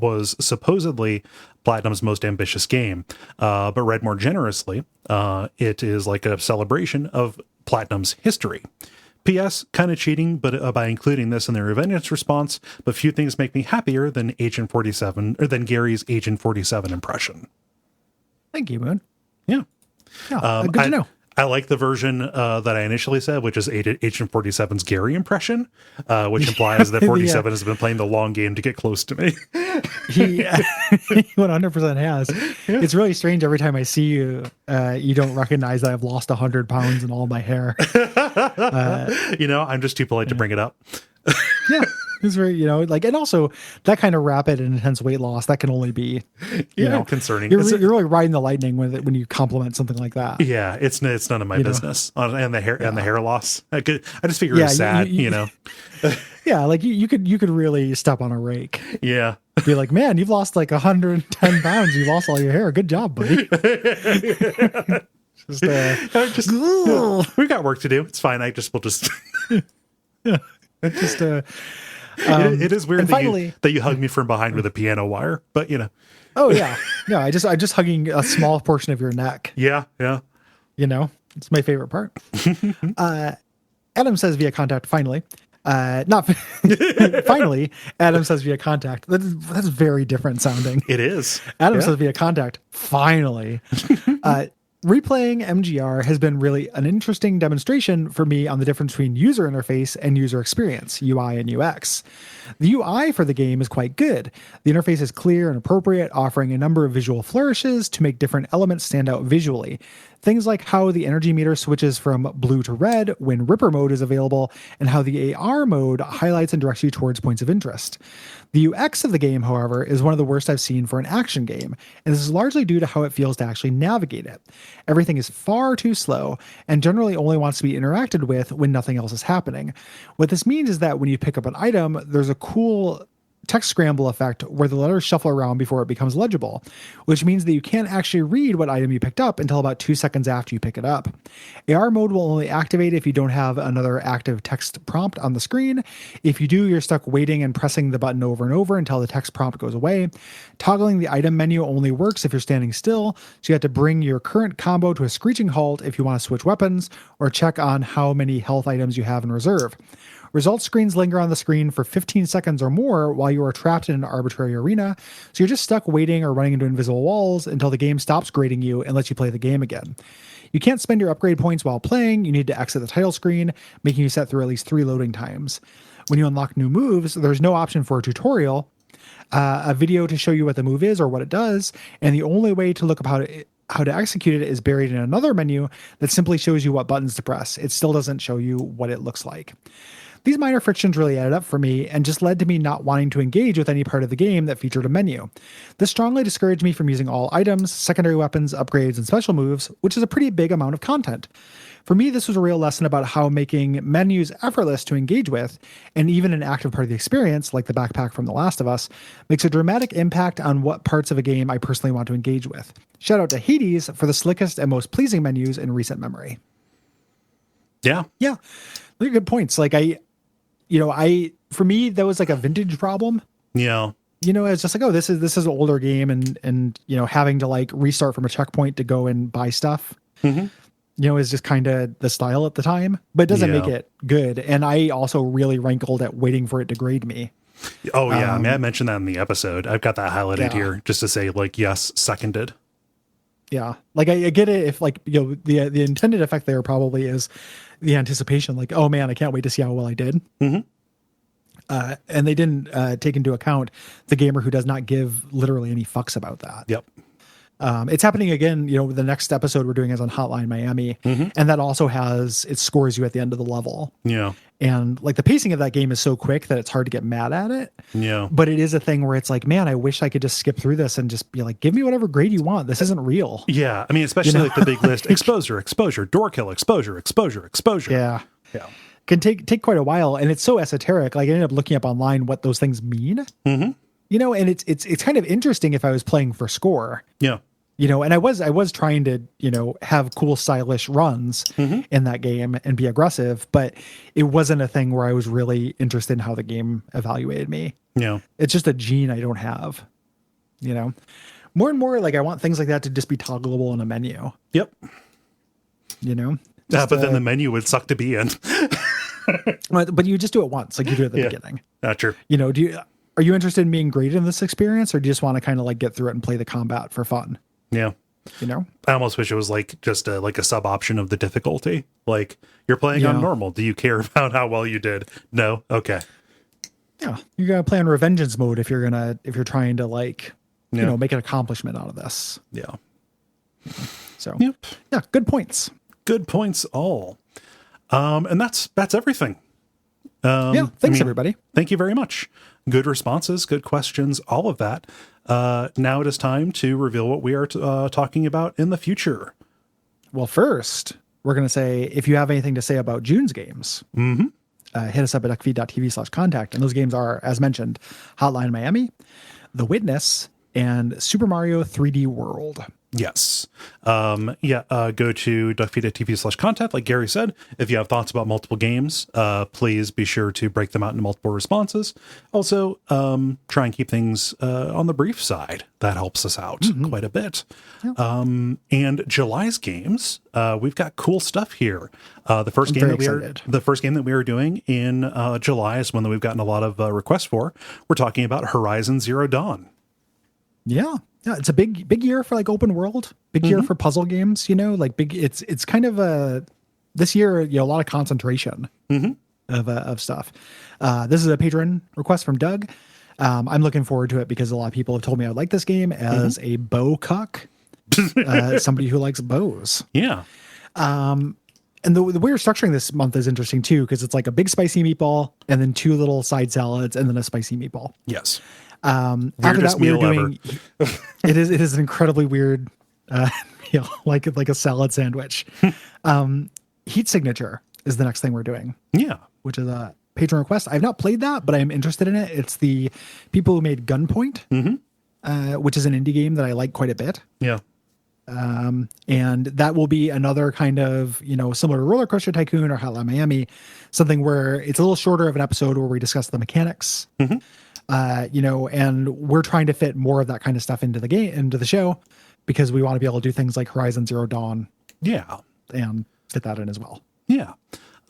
A: was supposedly Platinum's most ambitious game. But read more generously, it is like a celebration of Platinum's history. P.S. Kind of cheating, but by including this in their Revengeance response, but few things make me happier than Agent 47 or than Gary's Agent 47 impression.
B: Thank you, Moon.
A: Yeah.
B: Good to know.
A: I like the version that I initially said, which is Agent 47's Gary impression, which implies that 47 has been playing the long game to get close to me.
B: He 100% has. Yeah. It's really strange every time I see you. You don't recognize that I've lost 100 pounds in all my hair.
A: I'm just too polite to bring it up.
B: Yeah. It's very, and also that kind of rapid and intense weight loss, that can only be,
A: concerning.
B: You're really riding the lightning when you compliment something like that.
A: Yeah, it's none of my business. And the hair loss. I just figure it's sad,
B: Yeah, like you could really step on a rake.
A: Yeah.
B: Be like, man, you've lost like 110 pounds. You lost all your hair. Good job, buddy.
A: We've got work to do. It's fine. We'll just.
B: Yeah. Just
A: it is weird that you hug me from behind with a piano wire, but
B: Oh yeah, no, I'm just hugging a small portion of your neck.
A: Yeah.
B: It's my favorite part. Adam says via contact. Finally, not finally. Adam says via contact. That's very different sounding.
A: It is.
B: Adam says via contact. Finally. Replaying MGR has been really an interesting demonstration for me on the difference between user interface and user experience, UI and UX. The UI for the game is quite good. The interface is clear and appropriate, offering a number of visual flourishes to make different elements stand out visually. Things like how the energy meter switches from blue to red when Ripper mode is available, and how the AR mode highlights and directs you towards points of interest. The UX of the game, however, is one of the worst I've seen for an action game, and this is largely due to how it feels to actually navigate it. Everything is far too slow, and generally only wants to be interacted with when nothing else is happening. What this means is that when you pick up an item, there's a cool text scramble effect where the letters shuffle around before it becomes legible, which means that you can't actually read what item you picked up until about 2 seconds after you pick it up. AR mode will only activate if you don't have another active text prompt on the screen. If you do, you're stuck waiting and pressing the button over and over until the text prompt goes away. Toggling the item menu only works if you're standing still, so you have to bring your current combo to a screeching halt if you want to switch weapons or check on how many health items you have in reserve. Results screens linger on the screen for 15 seconds or more while you are trapped in an arbitrary arena, so you're just stuck waiting or running into invisible walls until the game stops grading you and lets you play the game again. You can't spend your upgrade points while playing. You need to exit the title screen, making you set through at least 3 loading times. When you unlock new moves, there's no option for a tutorial, a video to show you what the move is or what it does, and the only way to look up how to execute it is buried in another menu that simply shows you what buttons to press. It still doesn't show you what it looks like. These minor frictions really added up for me and just led to me not wanting to engage with any part of the game that featured a menu. This strongly discouraged me from using all items, secondary weapons, upgrades, and special moves, which is a pretty big amount of content. For me, this was a real lesson about how making menus effortless to engage with, and even an active part of the experience, like the backpack from The Last of Us, makes a dramatic impact on what parts of a game I personally want to engage with. Shout out to Hades for the slickest and most pleasing menus in recent memory.
A: Yeah.
B: Yeah. They're good points. Like for me, that was like a vintage problem.
A: Yeah.
B: It's just like, oh, this is an older game and having to like restart from a checkpoint to go and buy stuff, is just kind of the style at the time, but it doesn't make it good. And I also really rankled at waiting for it to grade me.
A: Oh yeah. I mentioned that in the episode. I've got that highlighted here just to say like, yes, seconded.
B: Yeah. Like I get it. If like, the intended effect there probably is the anticipation, like, oh man, I can't wait to see how well I did. And they didn't take into account the gamer who does not give literally any fucks about that.
A: Yep.
B: It's happening again. The next episode we're doing is on Hotline Miami, and that also it scores you at the end of the level.
A: Yeah.
B: And like the pacing of that game is so quick that it's hard to get mad at it.
A: Yeah.
B: But it is a thing where it's like, man, I wish I could just skip through this and just be like, give me whatever grade you want. This isn't real.
A: Yeah. I mean, especially like the big list, exposure, door kill, exposure.
B: Yeah.
A: Yeah.
B: Can take quite a while. And it's so esoteric. Like I ended up looking up online what those things mean. And it's kind of interesting if I was playing for score.
A: Yeah.
B: And I was trying to, have cool, stylish runs in that game and be aggressive, but it wasn't a thing where I was really interested in how the game evaluated me.
A: Yeah.
B: It's just a gene I don't have, more and more like I want things like that to just be toggleable in a menu.
A: Yep.
B: Just,
A: but then the menu would suck to be in.
B: But you just do it once, like you do at the beginning.
A: Not true.
B: Are you interested in being graded in this experience, or do you just want to kind of like get through it and play the combat for fun?
A: Yeah. I almost wish it was like just like a sub option of the difficulty. Like, you're playing on normal. Do you care about how well you did? No. Okay.
B: Yeah, you gotta play on Revengeance mode if you're trying to like, make an accomplishment out of this.
A: Yeah.
B: So yeah, good points.
A: Good points all. And that's everything.
B: Thanks everybody.
A: Thank you very much. Good responses, good questions, all of that. Now it is time to reveal what we are talking about in the future.
B: Well, first, we're going to say, if you have anything to say about June's games, hit us up at duckfeed.tv/contact. And those games are, as mentioned, Hotline Miami, The Witness, and Super Mario 3D World.
A: Yes. Go to duckfeed.tv/contact. Like Gary said, if you have thoughts about multiple games, please be sure to break them out into multiple responses. Also, try and keep things on the brief side. That helps us out quite a bit. Yeah. And July's games, we've got cool stuff here. The first game that we are doing in July is one that we've gotten a lot of requests for. We're talking about Horizon Zero Dawn.
B: Yeah. Yeah, it's a big year for like open world, big year for puzzle games, it's kind of this year, a lot of concentration of stuff. This is a patron request from Doug. I'm looking forward to it because a lot of people have told me I would like this game as a bow cuck, somebody who likes bows.
A: Yeah.
B: And the way we're structuring this month is interesting too, because it's like a big spicy meatball and then 2 little side salads and then a spicy meatball.
A: Yes.
B: After that, we're doing. It is an incredibly weird meal, like a salad sandwich. Heat Signature is the next thing we're doing.
A: Yeah,
B: which is a patron request. I've not played that, but I'm interested in it. It's the people who made Gunpoint, which is an indie game that I like quite a bit.
A: Yeah.
B: And that will be another kind of, similar to RollerCoaster Tycoon or Hotline Miami, something where it's a little shorter of an episode where we discuss the mechanics. And we're trying to fit more of that kind of stuff into the show, because we want to be able to do things like Horizon Zero Dawn.
A: Yeah.
B: And fit that in as well.
A: Yeah.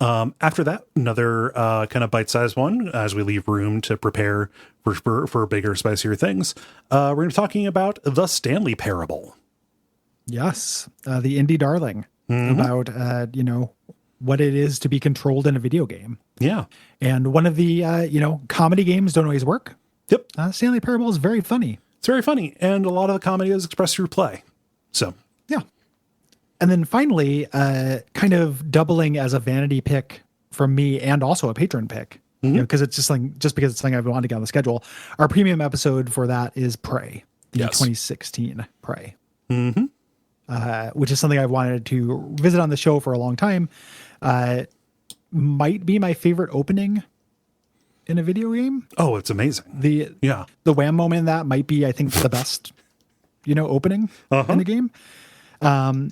A: After that, another kind of bite-sized one, as we leave room to prepare for bigger, spicier things. We're going to be talking about The Stanley Parable.
B: Yes. The indie darling about, what it is to be controlled in a video game.
A: Yeah.
B: And one of the, comedy games don't always work.
A: Yep.
B: Stanley Parable is very funny.
A: It's very funny. And a lot of the comedy is expressed through play. So.
B: Yeah. And then finally, kind of doubling as a vanity pick from me and also a patron pick, because it's just because it's something I've wanted to get on the schedule. Our premium episode for that is Prey, the 2016 Prey. Which is something I've wanted to visit on the show for a long time. Might be my favorite opening in a video game.
A: Oh, it's amazing.
B: The wham moment in that might be, I think, the best, opening in the game. So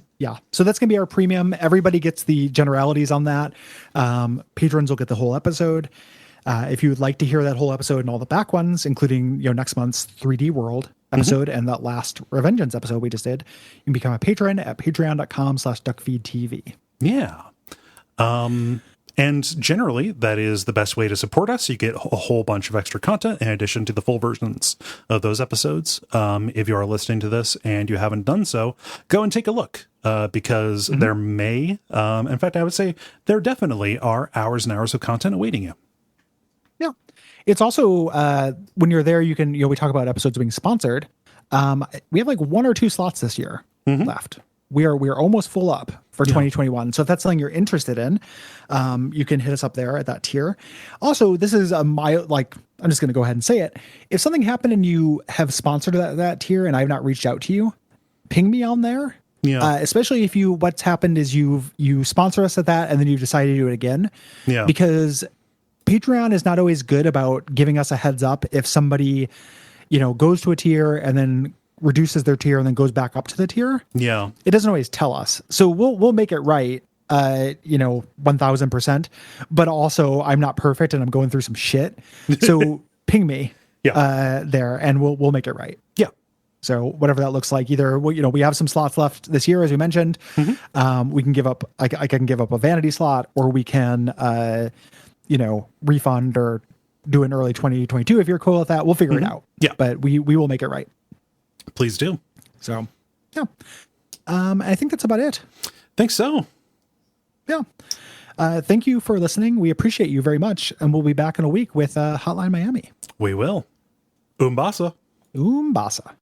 B: that's going to be our premium. Everybody gets the generalities on that. Patrons will get the whole episode. If you would like to hear that whole episode and all the back ones, including, next month's 3D World episode and that last Revengeance episode we just did, you can become a patron at patreon.com/duckfeedtv.
A: Yeah. And generally, that is the best way to support us. You get a whole bunch of extra content in addition to the full versions of those episodes. If you are listening to this and you haven't done so, go and take a look, because there may, in fact, I would say there definitely are hours and hours of content awaiting you.
B: Yeah. It's also, when you're there, you can, we talk about episodes being sponsored. We have like 1 or 2 slots this year left. We are almost full up for 2021. So if that's something you're interested in, you can hit us up there at that tier. Also, this is I'm just going to go ahead and say it. If something happened and you have sponsored that tier and I've not reached out to you, ping me on there.
A: Yeah.
B: Especially if what's happened is you sponsor us at that and then you've decided to do it again.
A: Yeah.
B: Because Patreon is not always good about giving us a heads up if somebody, goes to a tier and then reduces their tier and then goes back up to the tier.
A: Yeah.
B: It doesn't always tell us. So we'll make it right, 1000%, but also I'm not perfect and I'm going through some shit. So ping me there and we'll make it right.
A: Yeah.
B: So whatever that looks like, either, we have some slots left this year, as we mentioned. We can give up, I can give up a vanity slot, or we can, refund or do an early 2022. If you're cool with that, we'll figure it out.
A: Yeah.
B: But we will make it right.
A: Please do.
B: So, yeah. I think that's about it.
A: Think so.
B: Yeah. Thank you for listening. We appreciate you very much. And we'll be back in a week with Hotline Miami.
A: We will. Umbasa.
B: Umbasa.